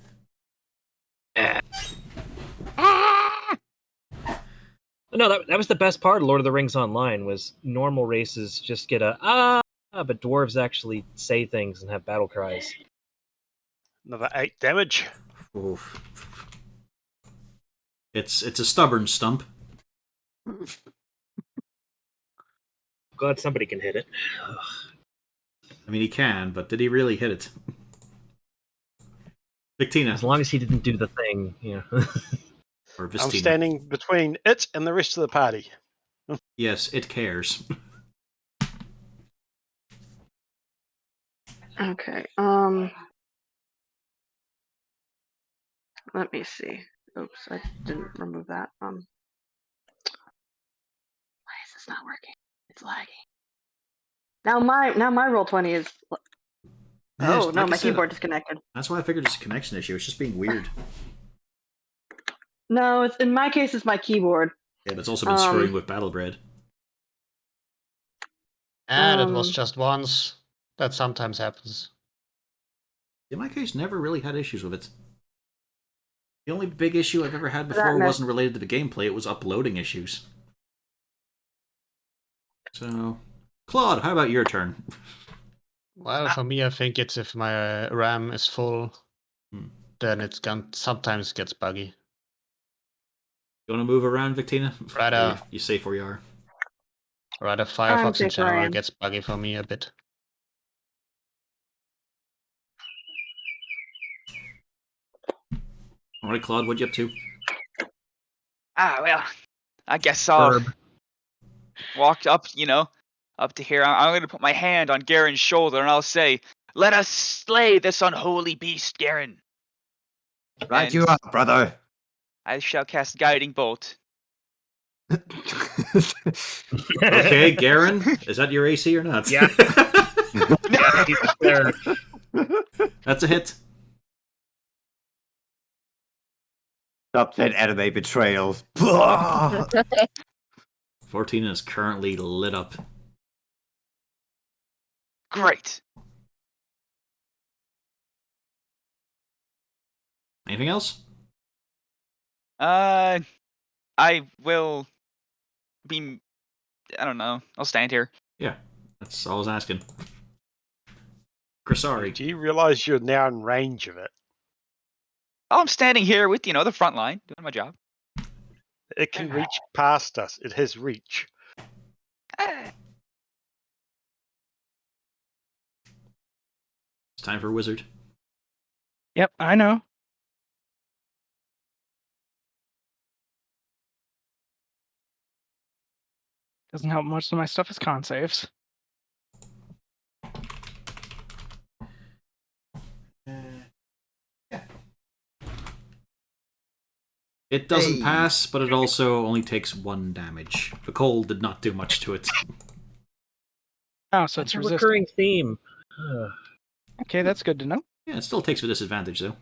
Speaker 4: No, that was the best part of Lord of the Rings Online, was normal races just get but dwarves actually say things and have battle cries.
Speaker 7: Another 8 damage.
Speaker 1: Oof. It's a stubborn stump.
Speaker 4: Glad somebody can hit it.
Speaker 1: I mean, he can, but did he really hit it? Victina.
Speaker 4: As long as he didn't do the thing, yeah.
Speaker 1: Or
Speaker 7: I'm
Speaker 1: Vistina.
Speaker 7: standing between it and the rest of the party.
Speaker 1: Yes, it cares.
Speaker 5: Okay. Let me see. Oops, I didn't remove that. Why is this not working? It's lagging. Now my roll 20 is.
Speaker 1: Yes,
Speaker 5: Oh
Speaker 1: like
Speaker 5: no,
Speaker 1: I
Speaker 5: my
Speaker 1: said,
Speaker 5: keyboard disconnected.
Speaker 1: That's why I figured it's a connection issue. It's just being weird.
Speaker 5: No, it's in my case. It's my keyboard.
Speaker 1: Yeah, but it's also been screwing with Battlebread.
Speaker 6: And it was just once. That sometimes happens.
Speaker 1: In my case, never really had issues with it. The only big issue I've ever had
Speaker 5: That
Speaker 1: before
Speaker 5: mess-
Speaker 1: wasn't related to the gameplay, it was uploading issues. So, Claude, how about your turn?
Speaker 6: Well, for me, I think it's if my RAM is full, then it sometimes gets buggy.
Speaker 1: You want to move around, Victina?
Speaker 6: Rather-
Speaker 1: You safe where you are.
Speaker 6: Rather, Firefox in
Speaker 5: safe where I
Speaker 6: general
Speaker 5: am.
Speaker 6: gets buggy for me a bit.
Speaker 1: Alright, Claude, what you up to?
Speaker 2: Well, I guess I'll walk up, up to here. I'm going to put my hand on Garen's shoulder and I'll say, "Let us slay this unholy beast, Garen."
Speaker 3: Right,
Speaker 2: And
Speaker 3: you up, brother.
Speaker 2: I shall cast Guiding Bolt.
Speaker 1: Okay, Garen, is that your AC or not?
Speaker 4: Yeah. Yeah, he's a cleric.
Speaker 1: That's a hit.
Speaker 3: Top 10 anime betrayals.
Speaker 1: 14 is currently lit up.
Speaker 2: Great.
Speaker 1: Anything else?
Speaker 2: I will be. I don't know. I'll stand here.
Speaker 1: Yeah, that's all I was asking. Crisari.
Speaker 7: Do you realise you're now in range of it?
Speaker 2: Oh, I'm standing here with the front line, doing my job.
Speaker 7: It can reach past us. It has reach.
Speaker 2: Ah.
Speaker 1: It's time for Wizard.
Speaker 8: Yep, I know. Doesn't help much that my stuff is con saves.
Speaker 1: It doesn't
Speaker 3: Hey.
Speaker 1: pass, but it also only takes 1 damage. The cold did not do much to it.
Speaker 8: Oh, so it's
Speaker 4: That's a
Speaker 8: resistant.
Speaker 4: recurring theme.
Speaker 8: Okay, that's good to know.
Speaker 1: Yeah, it still takes with disadvantage, though.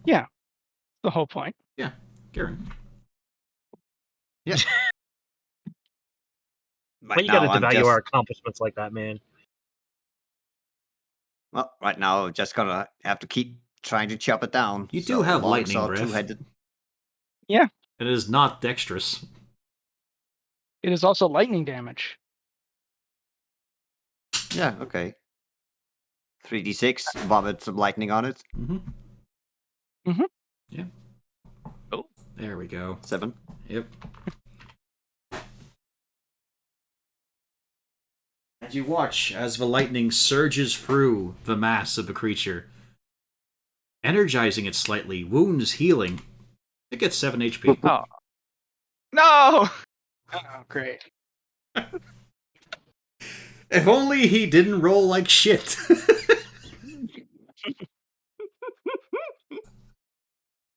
Speaker 8: The whole point.
Speaker 1: Yeah, Garen.
Speaker 4: But you gotta devalue our accomplishments like that, man.
Speaker 3: Well, right now, I'm just gonna have to keep trying to chop it down.
Speaker 1: You do have lightning
Speaker 3: longsword,
Speaker 1: breath.
Speaker 3: two-headed.
Speaker 1: It is not dexterous.
Speaker 8: It is also lightning damage.
Speaker 3: Yeah, okay. 3d6, vomit some lightning on it.
Speaker 1: Mm-hmm.
Speaker 8: Mhm.
Speaker 1: Yeah.
Speaker 2: Oh.
Speaker 1: There we go.
Speaker 3: 7.
Speaker 1: Yep. And you watch as the lightning surges through the mass of the creature, energizing it slightly, wounds healing. It gets 7 HP.
Speaker 2: Oh. No!
Speaker 8: Oh, great.
Speaker 1: If only he didn't roll like shit.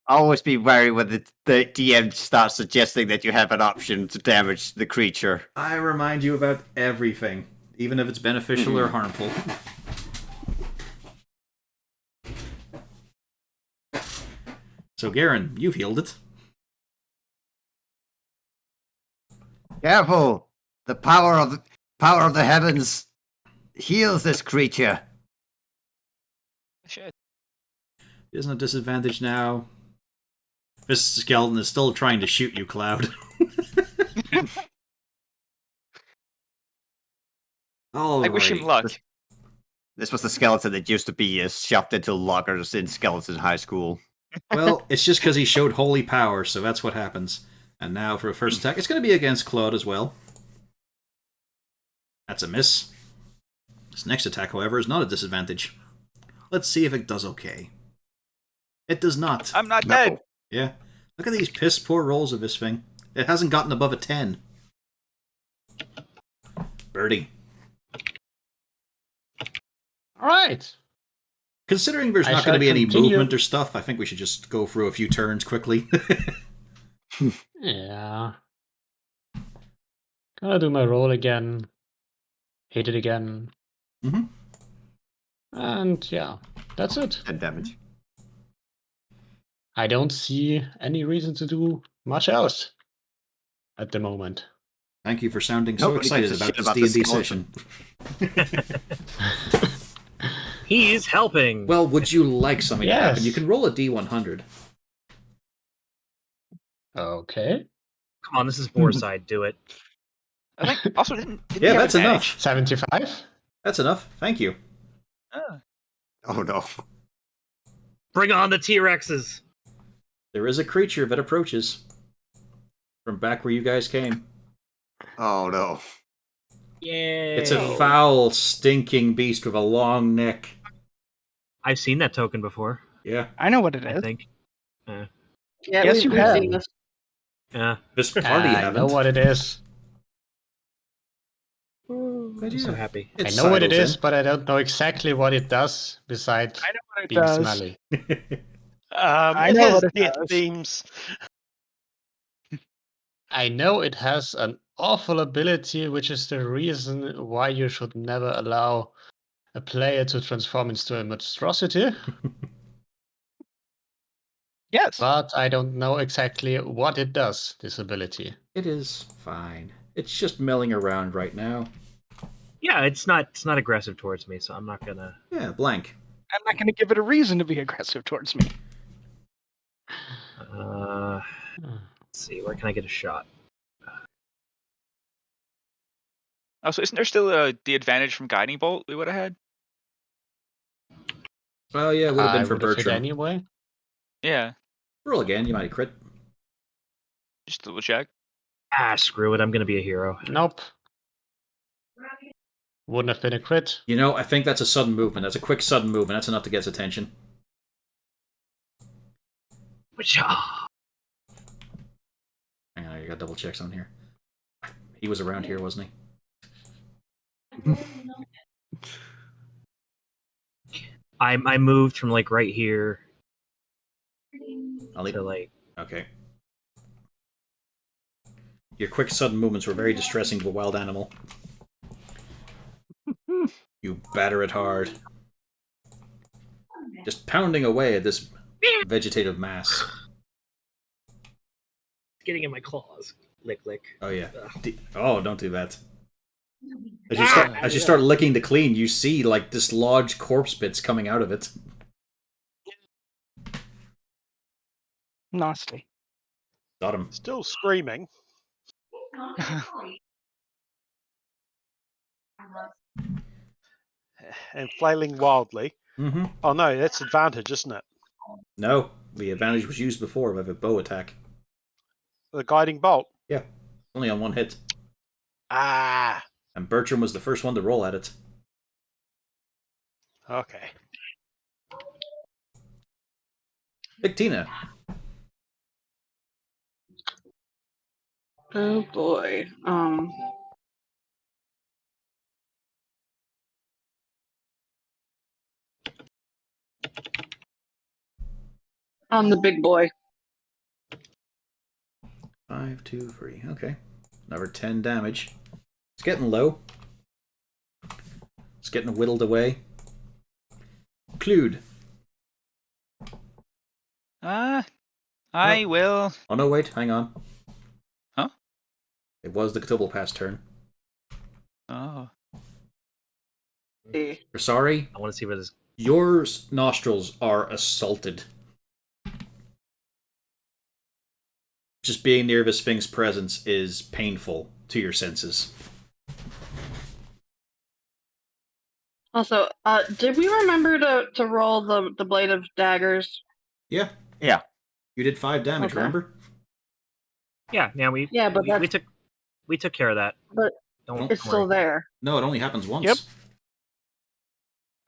Speaker 3: Always be wary when the DM starts suggesting that you have an option to damage the creature.
Speaker 1: I remind you about everything, even if it's beneficial or harmful. So, Garen, you've healed it.
Speaker 3: Careful! The power of Power of the heavens, heals this creature.
Speaker 2: Shit.
Speaker 1: He doesn't have disadvantage now. This skeleton is still trying to shoot you, Cloud.
Speaker 2: I wish him
Speaker 1: Alrighty.
Speaker 2: luck.
Speaker 3: This was the skeleton that used to be shoved into lockers in skeleton high school.
Speaker 1: Well, it's just because he showed holy power, so that's what happens. And now for a first attack, it's going to be against Claude as well. That's a miss. This next attack, however, is not a disadvantage. Let's see if it does okay. It does not.
Speaker 2: I'm not dead.
Speaker 1: Yeah. Look at these piss poor rolls of this thing. It hasn't gotten above a 10. Birdie.
Speaker 6: All right.
Speaker 1: Considering there's
Speaker 6: I
Speaker 1: not going to
Speaker 6: shall
Speaker 1: be any
Speaker 6: continue.
Speaker 1: movement or stuff, I think we should just go through a few turns quickly.
Speaker 6: Yeah. Gonna do my roll again. Hit it again.
Speaker 1: Mm-hmm.
Speaker 6: And yeah, that's it.
Speaker 3: 10 damage.
Speaker 6: I don't see any reason to do much else at the moment.
Speaker 1: Thank you for sounding so
Speaker 3: Nobody gives
Speaker 1: excited
Speaker 3: a
Speaker 1: about
Speaker 3: shit
Speaker 1: this
Speaker 3: about the
Speaker 1: D&D
Speaker 3: skeleton.
Speaker 1: session.
Speaker 4: He's helping.
Speaker 1: Well, would you like something to happen?
Speaker 6: Yes.
Speaker 1: You can roll a D100.
Speaker 6: Okay.
Speaker 4: Come on, this is Boarside. Do it.
Speaker 2: I think also didn't
Speaker 1: Yeah,
Speaker 2: he have
Speaker 1: that's
Speaker 2: advantage?
Speaker 1: enough.
Speaker 6: 75.
Speaker 1: That's enough. Thank you.
Speaker 2: Oh.
Speaker 3: Oh no.
Speaker 4: Bring on the T-Rexes.
Speaker 1: There is a creature that approaches from back where you guys came.
Speaker 3: Oh no.
Speaker 4: Yay!
Speaker 1: It's a foul, stinking beast with a long neck.
Speaker 4: I've seen that token before.
Speaker 1: Yeah.
Speaker 8: I know what it
Speaker 4: I
Speaker 8: is.
Speaker 4: think.
Speaker 5: Yeah,
Speaker 8: Yes, you
Speaker 5: we've
Speaker 8: have.
Speaker 5: seen this.
Speaker 4: Yeah.
Speaker 1: This party
Speaker 6: I
Speaker 1: haven't.
Speaker 6: know what it is.
Speaker 4: I'm so happy.
Speaker 6: I know what it is, but I don't know exactly what it does besides
Speaker 8: I know what it
Speaker 6: being
Speaker 8: does.
Speaker 6: smelly.
Speaker 8: I
Speaker 7: It
Speaker 8: know
Speaker 7: has
Speaker 8: what it
Speaker 7: death
Speaker 8: does.
Speaker 7: themes.
Speaker 6: I know it has an awful ability, which is the reason why you should never allow a player to transform into a monstrosity,
Speaker 8: Yes.
Speaker 6: but I don't know exactly what it does, this ability.
Speaker 1: It is fine. It's just milling around right now.
Speaker 4: Yeah, it's not aggressive towards me, so I'm not gonna.
Speaker 1: Yeah, blank.
Speaker 8: I'm not going to give it a reason to be aggressive towards me.
Speaker 4: Let's see, where can I get a shot?
Speaker 2: Also, isn't there still the advantage from guiding bolt we would have had?
Speaker 1: Well, yeah, it would have been
Speaker 6: I
Speaker 1: for
Speaker 6: would have hit
Speaker 1: Bertram.
Speaker 6: anyway.
Speaker 2: Yeah,
Speaker 1: Roll again, you might crit.
Speaker 2: just double check.
Speaker 4: Ah, screw it. I'm gonna be a hero.
Speaker 6: Nope. Wouldn't have been a crit.
Speaker 1: You know, I think that's a sudden movement. That's a quick sudden movement. That's enough to get his attention.
Speaker 4: Whatcha?
Speaker 1: Hang on, I got double checks on here. He was around here, wasn't he?
Speaker 4: I moved from like right here
Speaker 1: I'll leave.
Speaker 4: to like.
Speaker 1: Okay. Your quick sudden movements were very distressing to a wild animal. You batter it hard. Just pounding away at this vegetative mass.
Speaker 4: Getting in my claws. Lick, lick.
Speaker 1: Oh yeah.
Speaker 4: Ugh.
Speaker 1: Oh, don't do that. As you start licking to clean, you see like dislodged corpse bits coming out of it.
Speaker 8: Nasty.
Speaker 1: Got him.
Speaker 7: Still screaming. And flailing wildly.
Speaker 1: Mm-hmm.
Speaker 7: Oh no, that's advantage, isn't it?
Speaker 1: No, the advantage was used before with a bow attack.
Speaker 7: The guiding bolt.
Speaker 1: Yeah, only on one hit.
Speaker 7: Ah,
Speaker 1: And Bertram was the first one to roll at it.
Speaker 7: okay.
Speaker 1: Big Tina.
Speaker 5: Oh boy. I'm the big boy.
Speaker 1: 5, 2, 3. Okay. Another 10 damage. It's getting low. It's getting whittled away. Clued.
Speaker 2: I will.
Speaker 1: Oh no, wait, hang on.
Speaker 2: Huh?
Speaker 1: It was the Cthulhu Pass turn.
Speaker 2: Oh.
Speaker 5: See.
Speaker 1: Sorry,
Speaker 4: I want to see where this.
Speaker 1: your nostrils are assaulted. Just being near the Sphinx presence is painful to your senses.
Speaker 5: Also, did we remember to roll the blade of daggers?
Speaker 1: Yeah.
Speaker 3: Yeah.
Speaker 1: You did 5 damage,
Speaker 5: Okay.
Speaker 1: remember?
Speaker 4: Yeah,
Speaker 5: But
Speaker 4: we took care of that.
Speaker 5: But
Speaker 4: Don't
Speaker 5: it's
Speaker 4: worry.
Speaker 5: still there.
Speaker 1: No, it only happens once.
Speaker 8: Yep.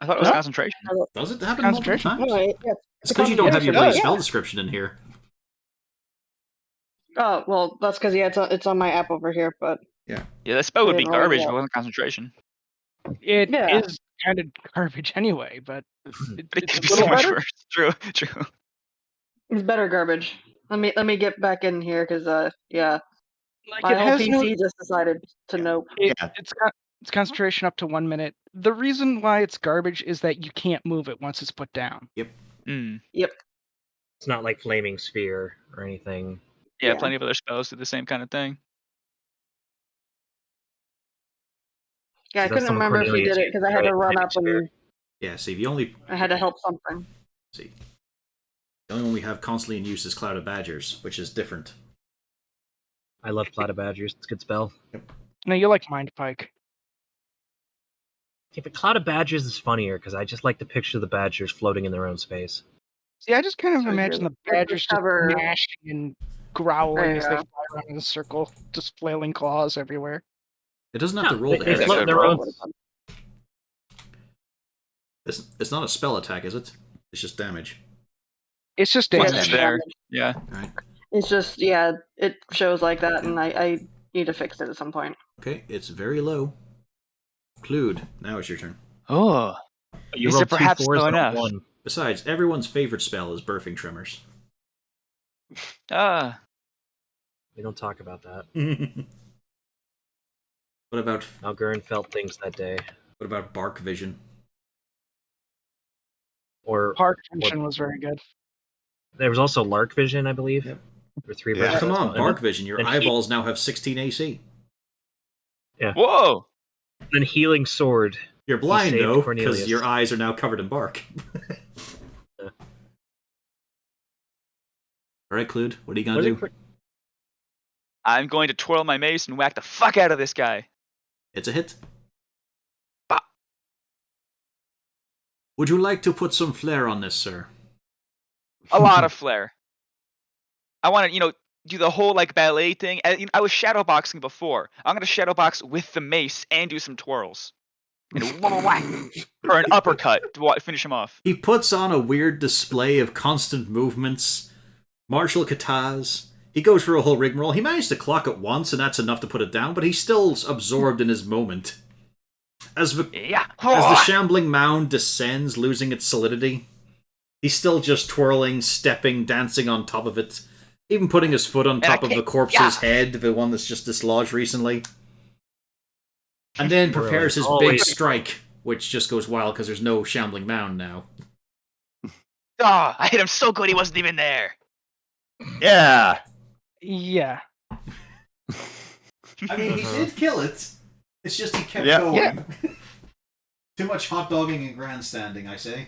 Speaker 2: I thought it was
Speaker 8: No.
Speaker 2: concentration.
Speaker 1: Does it happen multiple
Speaker 8: Concentration.
Speaker 1: times?
Speaker 5: No, yeah,
Speaker 1: It's because you don't have your
Speaker 8: concentration.
Speaker 1: bloody
Speaker 8: Yeah.
Speaker 1: spell description in here.
Speaker 5: Oh well, that's because it's on my app over here. But
Speaker 2: Yeah, that spell
Speaker 5: I
Speaker 2: would be
Speaker 5: didn't roll it
Speaker 2: garbage if
Speaker 5: yet.
Speaker 2: it wasn't concentration.
Speaker 8: It is
Speaker 5: Yeah.
Speaker 8: kind of garbage anyway, but
Speaker 2: But it
Speaker 8: it's
Speaker 2: could
Speaker 8: a
Speaker 2: be so
Speaker 8: little
Speaker 2: much
Speaker 8: better.
Speaker 2: worse. True, true.
Speaker 5: it's better garbage. Let me get back in here because yeah,
Speaker 8: Like
Speaker 5: my
Speaker 8: it
Speaker 5: whole
Speaker 8: has
Speaker 5: PC
Speaker 8: no.
Speaker 5: just decided to nope.
Speaker 8: It,
Speaker 3: Yeah.
Speaker 8: it's concentration up to 1 minute. The reason why it's garbage is that you can't move it once it's put down.
Speaker 2: Mm.
Speaker 5: Yep.
Speaker 4: It's not like flaming sphere or anything.
Speaker 2: Yeah,
Speaker 5: Yeah.
Speaker 2: plenty of other spells do the same kind of thing.
Speaker 5: Yeah, I
Speaker 4: So that's
Speaker 5: couldn't
Speaker 4: the one
Speaker 5: remember if he
Speaker 4: Cornelius
Speaker 5: did it
Speaker 4: used,
Speaker 5: because I had to
Speaker 4: right?
Speaker 5: run
Speaker 4: Flaming
Speaker 5: up
Speaker 4: sphere.
Speaker 5: and
Speaker 1: Yeah, see, the only
Speaker 5: I had to help something.
Speaker 1: the only one we have constantly in use is Cloud of Badgers, which is different.
Speaker 4: I love Cloud of Badgers. It's a good spell.
Speaker 8: No, you like Mind Pike.
Speaker 4: Yeah, but Cloud of Badgers is funnier because I just like to picture the Badgers floating in their own space.
Speaker 8: See, I just kind of
Speaker 5: So
Speaker 8: imagine the
Speaker 5: you're-
Speaker 8: badgers just
Speaker 5: cover-
Speaker 8: gnashing and growling
Speaker 5: There you
Speaker 8: as they
Speaker 5: go.
Speaker 8: fly around in a circle, just flailing claws everywhere.
Speaker 1: It doesn't have to roll to
Speaker 4: they
Speaker 1: hit.
Speaker 4: float in their own.
Speaker 1: It's not a spell attack, is it? It's just damage.
Speaker 8: It's just
Speaker 2: Once
Speaker 8: damage.
Speaker 2: it's there. Yeah.
Speaker 1: Alright.
Speaker 5: It's just it shows like that, and I need to fix it at some point.
Speaker 1: Okay, it's very low. Clued, now it's your turn.
Speaker 2: Oh.
Speaker 4: You
Speaker 2: Is
Speaker 4: rolled
Speaker 2: it perhaps
Speaker 4: 2 4s
Speaker 2: low
Speaker 4: and a
Speaker 2: enough?
Speaker 4: 1.
Speaker 1: Besides, everyone's favorite spell is Birthing Tremors.
Speaker 2: Ah.
Speaker 4: We don't talk about that.
Speaker 1: What about
Speaker 4: Malgurin felt things that day.
Speaker 1: Bark Vision?
Speaker 4: Or
Speaker 8: Park Vision was very good.
Speaker 4: there was also Lark Vision, I believe.
Speaker 1: Yep.
Speaker 4: There were 3
Speaker 3: Yeah.
Speaker 4: versions.
Speaker 1: Come
Speaker 4: of that
Speaker 1: on,
Speaker 4: spell. And
Speaker 1: Bark Vision. Your
Speaker 4: then
Speaker 1: eyeballs now have 16 AC.
Speaker 2: Whoa.
Speaker 4: then Healing Sword.
Speaker 1: You're blind
Speaker 4: saved
Speaker 1: though,
Speaker 4: Cornelius.
Speaker 1: because your eyes are now covered in bark.
Speaker 4: Yeah.
Speaker 1: All right, Clued. What are you gonna
Speaker 4: Was it
Speaker 1: do?
Speaker 4: quick-
Speaker 2: I'm going to twirl my mace and whack the fuck out of this guy.
Speaker 1: It's a hit.
Speaker 2: Bah.
Speaker 1: Would you like to put some flair on this, sir?
Speaker 2: A lot of flair. I want to, do the whole like ballet thing. I was shadowboxing before. I'm gonna shadowbox with the mace and do some twirls. And whack for an uppercut to finish him off.
Speaker 1: He puts on a weird display of constant movements, martial katas. He goes for a whole rigmarole. He managed to clock it once, and that's enough to put it down, but he's still absorbed in his moment. As the
Speaker 2: Yeah.
Speaker 1: shambling mound descends, losing its solidity, he's still just twirling, stepping, dancing on top of it, even putting his foot on top of the corpse's head, the one that's just dislodged recently. And then prepares his big
Speaker 4: Always.
Speaker 1: strike, which just goes wild because there's no shambling mound now.
Speaker 2: Oh, I hit him so good he wasn't even there.
Speaker 3: Yeah.
Speaker 8: Yeah.
Speaker 1: I mean, he did kill it. It's just he kept
Speaker 3: Yeah.
Speaker 1: going.
Speaker 8: Yeah.
Speaker 1: Too much hot dogging and grandstanding, I say.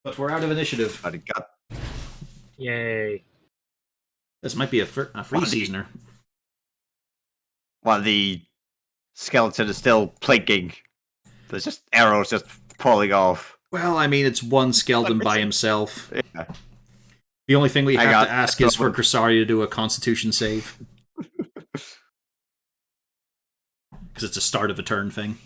Speaker 1: But we're out of initiative.
Speaker 3: But it got
Speaker 4: Yay.
Speaker 1: This might be a free seasoner.
Speaker 3: while the skeleton is still plinking. There's just arrows just falling off.
Speaker 1: Well, I mean, it's one skeleton by himself.
Speaker 3: Yeah.
Speaker 1: The only thing we
Speaker 3: I
Speaker 1: have
Speaker 3: got
Speaker 1: to ask is for
Speaker 3: someone-
Speaker 1: Crisari to do a Constitution save. Because it's a start of a turn thing.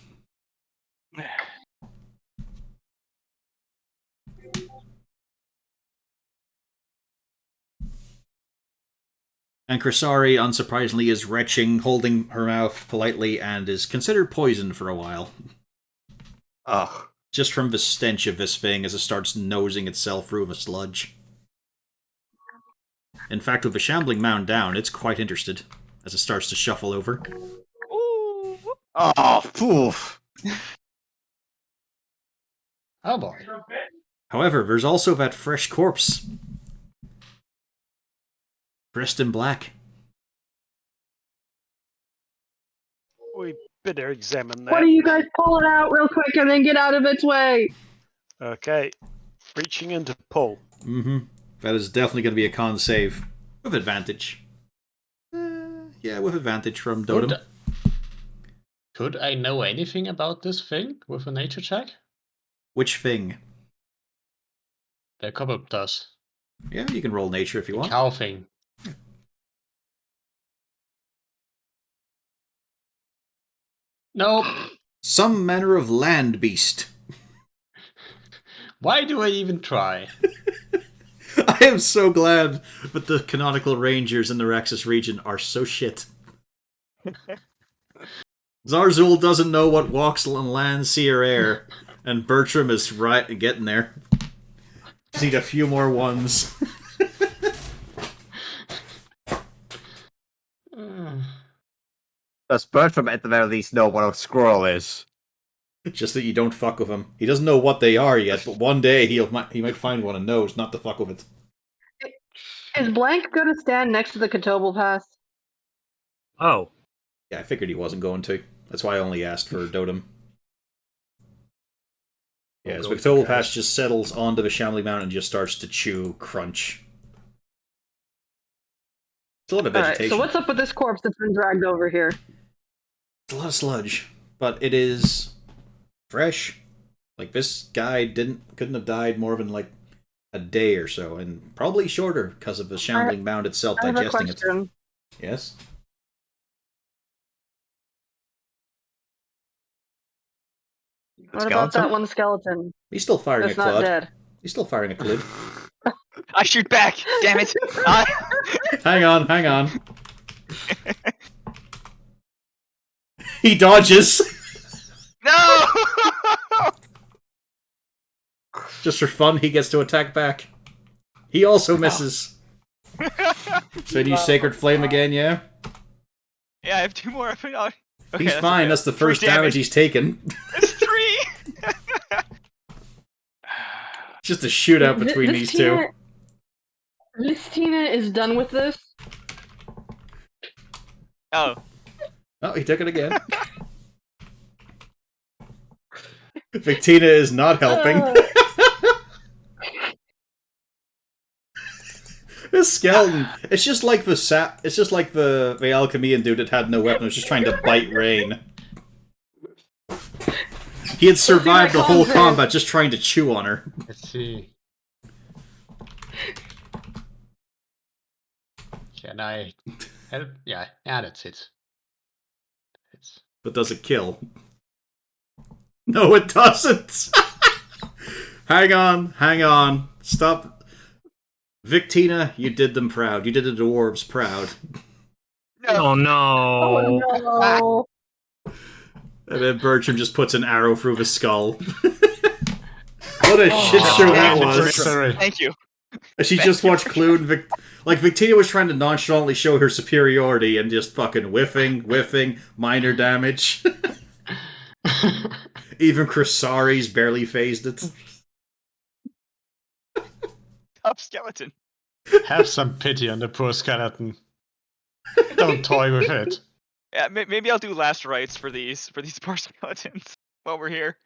Speaker 1: And Crisari, unsurprisingly, is retching, holding her mouth politely, and is considered poisoned for a while.
Speaker 3: Ugh.
Speaker 1: Just from the stench of this thing as it starts nosing itself through the sludge. In fact, with the shambling mound down, it's quite interested as it starts to shuffle over.
Speaker 2: Ooh.
Speaker 3: Oh, poof.
Speaker 6: Oh boy.
Speaker 1: However, there's also that fresh corpse. Dressed in black.
Speaker 7: We better examine
Speaker 5: Why
Speaker 7: that.
Speaker 5: don't you guys pull it out real quick and then get out of its way?
Speaker 7: Okay. Reaching into pull.
Speaker 1: Mm-hmm. That is definitely going to be a con save. With advantage. Yeah, with advantage from Dotem.
Speaker 6: Could I know anything about this thing with a nature check?
Speaker 1: Which thing?
Speaker 6: The cobweb does.
Speaker 1: Yeah, you can roll nature if you
Speaker 6: The
Speaker 1: want.
Speaker 6: cow thing. Nope.
Speaker 1: Some manner of land beast.
Speaker 6: Why do I even try?
Speaker 1: I am so glad that the canonical rangers in the Raxus region are so shit. Zarzul doesn't know what walks on land, sea, or air, and Bertram is right getting there. Just need a few more ones.
Speaker 3: Does Bertram at the very least know what a squirrel is?
Speaker 1: Just that you don't fuck with him. He doesn't know what they are yet, but one day he might find one and knows not to fuck with it.
Speaker 5: Is Blank gonna stand next to the Catobal Pass?
Speaker 4: Oh,
Speaker 1: Yeah, I figured he wasn't going to. That's why I only asked for Dotem. Yeah,
Speaker 6: We'll
Speaker 1: so
Speaker 6: go to
Speaker 1: Victoval
Speaker 6: guys.
Speaker 1: Pass just settles onto the Shambly Mountain and just starts to chew, crunch. It's a lot of
Speaker 5: Alright,
Speaker 1: vegetation.
Speaker 5: so what's up with this corpse that's been dragged over here?
Speaker 1: It's a lot of sludge, but it is fresh. Like, this guy couldn't have died more than like a day or so, and probably shorter because of the shambling mound itself
Speaker 5: I have a
Speaker 1: digesting it.
Speaker 5: question.
Speaker 1: Yes.
Speaker 5: What about
Speaker 3: Skeleton?
Speaker 5: that one skeleton
Speaker 1: He's still firing
Speaker 5: that's
Speaker 1: a
Speaker 5: not
Speaker 1: clod.
Speaker 5: dead?
Speaker 1: He's still firing a clud.
Speaker 2: I shoot back. Damn it.
Speaker 1: Hang on. He dodges.
Speaker 2: No.
Speaker 1: Just for fun, he gets to attack back. He also misses. So you Sacred Flame again, yeah?
Speaker 2: Yeah, I have 2 more. Okay,
Speaker 1: He's fine,
Speaker 2: okay.
Speaker 1: that's the
Speaker 2: 3
Speaker 1: first damage he's taken.
Speaker 2: That's 3.
Speaker 1: Just a shootout between these two.
Speaker 5: This Tina is done with this.
Speaker 2: Oh.
Speaker 1: Oh, he took it again. Victina is not helping. This skeleton, it's just like the Alchemian dude that had no weapon, was just trying to bite Rain. He had survived the whole combat just trying to chew on her.
Speaker 6: Let's see. Can I help? Yeah, that's it.
Speaker 1: But does it kill? No, it doesn't! Hang on. Stop. Victina, you did them proud. You did the dwarves proud.
Speaker 4: oh no!
Speaker 5: Oh no!
Speaker 1: And then Bertram just puts an arrow through the skull. What a shit show that was.
Speaker 6: Sorry.
Speaker 2: Thank you.
Speaker 1: She just watched Clue and Victina was trying to nonchalantly show her superiority and just fucking whiffing, minor damage. Even Chrysaris barely phased it.
Speaker 2: Tough skeleton.
Speaker 6: Have some pity on the poor skeleton. Don't toy with it.
Speaker 2: Yeah, maybe I'll do last rites for these poor skeletons while we're here.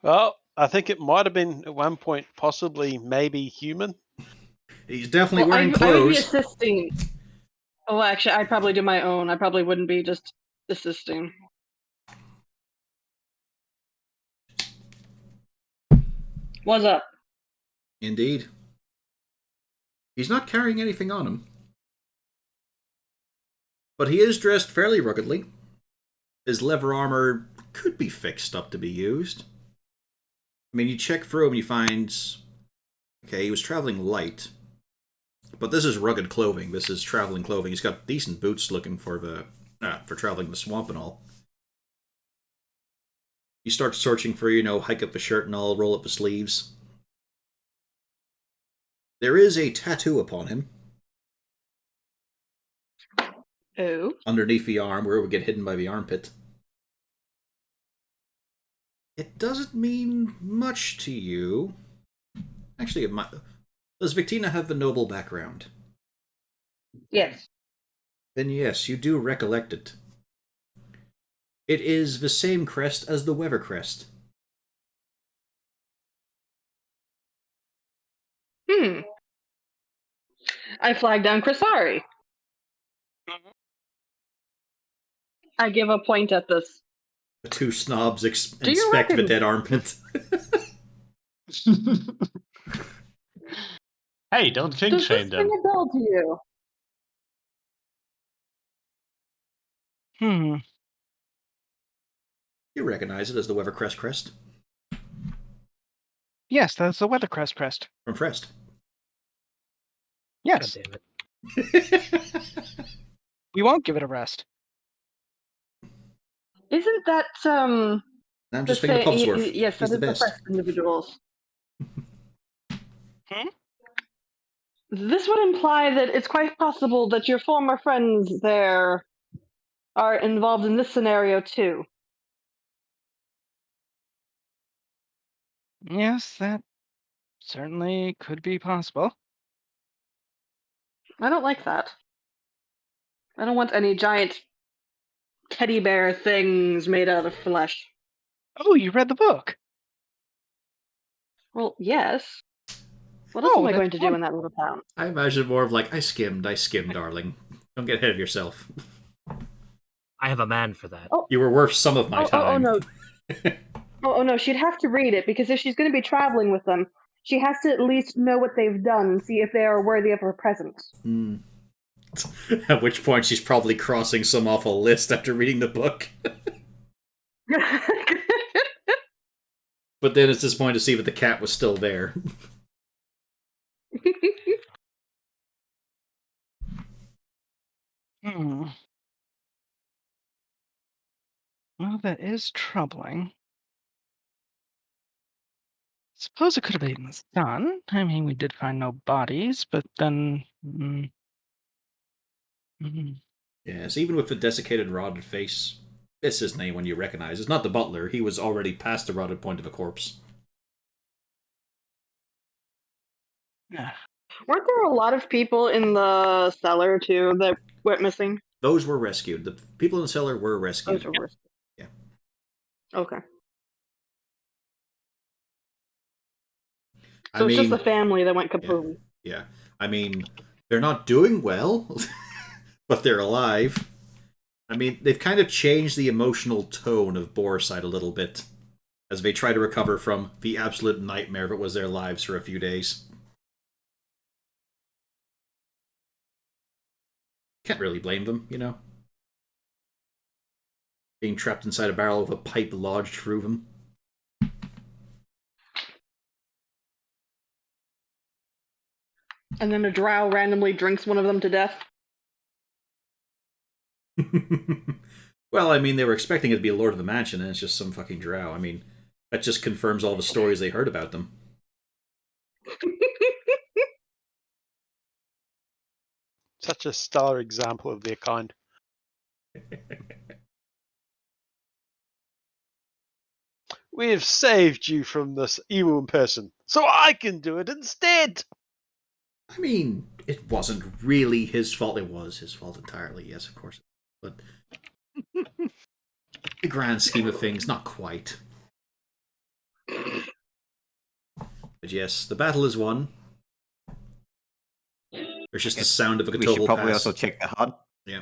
Speaker 7: Well, I think it might have been at one point possibly maybe human.
Speaker 1: He's definitely
Speaker 5: Well,
Speaker 1: wearing
Speaker 5: I would be
Speaker 1: clothes.
Speaker 5: assisting. Oh, actually, I'd probably do my own. I probably wouldn't be just assisting. What's up?
Speaker 1: Indeed. He's not carrying anything on him. But he is dressed fairly ruggedly. His leather armor could be fixed up to be used. I mean, you check through him and you find... Okay, he was traveling light. But this is rugged clothing. This is traveling clothing. He's got decent boots looking for traveling the swamp and all. You start searching for, hike up the shirt and all, roll up the sleeves. There is a tattoo upon him.
Speaker 5: Oh.
Speaker 1: Underneath the arm, where it would get hidden by the armpit. It doesn't mean much to you. Actually, it might... Does Victina have the noble background?
Speaker 5: Yes.
Speaker 1: Then yes, you do recollect it. It is the same crest as the Weather Crest.
Speaker 5: I flag down Crisari. I give a point at this.
Speaker 1: The two snobs
Speaker 5: Do you
Speaker 1: inspect the
Speaker 5: reckon-
Speaker 1: dead armpit.
Speaker 6: Hey, don't kink
Speaker 5: Does this
Speaker 6: shame them.
Speaker 5: ring a bell to you?
Speaker 8: Hmm.
Speaker 1: You recognize it as the Weather Crest
Speaker 8: Yes, that's the Weathercrest crest.
Speaker 1: from Frest.
Speaker 8: Yes,
Speaker 4: God damn it.
Speaker 8: we won't give it a rest.
Speaker 5: Isn't that
Speaker 1: I'm just thinking of Puffsworth.
Speaker 5: yes,
Speaker 1: He's
Speaker 5: that
Speaker 1: the
Speaker 5: is the
Speaker 1: best.
Speaker 5: first individuals.
Speaker 8: Hmm?
Speaker 5: This would imply that it's quite possible that your former friends there are involved in this scenario too.
Speaker 8: Yes, that certainly could be possible.
Speaker 5: I don't like that. I don't want any giant teddy bear things made out of flesh.
Speaker 8: Oh, you read the book.
Speaker 5: Well, yes. What else
Speaker 8: Oh,
Speaker 5: am I
Speaker 8: that's
Speaker 5: going to do
Speaker 8: fun.
Speaker 5: in that little town?
Speaker 1: I imagine more of like, I skimmed, darling. Don't get ahead of yourself.
Speaker 4: I have a man for that.
Speaker 5: Oh.
Speaker 1: You were worth some of my time.
Speaker 5: No. oh no, she'd have to read it because if she's going to be traveling with them, she has to at least know what they've done and see if they are worthy of her presence.
Speaker 1: Mm. At which point she's probably crossing some awful list after reading the book. But then it's disappointing to see that the cat was still there.
Speaker 8: Hmm. Well, that is troubling. Suppose it could have been the sun. I mean, we did find no bodies, but then.
Speaker 1: Yes, even with the desiccated, rotted face, this isn't anyone you recognize. It's not the butler. He was already past the rotted point of a corpse.
Speaker 8: Yeah.
Speaker 5: Weren't there a lot of people in the cellar too that went missing?
Speaker 1: Those were rescued. The people in the cellar were rescued.
Speaker 5: Those were worse.
Speaker 1: Yeah.
Speaker 5: Okay.
Speaker 1: I
Speaker 5: So it's
Speaker 1: mean,
Speaker 5: just the family that went kaboom.
Speaker 1: yeah. I mean, they're not doing well, but they're alive. I mean, they've kind of changed the emotional tone of Boarside a little bit as they try to recover from the absolute nightmare that was their lives for a few days. Can't really blame them, you know? Being trapped inside a barrel with a pipe lodged through them.
Speaker 5: And then a drow randomly drinks one of them to death.
Speaker 1: Well, I mean, they were expecting it to be a Lord of the Mansion, and it's just some fucking drow. I mean, that just confirms all the stories they heard about them.
Speaker 7: Such a stellar example of their kind. We have saved you from this evil person, so I can do it instead!
Speaker 1: I mean, it wasn't really his fault. It was his fault entirely, yes, of course. But the grand scheme of things, not quite. But yes, the battle is won. There's just the sound of a
Speaker 3: We should
Speaker 1: Catobal
Speaker 3: probably
Speaker 1: pass.
Speaker 3: also check the HUD.
Speaker 1: Yeah,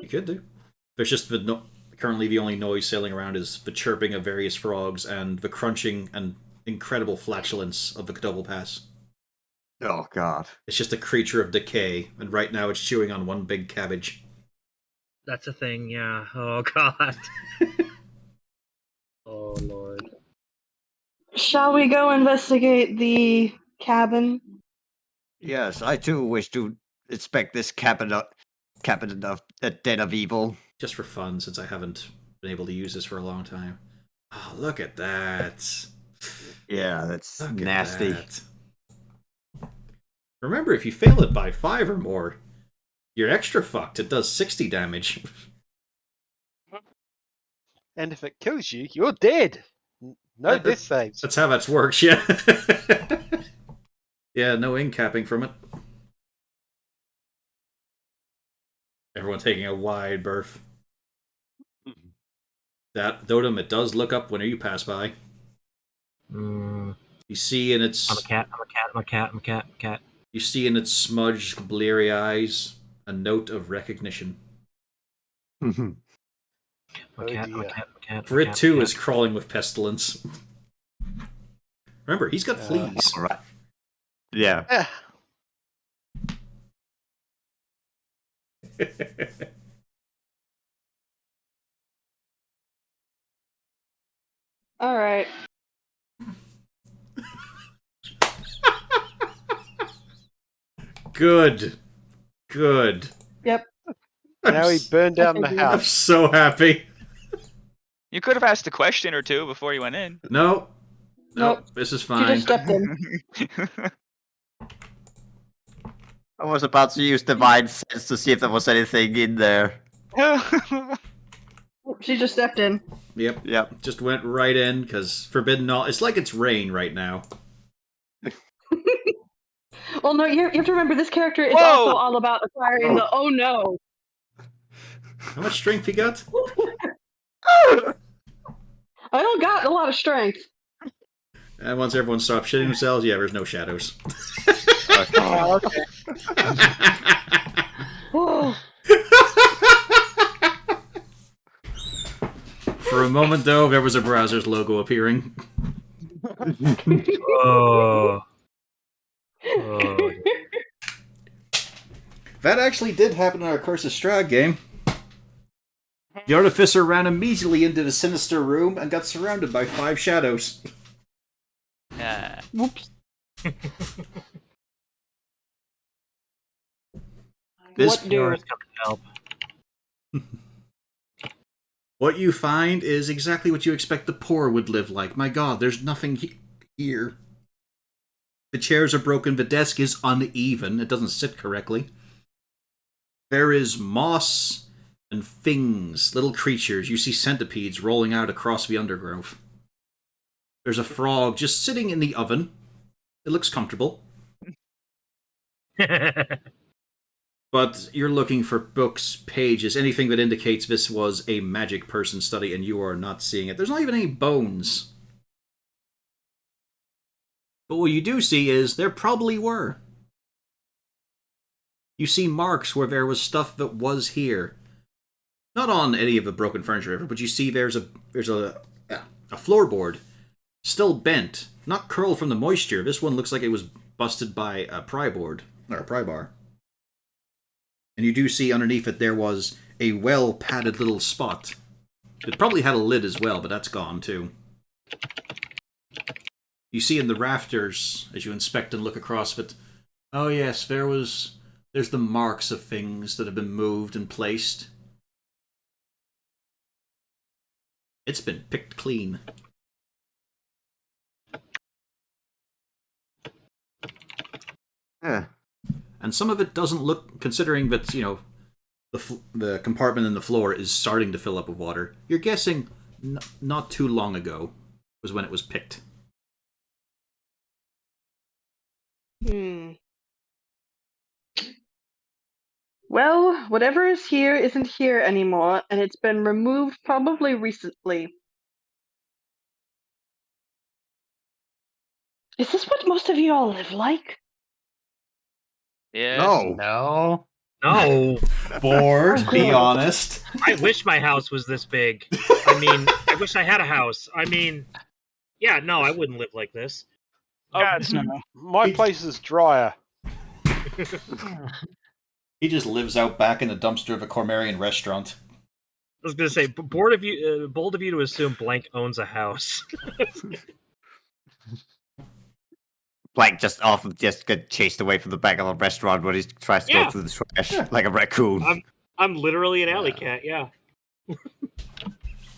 Speaker 1: you could do. There's just currently the only noise sailing around is the chirping of various frogs and the crunching and incredible flatulence of the Catobal pass.
Speaker 3: Oh god.
Speaker 1: It's just a creature of decay, and right now it's chewing on one big cabbage.
Speaker 4: That's a thing, yeah. Oh god. Oh lord.
Speaker 5: Shall we go investigate the cabin?
Speaker 3: Yes, I too wish to inspect this cabinet of the den of evil.
Speaker 1: Just for fun, since I haven't been able to use this for a long time. Oh, look at that.
Speaker 3: Yeah, that's
Speaker 1: Look at
Speaker 3: nasty.
Speaker 1: that. Remember, if you fail it by 5 or more, you're extra fucked. It does 60 damage.
Speaker 7: And if it kills you, you're dead! No
Speaker 1: Yeah,
Speaker 7: death saves.
Speaker 1: That's how that works, yeah. Yeah, no incapping from it. Everyone taking a wide berth. That Dotem, it does look up whenever you pass by.
Speaker 4: Mm,
Speaker 1: You see in its
Speaker 4: I'm a cat. I'm a cat. I'm a cat. I'm a cat. I'm a cat.
Speaker 1: you see in its smudged, bleary eyes a note of recognition.
Speaker 4: I'm a
Speaker 7: Oh
Speaker 4: cat. I'm a
Speaker 7: dear.
Speaker 4: cat. I'm a cat.
Speaker 1: For it too is crawling with pestilence. Remember, he's got fleas.
Speaker 3: All right. Yeah.
Speaker 7: Eh,
Speaker 5: All right.
Speaker 1: Good. Good.
Speaker 5: Yep.
Speaker 7: now he burned down the
Speaker 5: figured.
Speaker 1: I'm
Speaker 7: house.
Speaker 1: so happy.
Speaker 2: You could have asked a question or two before you went in.
Speaker 1: No.
Speaker 5: Nope.
Speaker 1: This is
Speaker 5: She
Speaker 1: fine.
Speaker 5: just stepped in.
Speaker 3: I was about to use divine sense to see if there was anything in there.
Speaker 5: She just stepped in.
Speaker 1: Yep.
Speaker 3: Yep.
Speaker 1: Just went right in because forbidden knowledge. It's like it's rain right now.
Speaker 5: Well, no, you have to remember this character is
Speaker 2: Whoa!
Speaker 5: also all about acquiring the oh no.
Speaker 1: How much strength you got?
Speaker 5: I don't got a lot of strength.
Speaker 1: And once everyone stops shitting themselves, yeah, there's no shadows.
Speaker 5: Oh, okay. Oh,
Speaker 1: For a moment, though, there was a browser's logo appearing.
Speaker 4: Oh. Oh.
Speaker 1: That actually did happen in our Curse of Strahd game. The Artificer ran immediately into the sinister room and got surrounded by 5 shadows.
Speaker 2: Yeah.
Speaker 5: whoops.
Speaker 1: This
Speaker 5: What do?
Speaker 4: Yours come to help.
Speaker 1: What you find is exactly what you expect the poor would live like. My god, there's nothing here. The chairs are broken, the desk is uneven, it doesn't sit correctly. There is moss and things, little creatures. You see centipedes rolling out across the undergrowth. There's a frog just sitting in the oven. It looks comfortable. But you're looking for books, pages, anything that indicates this was a magic person study and you are not seeing it. There's not even any bones. But what you do see is there probably were. You see marks where there was stuff that was here. Not on any of the broken furniture ever, but you see there's a floorboard. Still bent. Not curled from the moisture. This one looks like it was busted by a pry board. Or a pry bar. And you do see underneath it there was a well-padded little spot. It probably had a lid as well, but that's gone too. You see in the rafters, as you inspect and look across it, oh yes, there's the marks of things that have been moved and placed. It's been picked clean.
Speaker 3: Yeah.
Speaker 1: And some of it doesn't look, considering that, you know, the compartment in the floor is starting to fill up with water. You're guessing not too long ago was when it was picked.
Speaker 5: Well, whatever is here isn't here anymore, and it's been removed probably recently. Is this what most of you all live like?
Speaker 2: Yeah.
Speaker 3: No.
Speaker 6: No.
Speaker 4: No.
Speaker 1: Bored,
Speaker 5: Oh,
Speaker 1: be
Speaker 5: good.
Speaker 1: honest.
Speaker 4: I wish my house was this big. I mean, I wish I had a house. I mean, yeah, no, I wouldn't live like this.
Speaker 8: God, no.
Speaker 7: My place is drier.
Speaker 1: He just lives out back in the dumpster of a Cormarian restaurant.
Speaker 4: I was gonna say, bold of you to assume Blank owns a house.
Speaker 3: Like just get chased away from the back of a restaurant when he tries to
Speaker 4: Yeah.
Speaker 3: go through the trash like a raccoon.
Speaker 4: I'm literally an alley
Speaker 6: Yeah.
Speaker 4: cat. Yeah.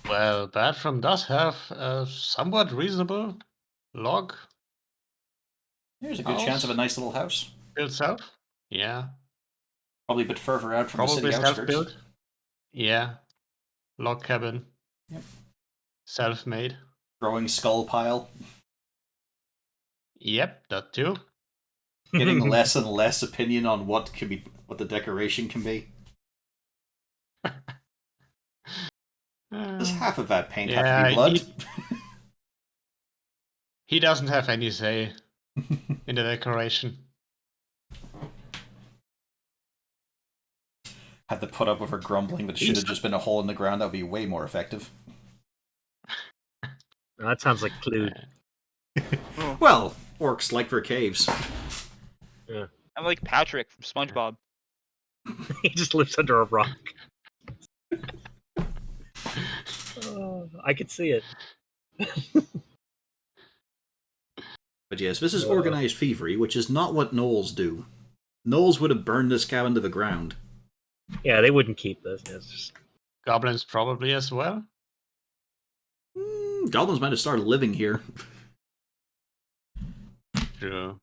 Speaker 6: Well, Badfrom does have a somewhat reasonable log
Speaker 1: There's a good
Speaker 6: House?
Speaker 1: chance of a nice little house.
Speaker 6: itself. Yeah.
Speaker 1: Probably a bit further out from the
Speaker 6: Probably
Speaker 1: city outskirts.
Speaker 6: self-built. Yeah. Log cabin.
Speaker 1: Yep.
Speaker 6: Self-made.
Speaker 1: Growing skull pile.
Speaker 6: Yep, that too.
Speaker 1: Getting less and less opinion on what the decoration can be. Does half of that paint have
Speaker 6: Yeah,
Speaker 1: to be blood?
Speaker 6: he doesn't have any say in the decoration.
Speaker 1: Had to put up with her grumbling that it should have just been a hole in the ground. That would be way more effective.
Speaker 4: That sounds like Clued.
Speaker 1: Well, orcs like their caves.
Speaker 2: I'm like Patrick from SpongeBob.
Speaker 4: He just lives under a rock. Oh, I could see it.
Speaker 1: But yes, this is organized thievery, which is not what gnolls do. Gnolls would have burned this cabin to the ground.
Speaker 4: Yeah, they wouldn't keep this. It's just...
Speaker 6: Goblins probably as well.
Speaker 1: Goblins might have started living here.
Speaker 6: True.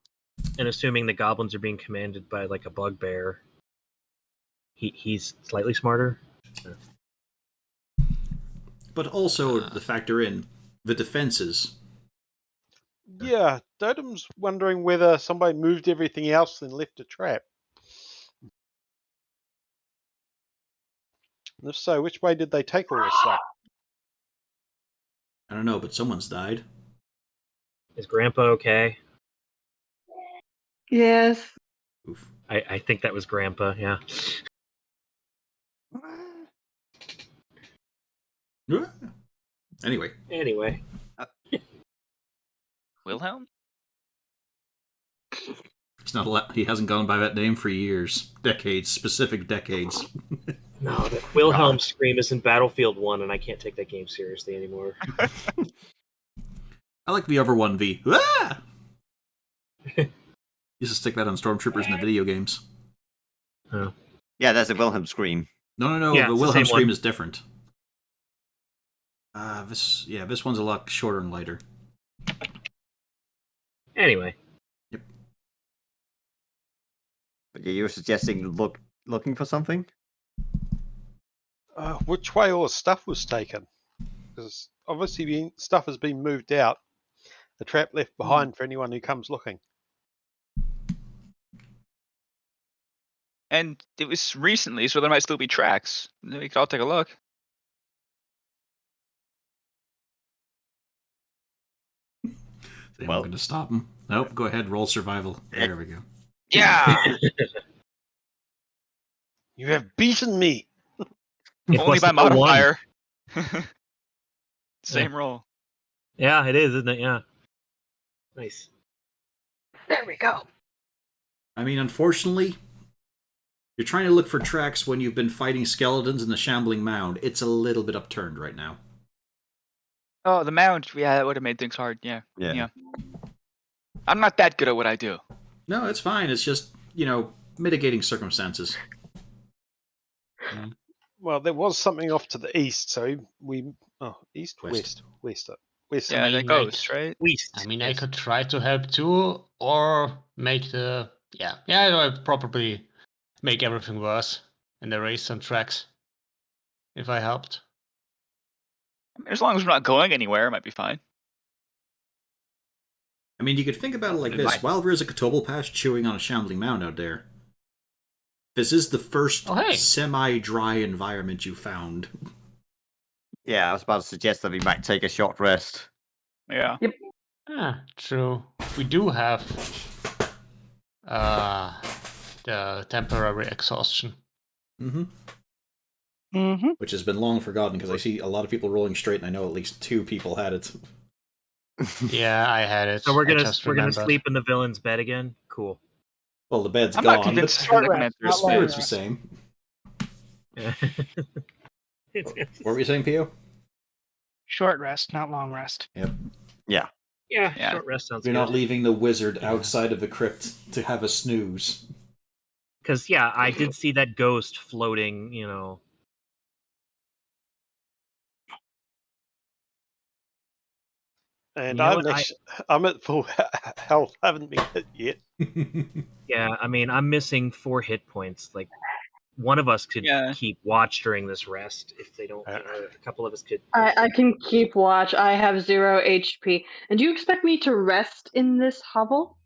Speaker 4: And assuming the goblins are being commanded by like a bugbear, he's slightly smarter.
Speaker 1: But also to factor in the defenses.
Speaker 7: Yeah, Dotem's wondering whether somebody moved everything else and left a trap. And if so, which way did they take all this stuff?
Speaker 1: I don't know, but someone's died.
Speaker 4: Is Grandpa okay?
Speaker 5: Yes.
Speaker 1: Oof.
Speaker 4: I think that was Grandpa, yeah.
Speaker 1: Anyway.
Speaker 2: Wilhelm?
Speaker 1: He's not allowed, he hasn't gone by that name for years. Decades. Specific decades.
Speaker 4: No, the Wilhelm scream is in Battlefield 1, and I can't take that game seriously anymore.
Speaker 1: I like the other one, V. Ah! Used to stick that on stormtroopers in the video games.
Speaker 4: Oh.
Speaker 3: Yeah, that's a Wilhelm scream.
Speaker 1: No.
Speaker 4: Yeah,
Speaker 1: the
Speaker 4: it's the
Speaker 1: Wilhelm
Speaker 4: same
Speaker 1: scream
Speaker 4: one.
Speaker 1: is different. This one's a lot shorter and lighter.
Speaker 4: Anyway.
Speaker 3: But you were suggesting looking for something?
Speaker 7: Which way all the stuff was taken? Because obviously stuff has been moved out. The trap left behind for anyone who comes looking.
Speaker 2: And it was recently, so there might still be tracks. We could all take a look.
Speaker 1: Is anyone going to stop him? Nope, go ahead, roll survival. There we go.
Speaker 2: Yeah!
Speaker 7: You have beaten me!
Speaker 2: Only by
Speaker 4: Plus the one.
Speaker 2: modifier. Same roll.
Speaker 4: Yeah, it is, isn't it? Yeah. Nice.
Speaker 5: There we go.
Speaker 1: I mean, unfortunately, you're trying to look for tracks when you've been fighting skeletons in the shambling mound. It's a little bit upturned right now.
Speaker 2: Oh, the mound. Yeah, that would have made things hard. Yeah.
Speaker 3: Yeah.
Speaker 2: I'm not that good at what I do.
Speaker 1: No, it's fine. It's just, mitigating circumstances.
Speaker 7: Well, there was something off to the east, so east,
Speaker 1: West.
Speaker 7: west.
Speaker 2: Yeah, that ghost, right?
Speaker 6: I mean, I could try to help too, or make the I'd probably make everything worse and erase some tracks if I helped.
Speaker 2: As long as we're not going anywhere, it might be fine.
Speaker 1: I mean, you could think about it like
Speaker 2: It
Speaker 1: this.
Speaker 2: might.
Speaker 1: While there's a Kotobel patch chewing on a shambling mound out there, this is the first semi-dry environment you found.
Speaker 3: Yeah, I was about to suggest that we might take a short rest.
Speaker 2: Yeah.
Speaker 6: True. We do have the temporary exhaustion.
Speaker 1: Mm-hmm.
Speaker 8: Mm-hmm.
Speaker 1: Which has been long forgotten because I see a lot of people rolling straight, and I know at least 2 people had it.
Speaker 6: Yeah, I had it.
Speaker 4: So we're
Speaker 6: I
Speaker 4: gonna
Speaker 6: just
Speaker 4: sleep
Speaker 6: remembered.
Speaker 4: in the villain's bed again? Cool.
Speaker 1: Well, the bed's
Speaker 2: I'm
Speaker 1: gone,
Speaker 2: not convinced
Speaker 1: but
Speaker 2: the
Speaker 8: rest,
Speaker 1: the
Speaker 8: not long
Speaker 1: spirit's the
Speaker 8: rest.
Speaker 1: same.
Speaker 4: It's-
Speaker 1: What were you saying, Pio?
Speaker 8: Short rest, not long rest.
Speaker 4: yeah,
Speaker 2: Yeah.
Speaker 4: short rest sounds
Speaker 1: You're
Speaker 4: good.
Speaker 1: not leaving the wizard outside of the crypt to have a snooze.
Speaker 4: Because, yeah, I did see that ghost floating,
Speaker 7: And
Speaker 4: You know what,
Speaker 7: I'm at full health. I haven't been hit yet.
Speaker 4: Yeah, I mean, I'm missing 4 hit points. Like, one of us could
Speaker 2: Yeah.
Speaker 4: keep watch during this rest. If they don't, a couple of us could.
Speaker 5: I can keep watch. I have 0 HP. And do you expect me to rest in this hovel?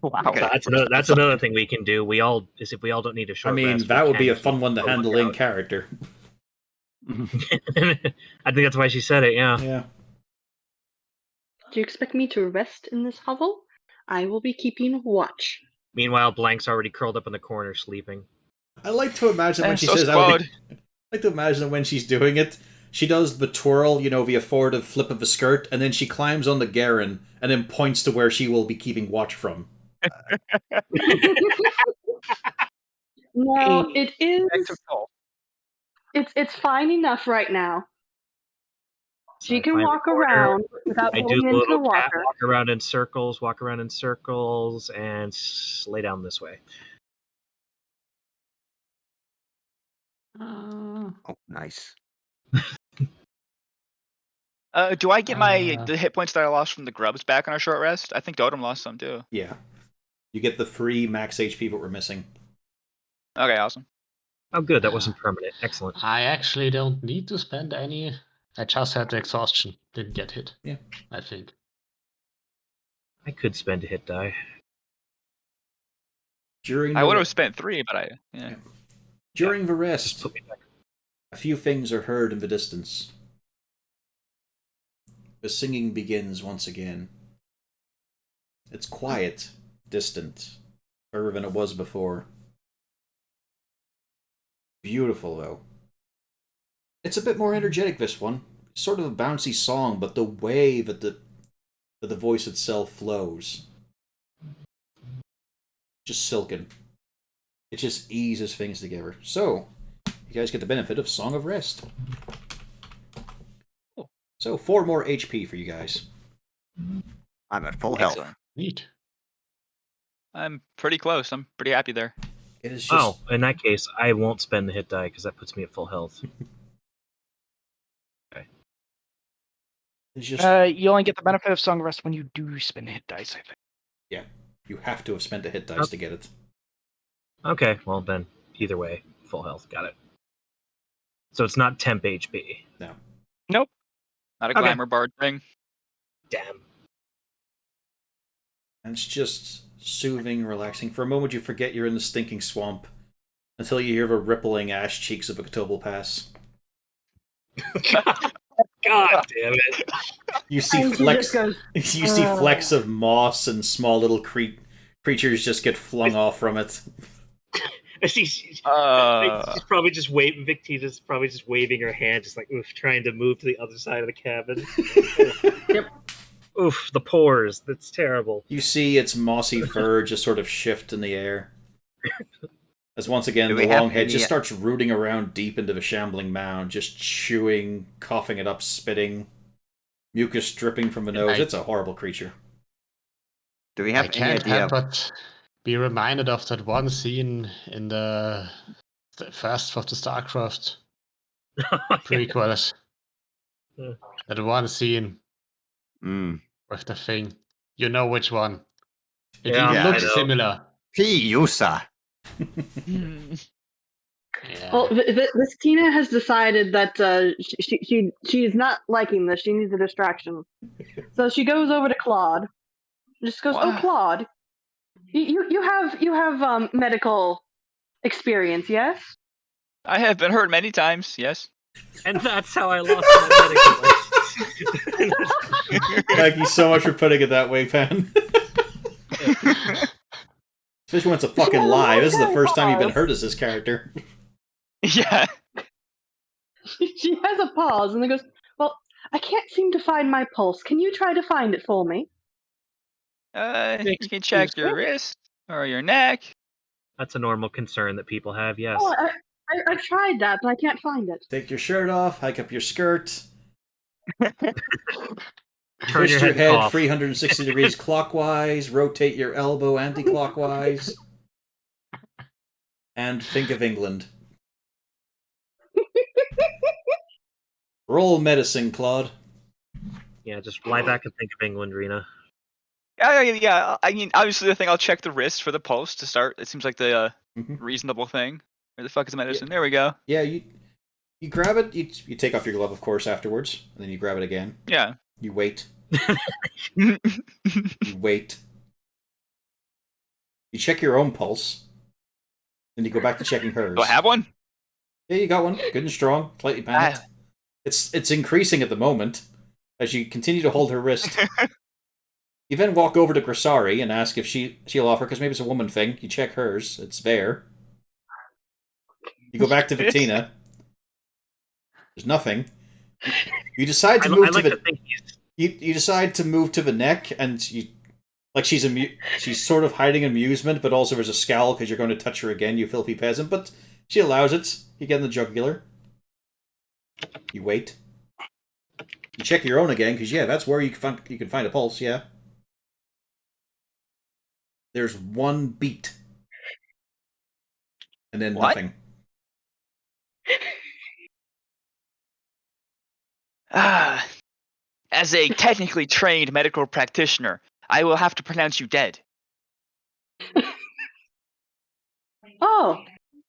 Speaker 3: Wow.
Speaker 4: That's another thing we can do. If we all don't need a
Speaker 1: I
Speaker 4: short
Speaker 1: mean,
Speaker 4: rest.
Speaker 1: that
Speaker 4: we
Speaker 1: would be
Speaker 4: can
Speaker 1: a fun
Speaker 4: keep
Speaker 1: one to
Speaker 4: a
Speaker 1: handle
Speaker 4: lookout.
Speaker 1: in character.
Speaker 4: I think that's why she said it. Yeah.
Speaker 1: Yeah.
Speaker 5: Do you expect me to rest in this hovel? I will be keeping watch.
Speaker 4: Meanwhile, Blank's already curled up in the corner sleeping.
Speaker 1: I like to imagine when she
Speaker 2: so
Speaker 1: says,
Speaker 2: Claude.
Speaker 1: I like to imagine that when she's doing it, she does the twirl, via forward flip of the skirt, and then she climbs on the Garen and then points to where she will be keeping watch from.
Speaker 5: No, it
Speaker 8: Back to
Speaker 5: is.
Speaker 8: full.
Speaker 5: It's fine enough right now.
Speaker 4: So
Speaker 5: She
Speaker 4: I
Speaker 5: can
Speaker 4: find the
Speaker 5: walk
Speaker 4: corner,
Speaker 5: around without
Speaker 4: I do
Speaker 5: going
Speaker 4: the
Speaker 5: into the
Speaker 4: little cat
Speaker 5: walker.
Speaker 4: walk around in circles, and lay down this way.
Speaker 3: Oh, nice.
Speaker 2: Do I get the hit points that I lost from the grubs back on our short rest? I think Dotem lost some too.
Speaker 1: Yeah. You get the free max HP, but we're missing.
Speaker 2: Okay, awesome.
Speaker 4: Oh, good. That wasn't permanent. Excellent.
Speaker 6: I actually don't need to spend any. I just had the exhaustion. Didn't get hit.
Speaker 1: Yeah.
Speaker 6: I think.
Speaker 4: I could spend a hit die.
Speaker 1: During
Speaker 2: I
Speaker 1: the,
Speaker 2: would have spent 3, but yeah.
Speaker 1: during the
Speaker 4: Just
Speaker 1: rest,
Speaker 4: put me back.
Speaker 1: a few things are heard in the distance. The singing begins once again. It's quiet, distant, further than it was before. Beautiful, though. It's a bit more energetic, this one. Sort of a bouncy song, but the way that the voice itself flows. Just silken. It just eases things together. So, you guys get the benefit of Song of Rest. So, 4 more HP for you guys.
Speaker 3: I'm at full health.
Speaker 2: Excellent.
Speaker 6: Neat.
Speaker 2: I'm pretty close. I'm pretty happy there.
Speaker 1: It is just...
Speaker 4: Oh, in that case, I won't spend the hit die because that puts me at full health.
Speaker 1: It's just...
Speaker 8: You only get the benefit of Song of Rest when you do spend hit dice, I think.
Speaker 1: Yeah. You have to have spent a hit dice to get it.
Speaker 4: Okay, well then, either way, full health. Got it. So it's not temp HP.
Speaker 1: No.
Speaker 8: Nope.
Speaker 2: Not a
Speaker 4: Okay.
Speaker 2: glamour bard thing.
Speaker 4: Damn.
Speaker 1: And it's just soothing, relaxing. For a moment, you forget you're in the stinking swamp until you hear the rippling ash cheeks of a Catobal Pass.
Speaker 4: God damn it.
Speaker 1: You see
Speaker 5: And he
Speaker 1: flecks.
Speaker 5: just goes,
Speaker 1: You see flecks of moss and small little creatures just get flung off from it.
Speaker 4: She's
Speaker 2: Uh,
Speaker 4: probably just waving. Victina's probably just waving her hand, just like oof, trying to move to the other side of the cabin.
Speaker 5: Yep.
Speaker 4: Oof, the pores. That's terrible.
Speaker 1: You see its mossy fur just sort of shift in the air. As once again,
Speaker 3: Do
Speaker 1: the
Speaker 3: we have
Speaker 1: long head
Speaker 3: any-
Speaker 1: just starts rooting around deep into the shambling mound, just chewing, coughing it up, spitting, mucus dripping from the nose. It's a horrible creature.
Speaker 3: Do we
Speaker 6: I
Speaker 3: have any
Speaker 6: can't
Speaker 3: idea?
Speaker 6: help but be reminded of that one scene in the first of the StarCraft prequels.
Speaker 4: Yeah.
Speaker 6: That one scene
Speaker 3: Mm.
Speaker 6: with the thing. You know which one. It
Speaker 4: Yeah,
Speaker 6: even
Speaker 3: yeah, I
Speaker 6: looks
Speaker 3: know.
Speaker 6: similar.
Speaker 3: Yusa.
Speaker 6: Yeah.
Speaker 5: Well, this Tina has decided that she is not liking this. She needs a distraction, so she goes over to Claude. Just goes, "Oh,
Speaker 2: Wow.
Speaker 5: Claude, you have medical experience, yes?"
Speaker 2: I have been hurt many times, yes.
Speaker 4: And that's how I lost my medical license.
Speaker 1: Thank you so much for putting it that way, Pan. Especially when it's a fucking lie. This is the first time you've been hurt as this character.
Speaker 2: Yeah.
Speaker 5: She has a pause and then goes, "Well, I can't seem to find my pulse. Can you try to find it for me?"
Speaker 2: You can check your wrist or your neck.
Speaker 4: That's a normal concern that people have, yes.
Speaker 5: Oh, I've tried that, but I can't find it.
Speaker 1: Take your shirt off, hike up your skirt,
Speaker 4: Turn
Speaker 1: twist
Speaker 4: your
Speaker 1: your
Speaker 4: head,
Speaker 1: head
Speaker 4: cough.
Speaker 1: 360 degrees clockwise, rotate your elbow anti-clockwise, and think of England. Roll medicine, Claude.
Speaker 4: Yeah, just lie back and think of England, Rena.
Speaker 2: Yeah. I mean, obviously, the thing I'll check the wrist for the pulse to start. It seems like the
Speaker 1: Mhm.
Speaker 2: reasonable thing. Where the fuck is the medicine? There we go.
Speaker 1: Yeah, you grab it, you take off your glove, of course, afterwards, and then you grab it again.
Speaker 2: Yeah.
Speaker 1: You wait. You wait. You check your own pulse. Then you go back to checking hers.
Speaker 2: Do I have one?
Speaker 1: Yeah, you got one. Good and strong. Slightly panicked. It's increasing at the moment as you continue to hold her wrist. You then walk over to Grisari and ask if she'll offer, because maybe it's a woman thing. You check hers. It's there. You go back to Victina. There's nothing. You decide to move to the. You decide to move to the neck, and you like she's sort of hiding amusement, but also there's a scowl because you're going to touch her again, you filthy peasant. But she allows it. You get in the jugular. You wait. You check your own again because that's where you can find a pulse. Yeah. There's one beat, and then nothing.
Speaker 2: As a technically trained medical practitioner, I will have to pronounce you dead.
Speaker 5: Oh,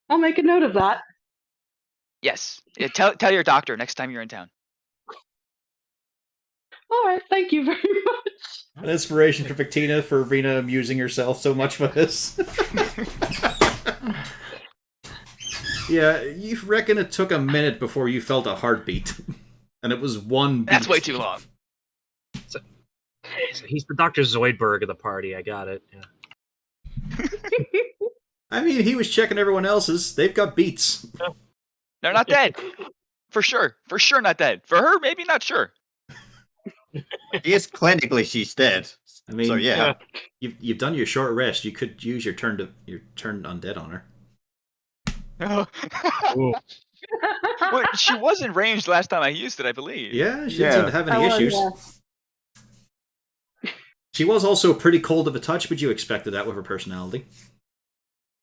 Speaker 5: I'll make a note of that.
Speaker 2: Yes. Tell your doctor next time you're in town.
Speaker 5: All right, thank you very much.
Speaker 1: An inspiration for Victina for Rena amusing herself so much for this. Yeah, you reckon it took a minute before you felt a heartbeat. And it was one beat.
Speaker 2: That's way too long.
Speaker 4: So he's the Dr. Zoidberg of the party. I got it. Yeah.
Speaker 1: I mean, he was checking everyone else's. They've got beats.
Speaker 2: They're not dead. For sure. For sure not dead. For her, maybe not sure.
Speaker 3: Yes, clinically she's dead.
Speaker 1: I mean,
Speaker 3: so yeah.
Speaker 1: You've done your short rest. You could use your turn undead on her.
Speaker 2: Well, she was in range last time I used it, I believe.
Speaker 1: Yeah, she didn't seem to have any issues. Yeah. She was also pretty cold of a touch, but you expected that with her personality.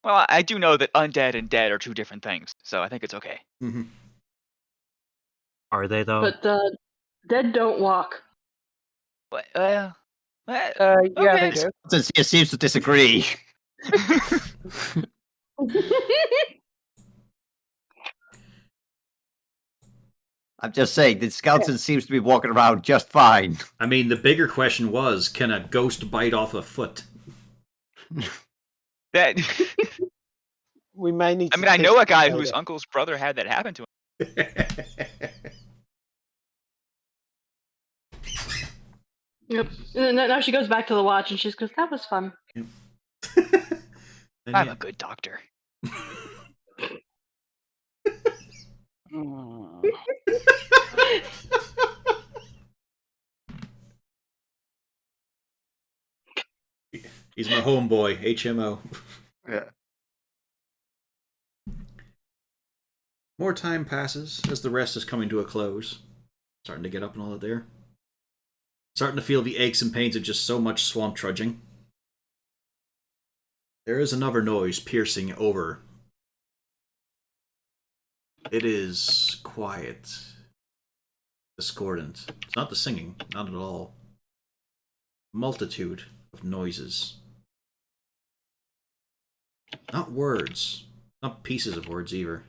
Speaker 2: Well, I do know that undead and dead are two different things, so I think it's okay.
Speaker 1: Mm-hmm.
Speaker 4: Are they, though?
Speaker 5: But dead don't walk.
Speaker 2: But,
Speaker 8: yeah,
Speaker 2: okay.
Speaker 8: they do.
Speaker 3: Since he seems to disagree. I'm just saying, the skeleton seems to be walking around just fine.
Speaker 1: I mean, the bigger question was, can a ghost bite off a foot?
Speaker 2: That.
Speaker 7: We may need.
Speaker 2: I mean, I know a guy whose uncle's brother had that happen to him.
Speaker 5: Yep. And now she goes back to the watch and she goes, "That was fun."
Speaker 2: I'm a good doctor.
Speaker 1: He's my homeboy, HMO.
Speaker 3: Yeah.
Speaker 1: More time passes as the rest is coming to a close. Starting to get up and all that there. Starting to feel the aches and pains of just so much swamp trudging. There is another noise piercing over. It is quiet. Discordant. It's not the singing, not at all. Multitude of noises. Not words. Not pieces of words either.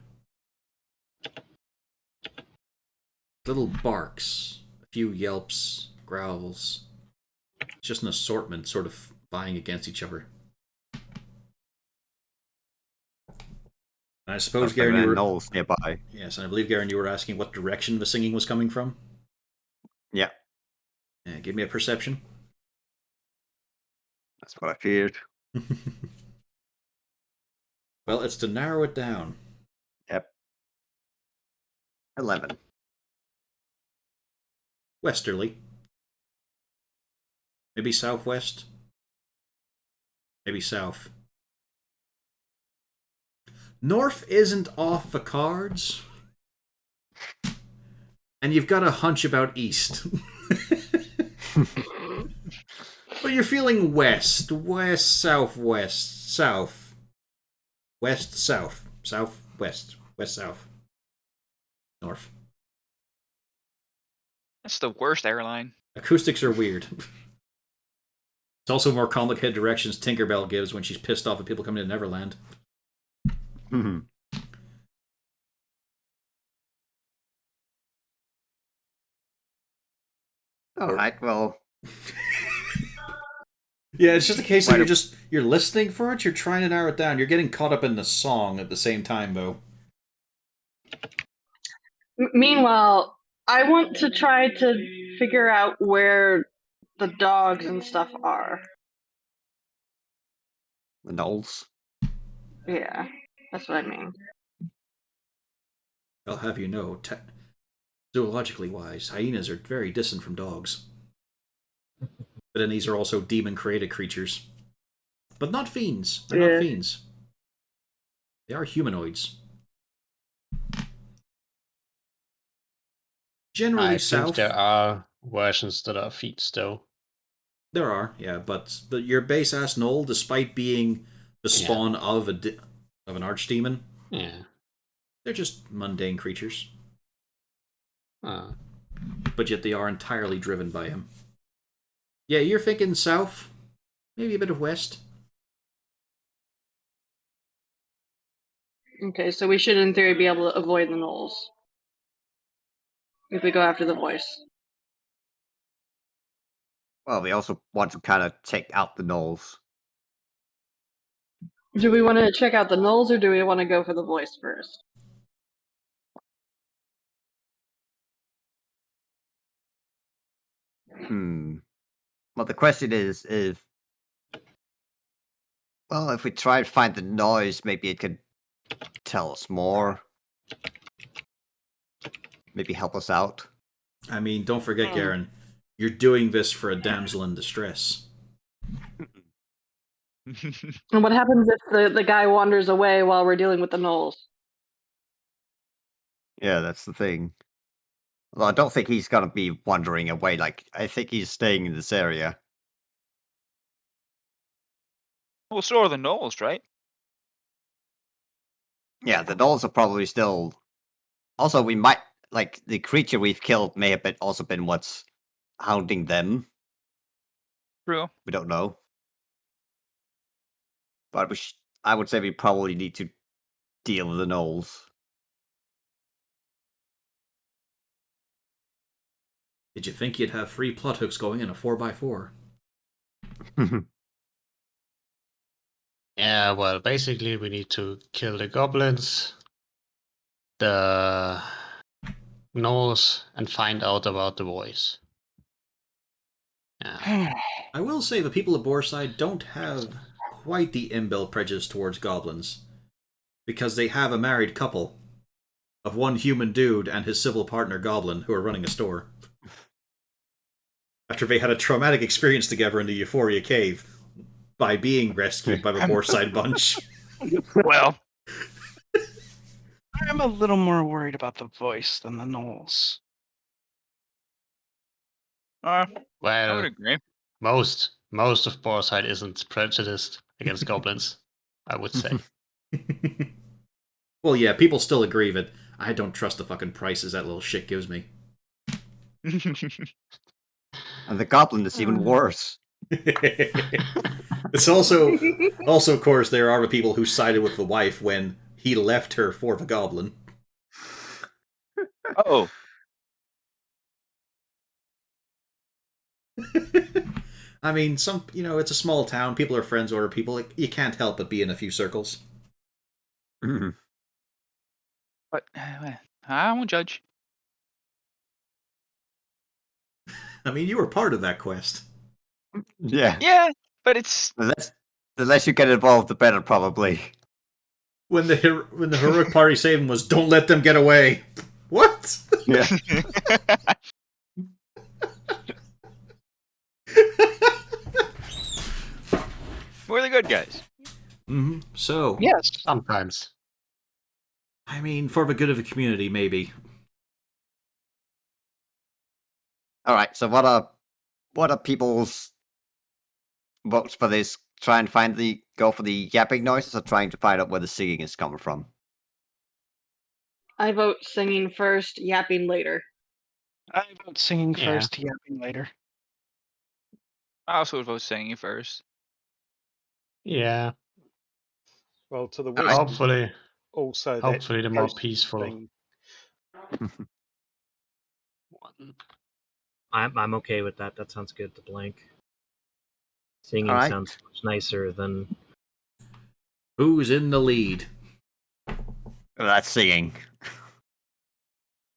Speaker 1: Little barks. A few yelps. Growls. It's just an assortment sort of vying against each other. And I suppose, Garen, you were...
Speaker 3: Knolls nearby.
Speaker 1: Yes, and I believe, Garen, you were asking what direction the singing was coming from?
Speaker 3: Yeah.
Speaker 1: Yeah, give me a perception.
Speaker 3: That's what I feared.
Speaker 1: Well, it's to narrow it down.
Speaker 3: Yep. 11.
Speaker 1: Westerly. Maybe southwest. Maybe south. North isn't off the cards. And you've got a hunch about east. But you're feeling west. West, southwest, south. West, south. South, west. West, south. North.
Speaker 2: That's the worst airline.
Speaker 1: Acoustics are weird. It's also more complicated directions Tinkerbell gives when she's pissed off at people coming to Neverland.
Speaker 3: Mm-hmm. All right, well.
Speaker 1: Yeah, it's just a case of you're listening for it, you're trying to narrow it down. You're getting caught up in the song at the same time, though.
Speaker 5: Meanwhile, I want to try to figure out where the dogs and stuff are.
Speaker 3: The gnolls.
Speaker 5: Yeah, that's what I mean.
Speaker 1: I'll have you know, zoologically wise, hyenas are very distant from dogs. But then these are also demon-created creatures. But not fiends. They're not
Speaker 5: Yeah.
Speaker 1: fiends. They are humanoids. Generally
Speaker 6: I think
Speaker 1: south.
Speaker 6: there are versions that are fiends, though.
Speaker 1: There are, yeah, but your base-ass gnoll, despite being the spawn of of an archdemon,
Speaker 6: Yeah.
Speaker 1: they're just mundane creatures.
Speaker 6: Uh,
Speaker 1: But yet they are entirely driven by him. Yeah, you're thinking south, maybe a bit of west.
Speaker 5: Okay, so we should, in theory, be able to avoid the gnolls if we go after the voice.
Speaker 3: Well, we also want to kind of take out the gnolls.
Speaker 5: Do we want to check out the gnolls, or do we want to go for the voice first?
Speaker 3: Well, the question is if we try to find the noise, maybe it could tell us more. Maybe help us out.
Speaker 1: I mean, don't forget, Garen, you're doing this for a damsel in distress.
Speaker 5: And what happens if the guy wanders away while we're dealing with the gnolls?
Speaker 3: Yeah, that's the thing. Well, I don't think he's gonna be wandering away. Like, I think he's staying in this area.
Speaker 2: Well, so are the gnolls, right?
Speaker 3: Yeah, the gnolls are probably still. Also, we might like the creature we've killed may have also been what's hounding them.
Speaker 2: True.
Speaker 3: We don't know. But I would say we probably need to deal with the gnolls.
Speaker 1: Did you think you'd have 3 plot hooks going in a 4x4?
Speaker 6: yeah, well, basically we need to kill the goblins, the gnolls, and find out about the voice. Yeah.
Speaker 1: I will say the people of Boarside don't have quite the inbuilt prejudice towards goblins, because they have a married couple of one human dude and his civil partner goblin who are running a store. After they had a traumatic experience together in the Euphoria Cave by being rescued by the Boarside Bunch.
Speaker 2: Well,
Speaker 8: I'm a little more worried about the voice than the gnolls.
Speaker 2: I would
Speaker 6: Well,
Speaker 2: agree.
Speaker 6: most of Boarside isn't prejudiced against goblins, I would say.
Speaker 1: Well, yeah, people still agree that I don't trust the fucking prices that little shit gives me.
Speaker 3: And the goblin is even worse.
Speaker 1: It's also, of course, there are the people who sided with the wife when he left her for the goblin.
Speaker 2: Oh,
Speaker 1: I mean, it's a small town. People are friends over people. Like, you can't help but be in a few circles.
Speaker 2: but I won't judge.
Speaker 1: I mean, you were part of that quest.
Speaker 3: Yeah.
Speaker 2: Yeah, but it's
Speaker 3: The less you get involved, the better, probably.
Speaker 1: When the heroic party saving was, don't let them get away. What?
Speaker 3: Yeah.
Speaker 2: we're the good guys.
Speaker 1: Mm-hmm. So,
Speaker 8: Yes.
Speaker 6: Sometimes.
Speaker 1: I mean, for the good of the community, maybe.
Speaker 3: All right. So what are people's votes for this? Try and go for the yapping noises, or trying to find out where the singing is coming from?
Speaker 5: I vote singing first, yapping later.
Speaker 8: I vote singing
Speaker 6: Yeah.
Speaker 8: first, yapping later.
Speaker 2: I also would vote singing first.
Speaker 6: Yeah.
Speaker 7: Well, to the
Speaker 3: All
Speaker 7: west,
Speaker 3: right.
Speaker 7: is also that
Speaker 6: Hopefully the more
Speaker 7: coast
Speaker 6: peaceful
Speaker 7: thing.
Speaker 6: one.
Speaker 4: I'm okay with that. That sounds good to Blank. Singing
Speaker 3: Alright.
Speaker 4: sounds much nicer than
Speaker 1: Who's in the lead?
Speaker 3: That's singing.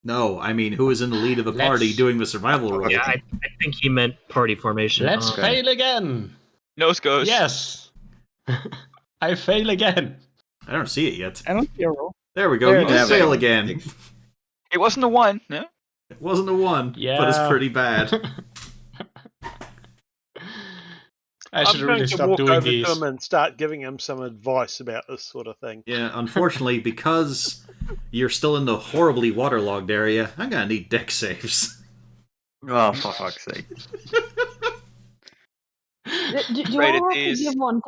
Speaker 1: No, I mean, who is in the lead of the party
Speaker 6: Let's-
Speaker 1: doing the survival roll?
Speaker 4: Yeah, I think he meant party formation.
Speaker 6: Let's
Speaker 3: Okay.
Speaker 6: fail again.
Speaker 2: Nose goes.
Speaker 6: Yes. I fail again.
Speaker 1: I don't see it yet.
Speaker 8: I don't see a roll.
Speaker 1: There we go.
Speaker 8: There
Speaker 1: You
Speaker 8: it
Speaker 1: did
Speaker 3: is.
Speaker 1: fail
Speaker 3: Yeah,
Speaker 1: again.
Speaker 2: It wasn't a 1, no?
Speaker 1: It wasn't a 1,
Speaker 6: Yeah.
Speaker 1: but it's pretty bad.
Speaker 6: I should
Speaker 7: I'm
Speaker 6: really
Speaker 7: going to
Speaker 6: stop
Speaker 7: walk
Speaker 6: doing
Speaker 7: over
Speaker 6: these.
Speaker 7: to him and start giving him some advice about this sort of thing.
Speaker 1: Yeah, unfortunately, because you're still in the horribly waterlogged area, I'm gonna need deck saves.
Speaker 3: Oh, for fuck's sake.
Speaker 5: Do you
Speaker 2: Right,
Speaker 5: want
Speaker 2: it
Speaker 5: to have to
Speaker 2: is.
Speaker 5: give one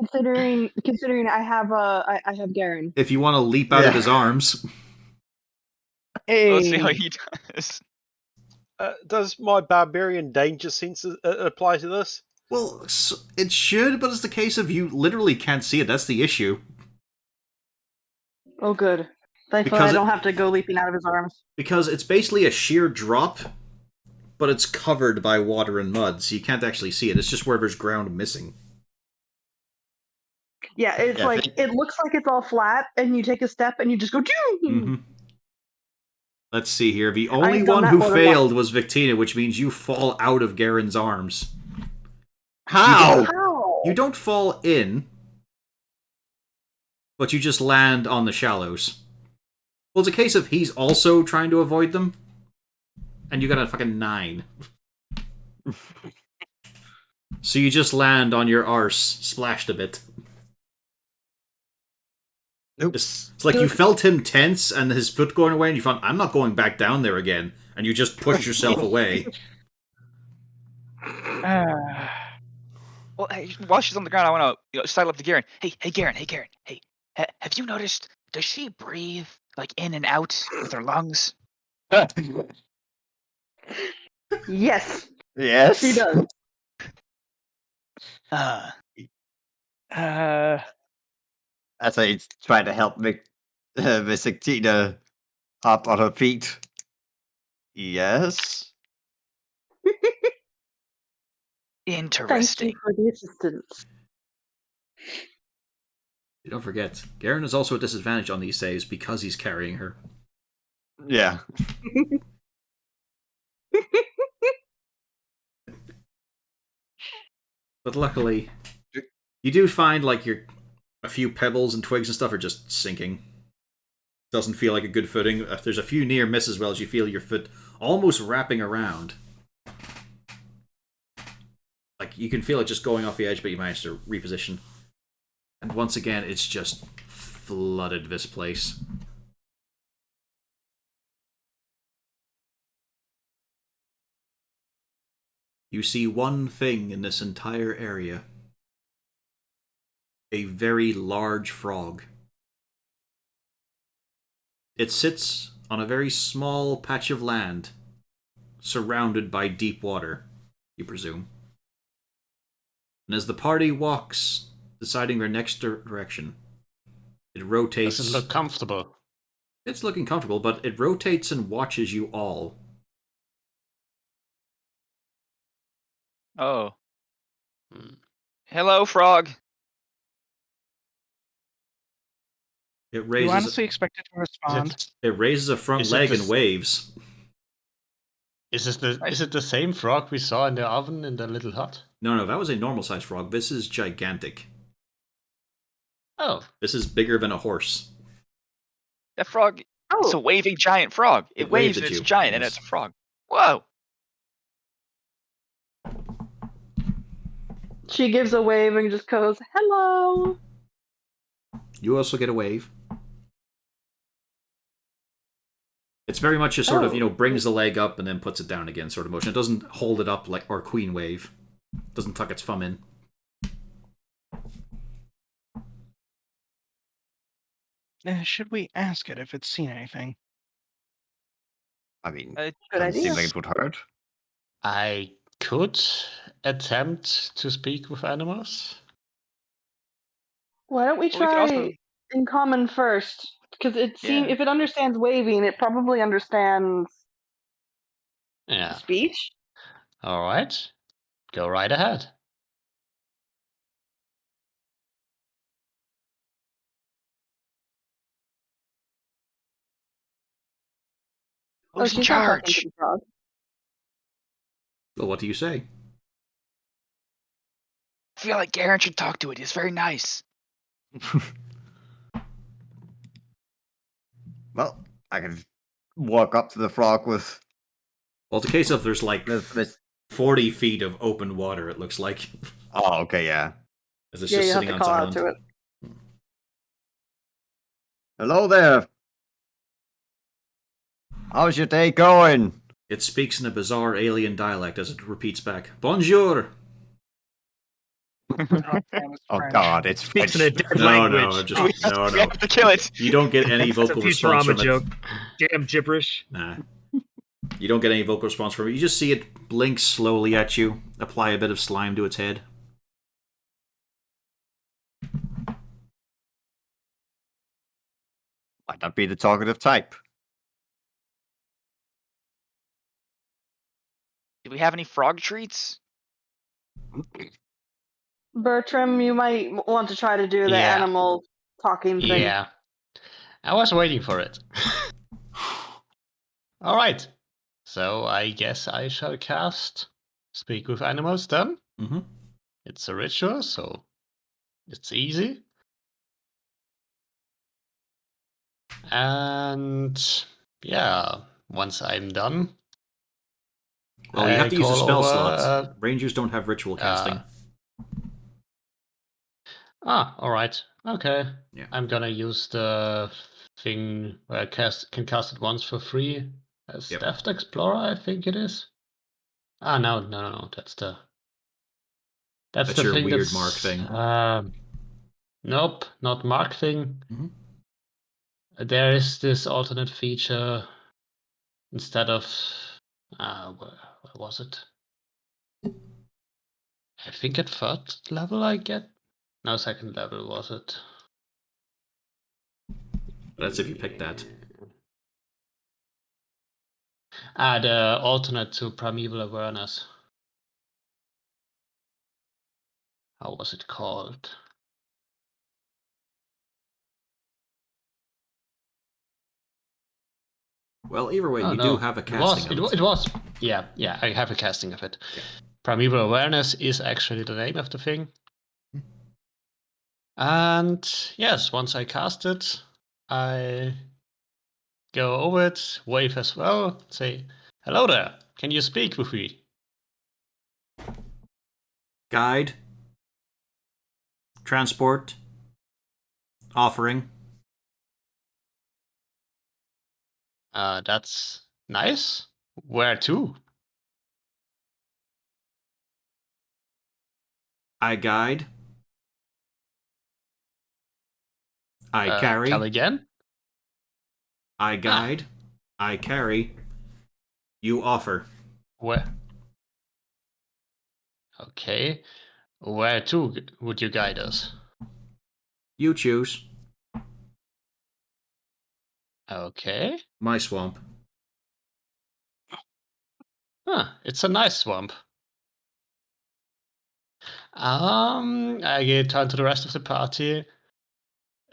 Speaker 5: considering I have Garen?
Speaker 1: If you want to leap out of
Speaker 3: Yeah.
Speaker 1: his arms,
Speaker 2: Let's see how
Speaker 8: Hey,
Speaker 2: he does.
Speaker 7: Does my barbarian danger sense apply to this?
Speaker 1: well, it should, but it's the case of you literally can't see it. That's the issue.
Speaker 5: Oh, good. Thankfully,
Speaker 1: Because
Speaker 5: I don't have to go leaping out of his arms.
Speaker 1: Because it's basically a sheer drop, but it's covered by water and mud, so you can't actually see it. It's just where there's ground missing.
Speaker 5: Yeah, it's
Speaker 3: Yeah, I
Speaker 5: like
Speaker 3: think-
Speaker 5: it looks like it's all flat, and you take a step and you just go.
Speaker 1: Mm-hmm. Let's see here. The only
Speaker 5: I've done
Speaker 1: one
Speaker 5: that
Speaker 1: who
Speaker 5: more than
Speaker 1: failed was Victina, which means you fall out of Garen's arms.
Speaker 3: How?
Speaker 5: How?
Speaker 1: You don't fall in, but you just land on the shallows. Well, it's a case of he's also trying to avoid them, and you got a fucking 9. So you just land on your arse, splashed a bit.
Speaker 3: Oops.
Speaker 1: It's like you felt him tense and his foot going away, and you thought, I'm not going back down there again. And you just pushed yourself away.
Speaker 2: Well, hey, while she's on the ground, I want to sidle up to Garen. Hey, Garen. Hey, have you noticed? Does she breathe like in and out with her lungs?
Speaker 5: Yes,
Speaker 3: Yes.
Speaker 5: she does.
Speaker 2: Uh,
Speaker 3: As I try to help Victina up on her feet. Yes.
Speaker 5: Thank
Speaker 2: interesting.
Speaker 5: you for the assistance.
Speaker 1: Don't forget, Garen is also at disadvantage on these saves because he's carrying her.
Speaker 3: Yeah.
Speaker 1: But luckily, you do find like a few pebbles and twigs and stuff are just sinking. Doesn't feel like a good footing. There's a few near miss as well as you feel your foot almost wrapping around. Like you can feel it just going off the edge, but you manage to reposition. And once again, it's just flooded this place. You see one thing in this entire area. A very large frog. It sits on a very small patch of land, surrounded by deep water, you presume. And as the party walks, deciding their next direction, it rotates.
Speaker 6: Doesn't look comfortable.
Speaker 1: It's looking comfortable, but it rotates and watches you all.
Speaker 2: Oh.
Speaker 6: Hmm.
Speaker 2: Hello, frog.
Speaker 1: It
Speaker 8: you
Speaker 1: raises.
Speaker 8: honestly expect it to
Speaker 6: Is
Speaker 8: respond?
Speaker 1: It raises a front
Speaker 6: Is it
Speaker 1: leg
Speaker 6: the
Speaker 1: and waves.
Speaker 6: Is it the same frog we saw in the oven in the little hut?
Speaker 1: No, that was a normal sized frog. This is gigantic.
Speaker 6: Oh,
Speaker 1: This is bigger than a horse.
Speaker 2: That frog. It's a
Speaker 5: Oh,
Speaker 2: waving giant frog. It
Speaker 1: It
Speaker 2: waves
Speaker 1: waved
Speaker 2: and
Speaker 1: at
Speaker 2: it's
Speaker 1: you,
Speaker 2: giant and
Speaker 1: yes.
Speaker 2: it's a frog. Whoa.
Speaker 5: she gives a wave and just goes, "Hello."
Speaker 1: You also get a wave. It's very much a sort of, brings the leg up and then puts it down again sort of motion. It doesn't hold it up like or queen wave. It doesn't tuck its thumb in.
Speaker 8: Should we ask it if it's seen anything?
Speaker 3: I mean,
Speaker 2: Uh,
Speaker 5: Good
Speaker 3: doesn't seem
Speaker 5: idea.
Speaker 3: like it would hurt.
Speaker 6: I could attempt to speak with animals.
Speaker 5: Why don't we
Speaker 2: Well, we could
Speaker 5: try
Speaker 2: also-
Speaker 5: in common first? Because
Speaker 2: Yeah.
Speaker 5: if it understands waving, it probably understands
Speaker 6: Yeah.
Speaker 5: speech.
Speaker 6: All right. Go right ahead.
Speaker 2: Who's in
Speaker 5: she's not talking to
Speaker 2: charge?
Speaker 5: the frog.
Speaker 1: Well, what do you say?
Speaker 2: I feel like Garen should talk to it. It's very nice.
Speaker 3: Well, I can walk up to the frog with
Speaker 1: Well, it's a case of there's like
Speaker 3: this.
Speaker 1: 40 feet of open water, it looks like.
Speaker 3: Oh, okay, yeah.
Speaker 1: As it's
Speaker 5: Yeah,
Speaker 1: just
Speaker 5: you have
Speaker 1: sitting
Speaker 5: to
Speaker 1: on
Speaker 5: call
Speaker 1: its
Speaker 5: out
Speaker 1: island.
Speaker 5: to it.
Speaker 3: Hello there. How's your day going?
Speaker 1: It speaks in a bizarre alien dialect as it repeats back, Bonjour!
Speaker 8: Oh, damn, it's
Speaker 3: Oh
Speaker 8: French.
Speaker 3: God, it's
Speaker 4: Speaks in
Speaker 3: French.
Speaker 4: a dead
Speaker 1: No,
Speaker 4: language.
Speaker 1: no,
Speaker 2: We have to kill it.
Speaker 1: You don't get any
Speaker 4: It's a
Speaker 1: vocal response
Speaker 4: Futurama
Speaker 1: from it.
Speaker 4: joke. Damn gibberish.
Speaker 1: Nah. You don't get any vocal response from it. You just see it blink slowly at you, apply a bit of slime to its head.
Speaker 3: Might not be the talkative type.
Speaker 2: Do we have any frog treats?
Speaker 5: Bertram, you might want to try to do the
Speaker 6: Yeah.
Speaker 5: animal talking thing.
Speaker 6: Yeah. I was waiting for it. All right. So I guess I shall cast Speak with Animals then.
Speaker 1: Mm-hmm.
Speaker 6: It's a ritual, so it's easy. And yeah, once I'm done,
Speaker 1: Well, you have to use a
Speaker 6: call
Speaker 1: spell
Speaker 6: over,
Speaker 1: slot. Rangers don't have ritual casting.
Speaker 6: All right. Okay.
Speaker 1: Yeah.
Speaker 6: I'm gonna use the thing where I can cast it once for free as
Speaker 1: Yep.
Speaker 6: Deft Explorer, I think it is. No. That's the
Speaker 1: That's
Speaker 6: the
Speaker 1: your
Speaker 6: thing
Speaker 1: weird
Speaker 6: that's,
Speaker 1: mark thing.
Speaker 6: Nope, not mark thing.
Speaker 1: Mhm.
Speaker 6: There is this alternate feature instead of where was it? I think at third level I get. No, second level was it?
Speaker 1: That's if you pick that.
Speaker 6: The alternate to primeval awareness. How was it called?
Speaker 1: Well, either way,
Speaker 6: Oh,
Speaker 1: you
Speaker 6: no.
Speaker 1: do have a casting of it.
Speaker 6: It was. Yeah, I have a casting of it.
Speaker 1: Yeah.
Speaker 6: Primeval awareness is actually the name of the thing. And yes, once I cast it, I go over it, wave as well, say, "Hello there, can you speak with me?"
Speaker 1: Guide. Transport. Offering.
Speaker 6: That's nice. Where to?
Speaker 1: I guide. I carry.
Speaker 6: Come again?
Speaker 1: I guide. I carry. You offer.
Speaker 6: Where? Okay. Where to would you guide us?
Speaker 1: You choose.
Speaker 6: Okay.
Speaker 1: My swamp.
Speaker 6: It's a nice swamp. I turn to the rest of the party.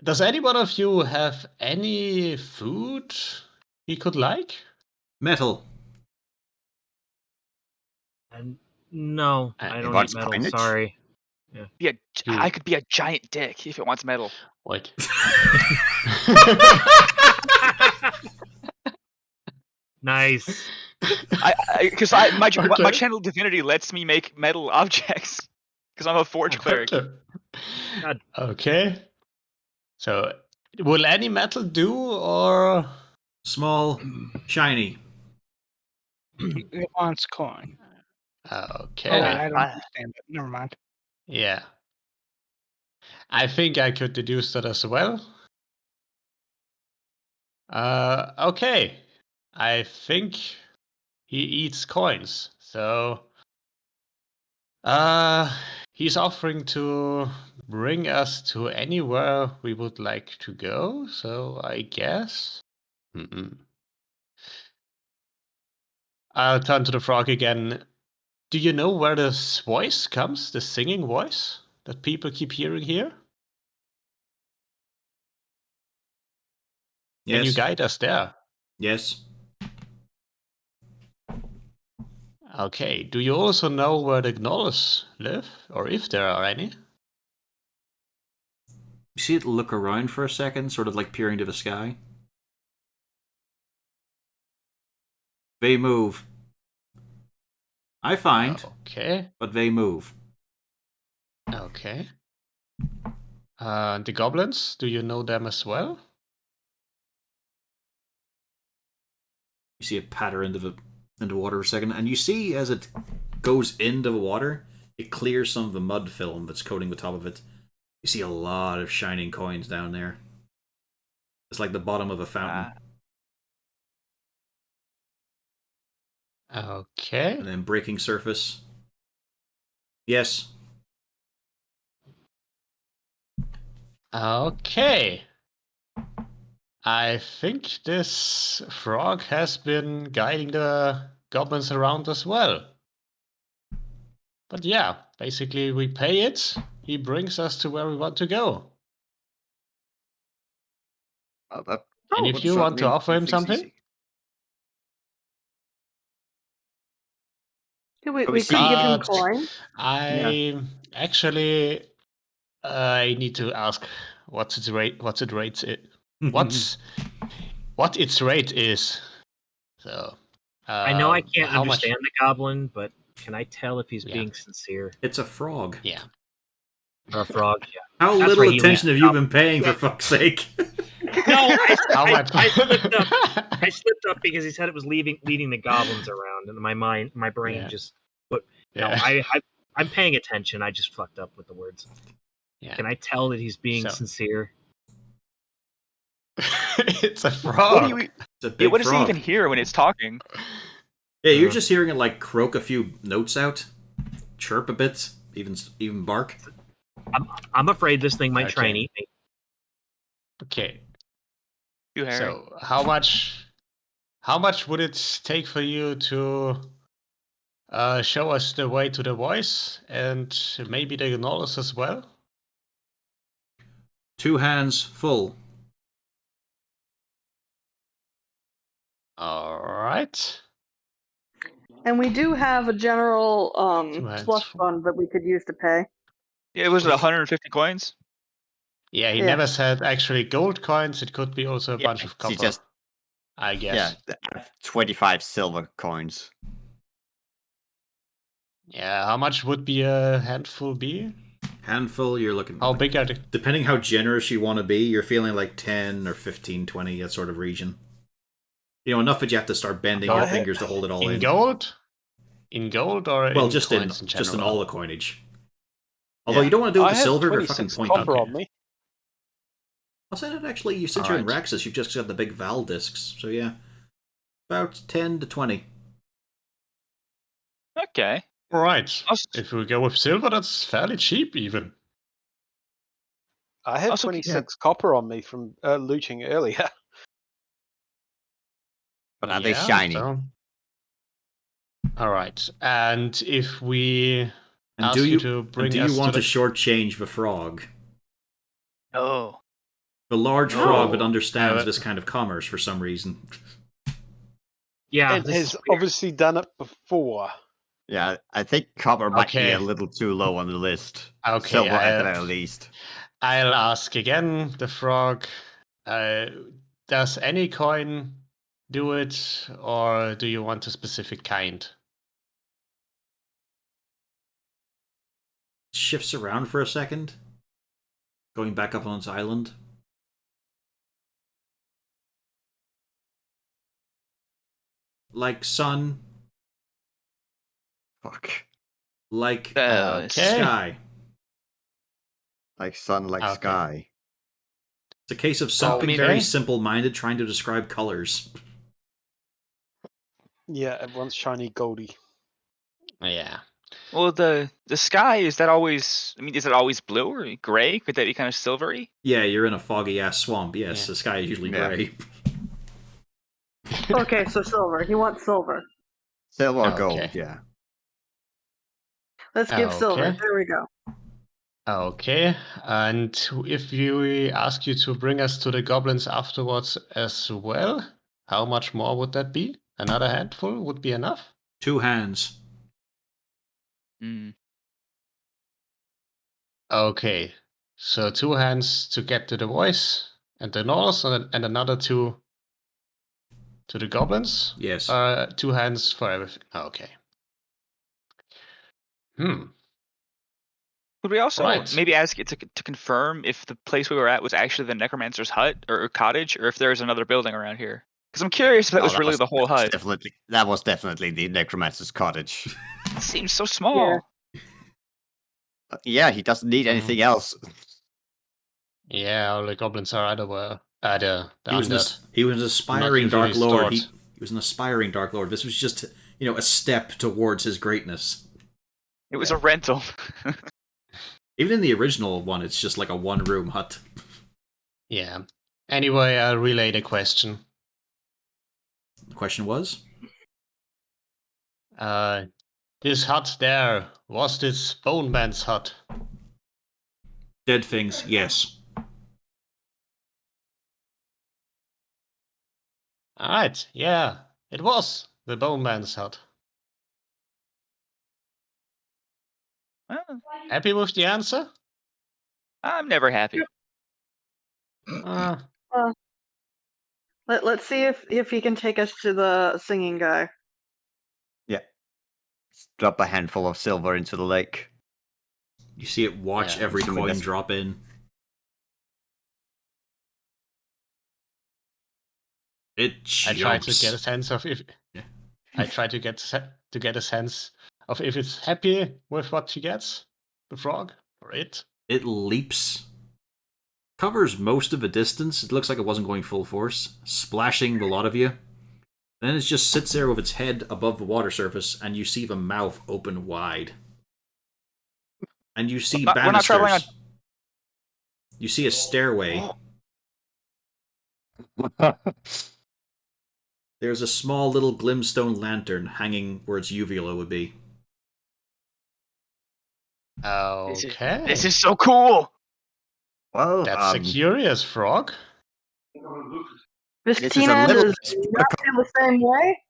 Speaker 6: Does any one of you have any food he could like?
Speaker 1: Metal.
Speaker 4: And no, I
Speaker 3: It
Speaker 4: don't
Speaker 3: wants
Speaker 4: eat metal.
Speaker 3: coinage?
Speaker 4: Sorry.
Speaker 2: I could be a giant dick if it wants metal.
Speaker 6: Wait.
Speaker 4: Nice.
Speaker 2: Because my
Speaker 6: Okay.
Speaker 2: channel divinity lets me make metal objects. Because I'm a forge cleric.
Speaker 4: God.
Speaker 6: Okay. So, will any metal do, or
Speaker 1: Small. Shiny.
Speaker 8: It wants coin.
Speaker 6: okay?
Speaker 8: Oh wait, I don't understand it. Never mind.
Speaker 6: Yeah. I think I could deduce that as well. Okay. I think he eats coins. So, he's offering to bring us to anywhere we would like to go. So, I guess. I'll turn to the frog again. Do you know where this voice comes? The singing voice that people keep hearing here? Can you
Speaker 1: Yes.
Speaker 6: guide us there?
Speaker 1: Yes.
Speaker 6: Okay. Do you also know where the gnolls live, or if there are any?
Speaker 1: You see it look around for a second, sort of like peering to the sky. They move. I find,
Speaker 6: Okay.
Speaker 1: but they move.
Speaker 6: Okay. The goblins, do you know them as well?
Speaker 1: You see it patter into water for a second, and you see as it goes into the water, it clears some of the mud film that's coating the top of it. You see a lot of shining coins down there. It's like the bottom of a fountain.
Speaker 6: Okay.
Speaker 1: And then breaking surface. Yes.
Speaker 6: Okay. I think this frog has been guiding the goblins around as well. But yeah, basically we pay it. He brings us to where we want to go.
Speaker 3: Well, that
Speaker 6: And
Speaker 3: would
Speaker 6: if you want to
Speaker 3: certainly
Speaker 6: offer
Speaker 3: make
Speaker 6: him
Speaker 3: things
Speaker 6: something,
Speaker 3: easy.
Speaker 5: Yeah, we,
Speaker 3: So
Speaker 5: we could give him
Speaker 6: Uh,
Speaker 5: coin.
Speaker 6: I actually I need to ask what's its rate. What its rate is. So
Speaker 4: I know I can't
Speaker 6: how much?
Speaker 4: understand the goblin, but can I tell if he's
Speaker 6: Yeah.
Speaker 4: being sincere?
Speaker 1: It's a frog.
Speaker 6: Yeah.
Speaker 4: Or a frog? Yeah.
Speaker 1: How
Speaker 4: That's
Speaker 1: little
Speaker 4: right, he
Speaker 1: attention have
Speaker 4: laughed
Speaker 1: you
Speaker 4: up.
Speaker 1: been paying, for fuck's sake?
Speaker 4: No,
Speaker 6: How much?
Speaker 4: I slipped up. I slipped up because he said it was leading the goblins around, and my brain
Speaker 6: Yeah.
Speaker 4: just. But no,
Speaker 6: Yeah.
Speaker 4: I'm paying attention. I just fucked up with the words.
Speaker 6: Yeah.
Speaker 4: Can I tell that he's being
Speaker 6: So-
Speaker 4: sincere?
Speaker 6: It's a
Speaker 2: What
Speaker 6: frog.
Speaker 2: do you?
Speaker 1: It's a
Speaker 2: Yeah,
Speaker 1: big
Speaker 2: what does he
Speaker 1: frog.
Speaker 2: even hear when it's talking?
Speaker 1: Yeah, you're just hearing it like croak a few notes out, chirp a bit, even bark.
Speaker 4: I'm afraid this thing might try and
Speaker 6: Okay.
Speaker 4: eat me.
Speaker 6: Okay.
Speaker 2: You, Harry.
Speaker 6: So how much would it take for you to show us the way to the voice and maybe the gnolls as well?
Speaker 1: 2 hands full.
Speaker 6: All right.
Speaker 5: And we do have a general
Speaker 6: Two hands
Speaker 5: slush
Speaker 6: full.
Speaker 5: fund that we could use to pay.
Speaker 2: Yeah, was it 150 coins?
Speaker 6: Yeah, he
Speaker 5: Yeah.
Speaker 6: never said actually gold coins. It could be also a
Speaker 3: Yeah,
Speaker 6: bunch of
Speaker 3: he
Speaker 6: copper.
Speaker 3: just-
Speaker 6: I guess.
Speaker 3: Yeah, 25 silver coins.
Speaker 6: Yeah. How much would be a handful be?
Speaker 1: Handful, you're looking.
Speaker 6: How big are they?
Speaker 1: Depending how generous you want to be, you're feeling like 10 or 15, 20, that sort of region. You know, enough that you have to start bending your fingers to hold it all in.
Speaker 6: In gold? In gold or
Speaker 1: Well,
Speaker 6: in
Speaker 1: just in
Speaker 6: coins in general?
Speaker 1: just in all the coinage. Although
Speaker 3: Yeah.
Speaker 1: you don't want to do it
Speaker 7: I
Speaker 1: with the
Speaker 7: have
Speaker 1: silver, they're
Speaker 7: 26
Speaker 1: fucking pointy.
Speaker 7: copper on me.
Speaker 1: I'll say that actually, since you're in
Speaker 6: Alright.
Speaker 1: Raxus, you've just got the big Val discs. So yeah, about 10 to 20.
Speaker 2: Okay.
Speaker 6: Right.
Speaker 2: Also,
Speaker 6: If we go with silver, that's fairly cheap even.
Speaker 7: I have
Speaker 2: Also,
Speaker 7: 26 copper on me from looting earlier.
Speaker 3: But are they shiny?
Speaker 6: All right. And if we
Speaker 1: And
Speaker 6: ask
Speaker 1: do
Speaker 6: you
Speaker 1: you
Speaker 6: to
Speaker 1: and
Speaker 6: bring
Speaker 1: do
Speaker 6: us
Speaker 1: you want
Speaker 6: to
Speaker 1: to
Speaker 6: the...
Speaker 1: shortchange the frog?
Speaker 2: oh,
Speaker 1: The large
Speaker 6: No.
Speaker 1: frog that understands
Speaker 6: Uh,
Speaker 1: this kind of commerce for some reason.
Speaker 4: Yeah,
Speaker 7: It
Speaker 4: this
Speaker 7: has
Speaker 4: is weird.
Speaker 7: obviously done it before.
Speaker 3: Yeah, I think copper might be
Speaker 6: Okay.
Speaker 3: a little too low on the list.
Speaker 6: Okay,
Speaker 3: Silver at the very least.
Speaker 6: I'll ask again, the frog. Does any coin do it, or do you want a specific kind?
Speaker 1: Shifts around for a second, going back up on its island. Like sun,
Speaker 3: Fuck.
Speaker 1: like
Speaker 6: Okay.
Speaker 1: sky.
Speaker 3: Like sun, like
Speaker 6: Okay.
Speaker 3: sky.
Speaker 1: It's a case of something
Speaker 2: maybe-
Speaker 1: very simple-minded trying to describe colors.
Speaker 7: Yeah, everyone's shiny goldy.
Speaker 6: Yeah.
Speaker 2: well, the sky, is that always? I mean, is it always blue or gray? Could that be kind of silvery?
Speaker 1: Yeah, you're in a foggy-ass swamp. Yes,
Speaker 6: Yeah.
Speaker 1: the sky is usually
Speaker 3: Yeah.
Speaker 1: gray.
Speaker 5: Okay, so silver. He wants silver.
Speaker 3: Silver or
Speaker 6: Okay.
Speaker 3: gold, yeah.
Speaker 5: Let's give silver.
Speaker 6: Okay.
Speaker 5: There we go.
Speaker 6: Okay. And if we ask you to bring us to the goblins afterwards as well, how much more would that be? Another handful would be enough?
Speaker 1: 2 hands.
Speaker 2: Mm.
Speaker 6: Okay. So 2 hands to get to the voice and the Norse, and another 2 to the goblins.
Speaker 1: Yes.
Speaker 6: 2 hands for everything. Okay.
Speaker 2: Could we also
Speaker 6: Right.
Speaker 2: maybe ask it to confirm if the place we were at was actually the necromancer's hut or cottage, or if there's another building around here? Because I'm curious if that
Speaker 3: Oh,
Speaker 2: was really the whole hut.
Speaker 3: That was definitely the necromancer's cottage.
Speaker 2: It seems so small.
Speaker 3: Yeah, he doesn't need anything else.
Speaker 6: Yeah, all the goblins are the undead.
Speaker 1: He was an
Speaker 6: Not
Speaker 1: aspiring
Speaker 6: usually
Speaker 1: dark lord.
Speaker 6: stored.
Speaker 1: He was an aspiring dark lord. This was just, a step towards his greatness.
Speaker 2: It was a rental.
Speaker 1: Even in the original one, it's just like a one-room hut.
Speaker 6: Yeah. Anyway, I'll relay the question.
Speaker 1: The question was?
Speaker 6: This hut there, was this Bone Man's hut?
Speaker 1: Dead things, yes.
Speaker 6: Alright, yeah, it was the Bone Man's hut. Happy with the answer?
Speaker 2: I'm never happy.
Speaker 5: Let's see if he can take us to the singing guy.
Speaker 3: Yeah. Drop a handful of silver into the lake.
Speaker 1: You see it watch
Speaker 3: Yeah,
Speaker 1: every
Speaker 3: assuming
Speaker 1: coin
Speaker 3: that's-
Speaker 1: drop in. It jumps.
Speaker 6: I try to get a sense of if
Speaker 1: Yeah.
Speaker 6: I try to get a sense of if it's happy with what she gets, the frog or it.
Speaker 1: It leaps, covers most of the distance. It looks like it wasn't going full force, splashing the lot of you. Then it just sits there with its head above the water surface, and you see the mouth open wide. And you see
Speaker 2: We're not traveling
Speaker 1: banisters. You see a stairway. There's a small little glimstone lantern hanging where its uvula would be.
Speaker 6: Okay.
Speaker 2: This is so cool.
Speaker 3: Well,
Speaker 6: That's a curious frog.
Speaker 5: Miss
Speaker 3: This is a
Speaker 5: Tina
Speaker 3: little
Speaker 5: does not feel the same way.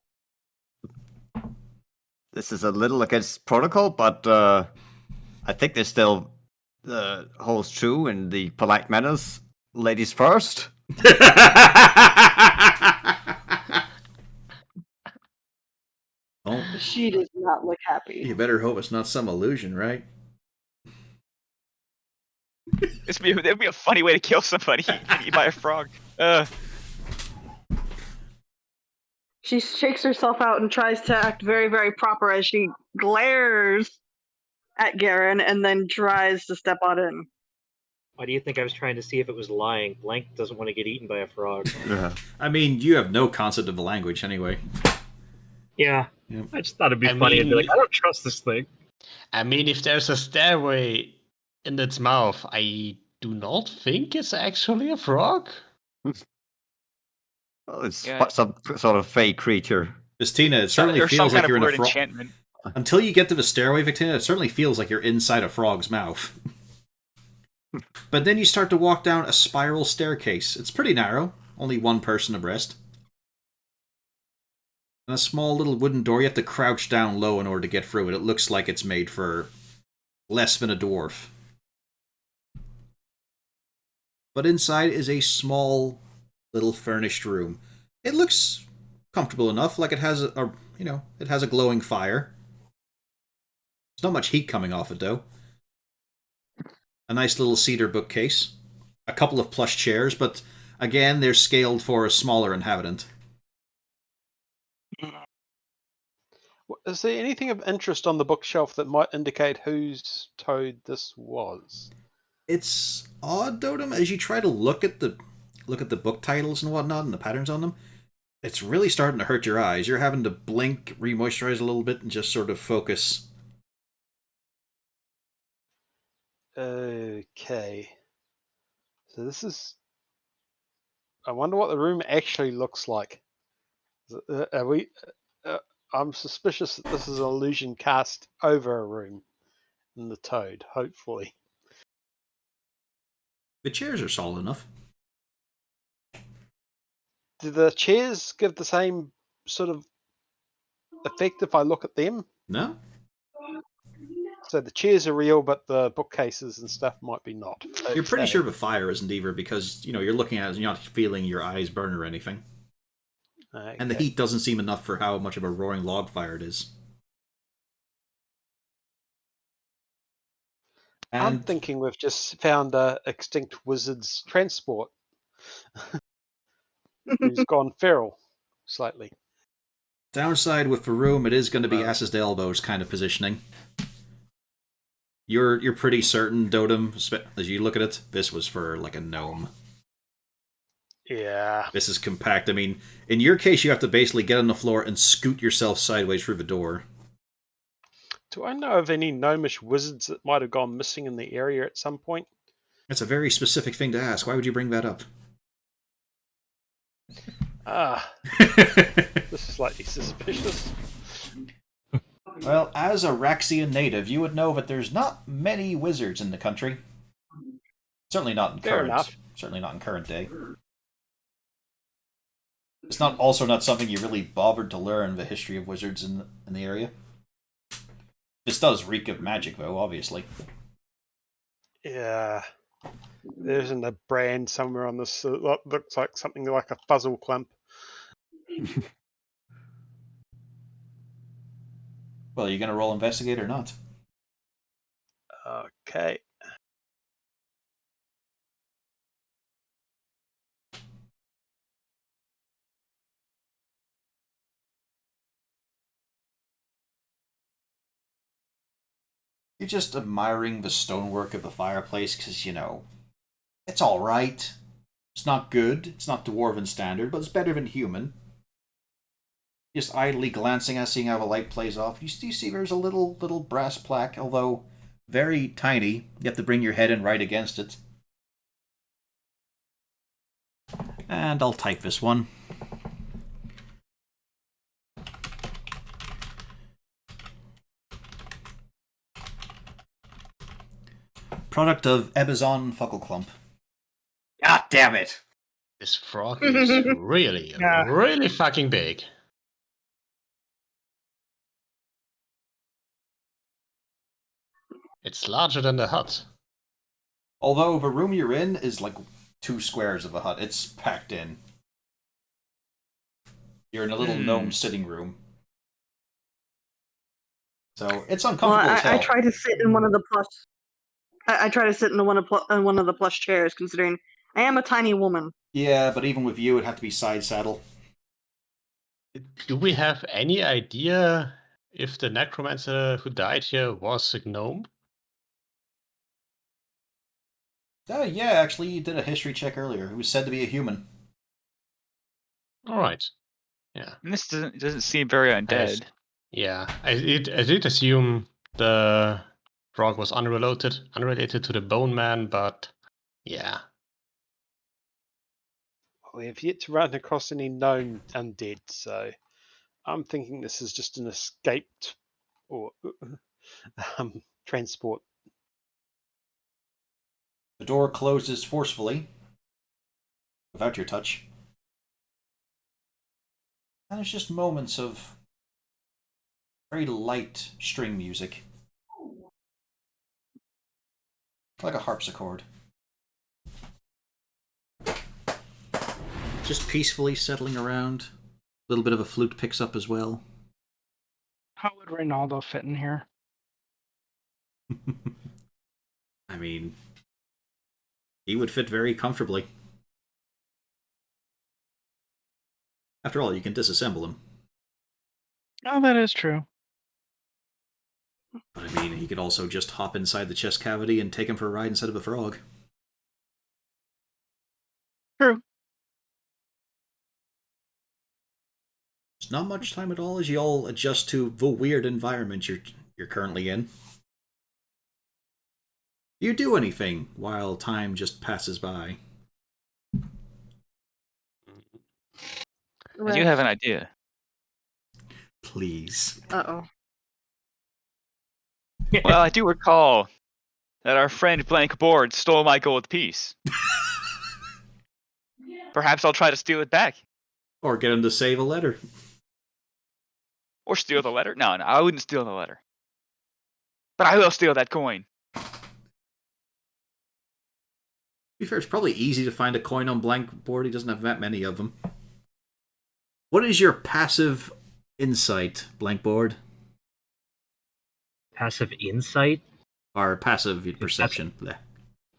Speaker 3: This is a little against protocol, but I think this still holds true in the polite manners. Ladies first.
Speaker 1: Oh,
Speaker 5: She does not look happy.
Speaker 1: you better hope it's not some illusion, right?
Speaker 2: That'd be a funny way to kill somebody. Get eaten by a frog.
Speaker 5: She shakes herself out and tries to act very, very proper as she glares at Garen and then tries to step on in.
Speaker 4: Why do you think I was trying to see if it was lying? Blank doesn't want to get eaten by a frog.
Speaker 1: I mean, you have no concept of the language anyway.
Speaker 4: Yeah.
Speaker 1: Yep.
Speaker 4: I just thought it'd be funny. I'd be like, I don't trust this thing.
Speaker 6: I mean, if there's a stairway in its mouth, I do not think it's actually a frog.
Speaker 3: Well, it's
Speaker 2: Yeah.
Speaker 3: some sort of fake creature.
Speaker 1: Victina, it certainly
Speaker 2: There's
Speaker 1: feels
Speaker 2: some
Speaker 1: like
Speaker 2: kind
Speaker 1: you're
Speaker 2: of
Speaker 1: in a
Speaker 2: weird
Speaker 1: frog.
Speaker 2: enchantment.
Speaker 1: Until you get to the stairway, Victina, it certainly feels like you're inside a frog's mouth. But then you start to walk down a spiral staircase. It's pretty narrow, only one person abreast. And a small little wooden door. You have to crouch down low in order to get through it. It looks like it's made for less than a dwarf. But inside is a small little furnished room. It looks comfortable enough, like it has it has a glowing fire. There's not much heat coming off it though. A nice little cedar bookcase. A couple of plush chairs, but again, they're scaled for a smaller inhabitant.
Speaker 7: Is there anything of interest on the bookshelf that might indicate whose toad this was?
Speaker 1: It's odd, Dotem, as you try to look at the book titles and whatnot and the patterns on them. It's really starting to hurt your eyes. You're having to blink, re-moisturize a little bit, and just sort of focus.
Speaker 7: Okay. So this is... I wonder what the room actually looks like. Are we... I'm suspicious that this is an illusion cast over a room in the toad, hopefully.
Speaker 1: The chairs are solid enough.
Speaker 7: Do the chairs give the same sort of effect if I look at them?
Speaker 1: No?
Speaker 7: So the chairs are real, but the bookcases and stuff might be not.
Speaker 1: You're pretty
Speaker 7: Okay.
Speaker 1: sure the fire isn't either because, you're looking at it and you're not feeling your eyes burn or anything. And the
Speaker 7: Okay.
Speaker 1: heat doesn't seem enough for how much of a roaring log fire it is.
Speaker 7: I'm
Speaker 1: And
Speaker 7: thinking we've just found a extinct wizard's transport who's gone feral slightly.
Speaker 1: downside with the room, it is going to be
Speaker 7: Well.
Speaker 1: asses to elbows kind of positioning. You're pretty certain, Dotem, as you look at it, this was for like a gnome.
Speaker 7: Yeah.
Speaker 1: This is compact. I mean, in your case, you have to basically get on the floor and scoot yourself sideways through the door.
Speaker 7: Do I know of any gnomish wizards that might have gone missing in the area at some point?
Speaker 1: That's a very specific thing to ask. Why would you bring that up?
Speaker 7: This is slightly suspicious.
Speaker 1: Well, as a Raxian native, you would know that there's not many wizards in the country. Certainly not in
Speaker 7: Fair
Speaker 1: current.
Speaker 7: enough.
Speaker 1: Certainly not in current day. It's not something you really bothered to learn the history of wizards in the area. This does reek of magic, though, obviously.
Speaker 7: Yeah. There isn't a brand somewhere on this that looks like something like a fuzzle clump.
Speaker 1: Well, are you going to roll investigate or not?
Speaker 7: Okay.
Speaker 1: You're just admiring the stonework of the fireplace because, it's alright. It's not good. It's not dwarven standard, but it's better than human. Just idly glancing at seeing how the light plays off. You see there's a little brass plaque, although very tiny. You have to bring your head in right against it. And I'll type this one. Product of Ebazon Fuckleclump.
Speaker 3: God damn it!
Speaker 6: This frog is really,
Speaker 8: Yeah.
Speaker 6: really fucking big. It's larger than the hut.
Speaker 1: Although the room you're in is like 2 squares of a hut. It's packed in. You're in a little gnome sitting room. So it's uncomfortable as hell.
Speaker 5: I try to sit in one of the plush. I try to sit in one of the plush chairs, considering I am a tiny woman.
Speaker 1: Yeah, but even with you, it'd have to be side saddle.
Speaker 6: Do we have any idea if the necromancer who died here was a gnome?
Speaker 1: Yeah, actually, you did a history check earlier. He was said to be a human.
Speaker 6: Alright. Yeah.
Speaker 2: And this doesn't seem very undead.
Speaker 6: Yeah. I did assume the frog was unrelated to the bone man, but yeah.
Speaker 7: We have yet to run across any known undead, so I'm thinking this is just an escaped or transport.
Speaker 1: The door closes forcefully, without your touch. And it's just moments of very light string music. Like a harpsichord. Just peacefully settling around. A little bit of a flute picks up as well.
Speaker 8: How would Ronaldo fit in here?
Speaker 1: I mean, he would fit very comfortably. After all, you can disassemble him.
Speaker 8: Oh, that is true.
Speaker 1: But I mean, he could also just hop inside the chest cavity and take him for a ride instead of a frog.
Speaker 8: True.
Speaker 1: It's not much time at all as you all adjust to the weird environment you're currently in. Do you do anything while time just passes by?
Speaker 2: I do have an idea.
Speaker 1: Please.
Speaker 5: Uh-oh.
Speaker 2: Well, I do recall that our friend Blank Board stole my gold piece. Perhaps I'll try to steal it back.
Speaker 1: Or get him to save a letter.
Speaker 2: Or steal the letter. No, I wouldn't steal the letter. But I will steal that coin.
Speaker 1: To be fair, it's probably easy to find a coin on Blankboard. He doesn't have that many of them. What is your passive insight, Blankboard?
Speaker 4: Passive insight?
Speaker 1: Or passive perception? Bleh.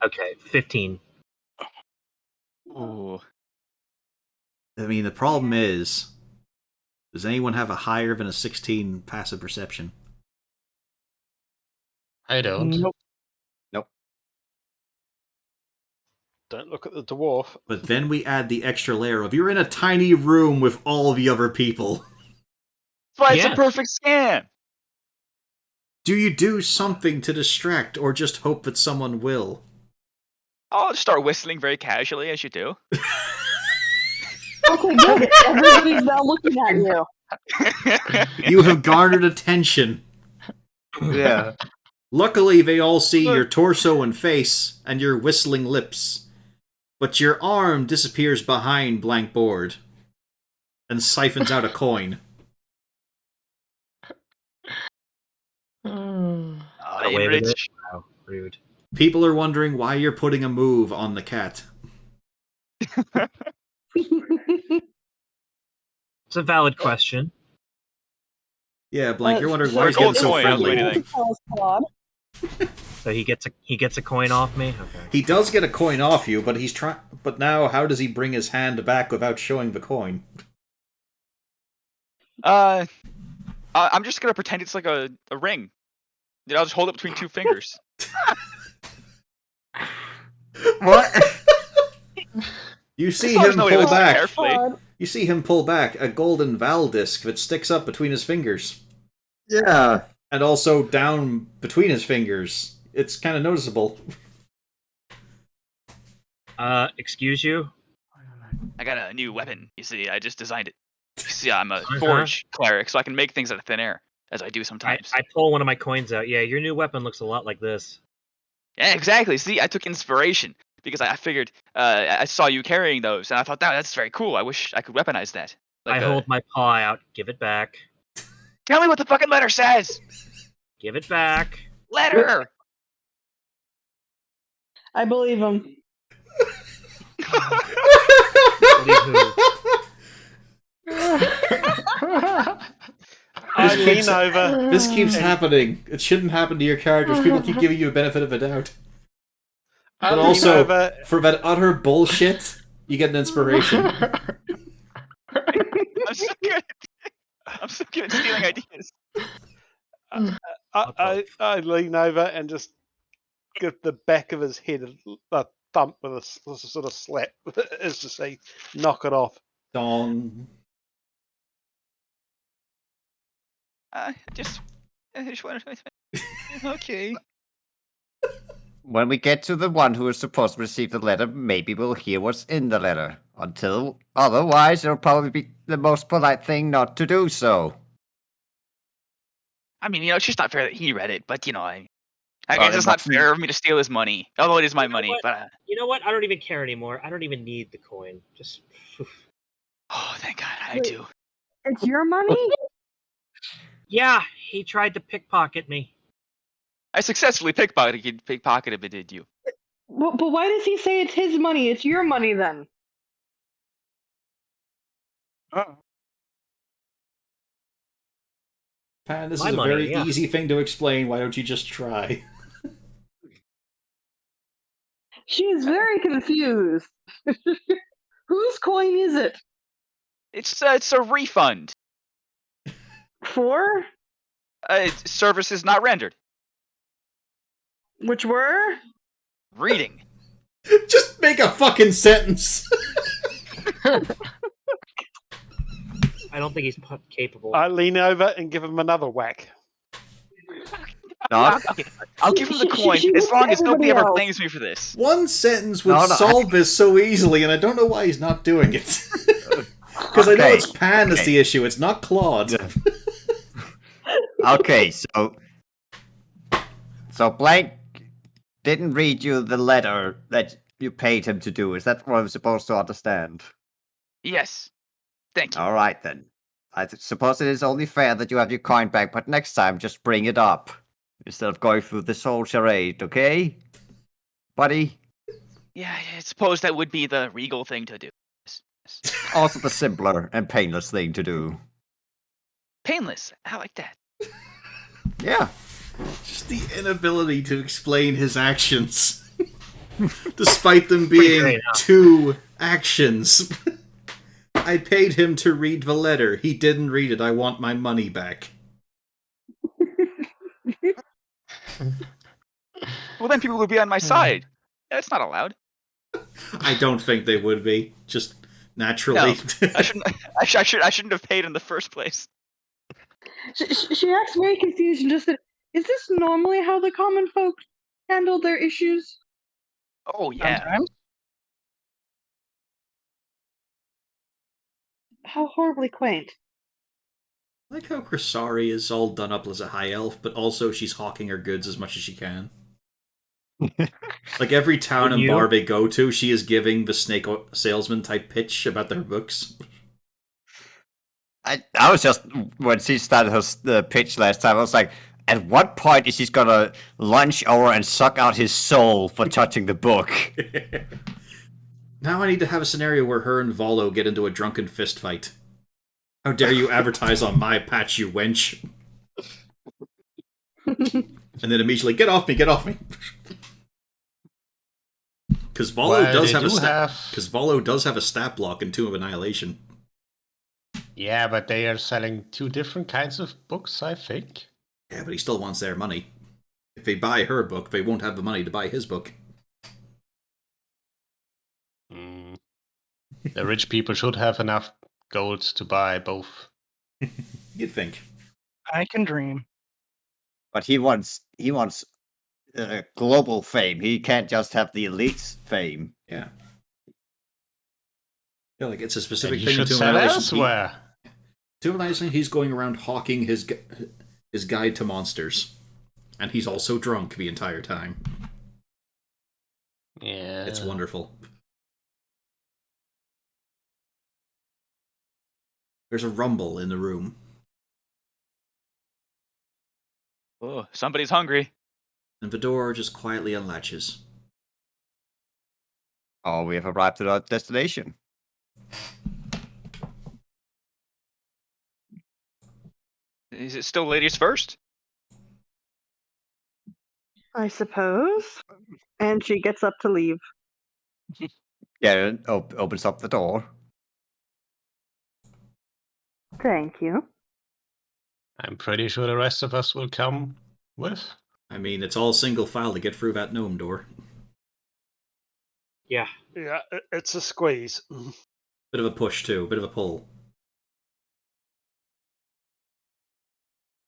Speaker 4: Okay, 15.
Speaker 2: Ooh.
Speaker 1: I mean, the problem is, does anyone have a higher than a 16 passive perception?
Speaker 6: I don't.
Speaker 8: Nope.
Speaker 7: Don't look at the dwarf.
Speaker 1: But then we add the extra layer of you're in a tiny room with all the other people.
Speaker 2: That's why it's
Speaker 4: Yes.
Speaker 2: a perfect scam.
Speaker 1: Do you do something to distract, or just hope that someone will?
Speaker 2: I'll just start whistling very casually, as you do.
Speaker 5: Okay, good. Everybody's now looking at you.
Speaker 1: You have garnered attention.
Speaker 3: Yeah.
Speaker 1: Luckily, they all see your torso and face, and your whistling lips. But your arm disappears behind Blankboard, and siphons out a coin.
Speaker 2: I'm
Speaker 4: Away with it.
Speaker 2: rich.
Speaker 4: Wow, rude.
Speaker 1: People are wondering why you're putting a move on the cat.
Speaker 4: It's a valid question.
Speaker 1: Yeah, Blank, you're wondering why
Speaker 2: for
Speaker 1: he's getting
Speaker 2: gold
Speaker 1: so
Speaker 2: coin, I'll do
Speaker 1: friendly.
Speaker 2: anything.
Speaker 5: Tell us, Claude.
Speaker 4: So he gets a coin off me? Okay.
Speaker 1: He does get a coin off you, but he's trying. But now, how does he bring his hand back without showing the coin?
Speaker 2: I'm just gonna pretend it's like a ring. Then I'll just hold it between two fingers.
Speaker 3: What?
Speaker 1: You see
Speaker 2: As long as
Speaker 1: him
Speaker 2: nobody
Speaker 1: pull
Speaker 2: looks
Speaker 1: back.
Speaker 2: carefully.
Speaker 5: Claude.
Speaker 1: You see him pull back a golden Val disc that sticks up between his fingers,
Speaker 3: Yeah.
Speaker 1: and also down between his fingers. It's kind of noticeable.
Speaker 4: Excuse you?
Speaker 2: I got a new weapon. You see, I just designed it. You see, I'm a forge cleric, so I can make things out of thin air, as I do sometimes.
Speaker 4: I pull one of my coins out. Yeah, your new weapon looks a lot like this.
Speaker 2: Yeah, exactly. See, I took inspiration because I figured I saw you carrying those, and I thought, that's very cool. I wish I could weaponize that.
Speaker 4: I hold my paw out. Give it back.
Speaker 2: Tell me what the fucking letter says.
Speaker 4: Give it back.
Speaker 2: Letter.
Speaker 5: I believe him.
Speaker 4: Believe who?
Speaker 7: I
Speaker 1: This
Speaker 7: lean
Speaker 1: keeps-
Speaker 7: over.
Speaker 1: This keeps happening. It shouldn't happen to your characters. People keep giving you a benefit of a doubt.
Speaker 7: I
Speaker 1: But
Speaker 7: lean
Speaker 1: also,
Speaker 7: over.
Speaker 1: for that utter bullshit, you get an inspiration.
Speaker 2: I'm so good. I'm so good at stealing ideas.
Speaker 7: I lean over and just give the back of his head a thump with a sort of slap, as to say, knock it off.
Speaker 1: Dong.
Speaker 2: I just want to. Okay.
Speaker 3: When we get to the one who is supposed to receive the letter, maybe we'll hear what's in the letter. Otherwise, it'll probably be the most polite thing not to do so.
Speaker 2: I mean, it's just not fair that he read it, but I
Speaker 3: Well,
Speaker 2: guess
Speaker 3: it
Speaker 2: it's not
Speaker 3: wasn't-
Speaker 2: fair of me to steal his money. Although it is my
Speaker 4: You know
Speaker 2: money,
Speaker 4: what?
Speaker 2: but
Speaker 4: You know what? I don't even care anymore. I don't even need the coin. Just.
Speaker 2: oh, thank God, I
Speaker 5: Wait.
Speaker 2: do.
Speaker 5: It's your money?
Speaker 4: Yeah, he tried to pickpocket me.
Speaker 2: I successfully pickpocketed it, did you?
Speaker 5: But why does he say it's his money? It's your money then.
Speaker 1: Pan, this
Speaker 4: My
Speaker 1: is a
Speaker 4: money,
Speaker 1: very
Speaker 4: yeah.
Speaker 1: easy thing to explain. Why don't you just try?
Speaker 5: She is very confused. Whose coin is it?
Speaker 2: It's a refund.
Speaker 5: For?
Speaker 2: Services not rendered.
Speaker 5: Which were?
Speaker 2: Reading.
Speaker 1: Just make a fucking sentence.
Speaker 4: I don't think he's capable.
Speaker 7: I lean over and give him another whack.
Speaker 3: Not,
Speaker 2: Okay, I'll give him the
Speaker 5: She-
Speaker 2: coin
Speaker 5: she
Speaker 2: as
Speaker 5: looks
Speaker 2: long
Speaker 5: at
Speaker 2: as nobody ever
Speaker 5: everybody
Speaker 2: blames me for this.
Speaker 1: One sentence would
Speaker 3: No, no.
Speaker 1: solve this so easily, and I don't know why he's not doing it. Because I know
Speaker 3: Okay,
Speaker 1: it's Pan that's
Speaker 3: okay.
Speaker 1: the issue. It's not Claude.
Speaker 3: Okay, so Blank didn't read you the letter that you paid him to do. Is that what I'm supposed to understand?
Speaker 2: Yes. Thank you.
Speaker 3: All right then. I suppose it is only fair that you have your coin back, but next time just bring it up. instead of going through this whole charade, okay? Buddy?
Speaker 2: Yeah, I suppose that would be the regal thing to do. Yes, yes.
Speaker 3: Also the simpler and painless thing to do.
Speaker 2: Painless. I like that.
Speaker 3: Yeah.
Speaker 1: Just the inability to explain his actions. Despite them being
Speaker 4: great, huh?
Speaker 1: 2 actions. I paid him to read the letter. He didn't read it. I want my money back.
Speaker 2: Well, then people would be on my side. That's not allowed.
Speaker 1: I don't think they would be. Just naturally.
Speaker 2: I shouldn't. I shouldn't have paid in the first place.
Speaker 5: She acts very confused and just said, "Is this normally how the common folk handle their issues?"
Speaker 2: Oh yeah.
Speaker 8: Sometimes.
Speaker 5: How horribly quaint.
Speaker 1: I like how Krasari is all done up as a high elf, but also she's hawking her goods as much as she can. Like every town
Speaker 4: Would
Speaker 1: and
Speaker 4: you?
Speaker 1: bar they go to, she is giving the snake salesman type pitch about their books.
Speaker 3: I was just, when she started her pitch last time, I was like, at what point is she gonna lunge over and suck out his soul for touching the book?
Speaker 1: Now I need to have a scenario where her and Volo get into a drunken fist fight. How dare you advertise on my patch, you wench? And then immediately, get off me, get off me. Because Volo
Speaker 6: Well,
Speaker 1: does
Speaker 6: they
Speaker 1: have a
Speaker 6: do
Speaker 1: stat.
Speaker 6: have-
Speaker 1: Because Volo does have a stat block in Tomb of Annihilation.
Speaker 6: Yeah, but they are selling 2 different kinds of books, I think.
Speaker 1: Yeah, but he still wants their money. If they buy her book, they won't have the money to buy his book.
Speaker 6: Mm. The rich people should have enough gold to buy both.
Speaker 1: You'd think.
Speaker 8: I can dream.
Speaker 3: But he wants global fame. He can't just have the elite fame.
Speaker 1: Yeah. Yeah, like it's a
Speaker 6: And
Speaker 1: specific
Speaker 6: he
Speaker 1: thing in
Speaker 6: should
Speaker 1: Tomb of
Speaker 6: sell
Speaker 1: Annihilation.
Speaker 6: elsewhere.
Speaker 1: Tomb of Annihilation, he's going around hawking his guide to monsters. And he's also drunk the entire time.
Speaker 6: Yeah.
Speaker 1: It's wonderful. There's a rumble in the room.
Speaker 2: Oh, somebody's hungry.
Speaker 1: And the door just quietly unlatches.
Speaker 3: Oh, we have arrived at our destination.
Speaker 2: Is it still ladies first?
Speaker 5: I suppose. And she gets up to leave.
Speaker 3: Garen opens up the door.
Speaker 5: Thank you.
Speaker 6: I'm pretty sure the rest of us will come with.
Speaker 1: I mean, it's all single file to get through that gnome door.
Speaker 4: Yeah.
Speaker 7: Yeah, it's a squeeze.
Speaker 1: Bit of a push, too. Bit of a pull.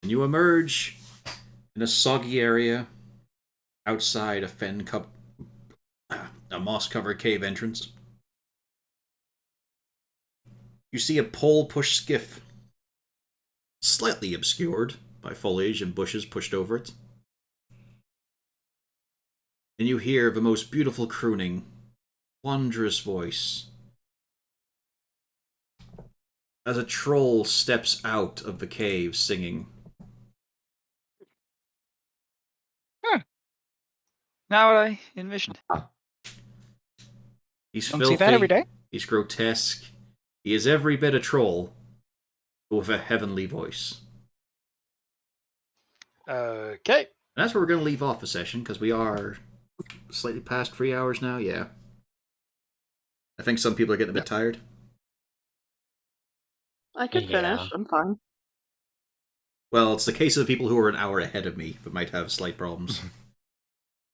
Speaker 1: And you emerge in a soggy area outside a moss-covered cave entrance. You see a pole-push skiff, slightly obscured by foliage and bushes pushed over it. And you hear the most beautiful crooning, wondrous voice as a troll steps out of the cave singing.
Speaker 2: Not what I envisioned.
Speaker 1: He's
Speaker 8: Don't
Speaker 1: filthy,
Speaker 8: see that every day.
Speaker 1: he's grotesque, he is every bit a troll, but with a heavenly voice.
Speaker 7: Okay.
Speaker 1: And that's where we're going to leave off the session, because we are slightly past 3 hours now, yeah. I think some people are getting a bit tired.
Speaker 5: I could
Speaker 6: Yeah.
Speaker 5: finish. I'm fine.
Speaker 1: Well, it's the case of the people who are an hour ahead of me that might have slight problems.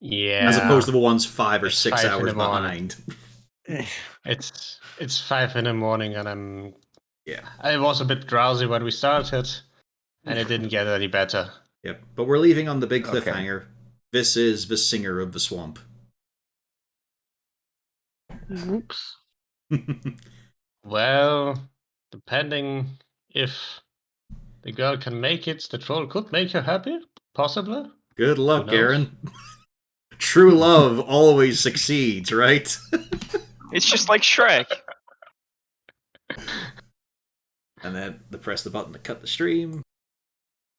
Speaker 6: Yeah.
Speaker 1: As opposed to the ones 5 or
Speaker 6: It's
Speaker 1: 6
Speaker 6: 5 in
Speaker 1: hours
Speaker 6: the morning.
Speaker 1: behind.
Speaker 6: It's 5 in the morning and
Speaker 1: Yeah.
Speaker 6: I was a bit drowsy when we started, and it didn't get any better.
Speaker 1: Yep. But we're leaving on the big
Speaker 3: Okay.
Speaker 1: cliffhanger. This is the singer of the swamp.
Speaker 5: Oops.
Speaker 6: Well, depending if the girl can make it, the troll could make her happy, possibly.
Speaker 1: Good luck,
Speaker 6: Who knows?
Speaker 1: Aaron. True love always succeeds, right?
Speaker 2: It's just like Shrek.
Speaker 1: And then press the button to cut the stream.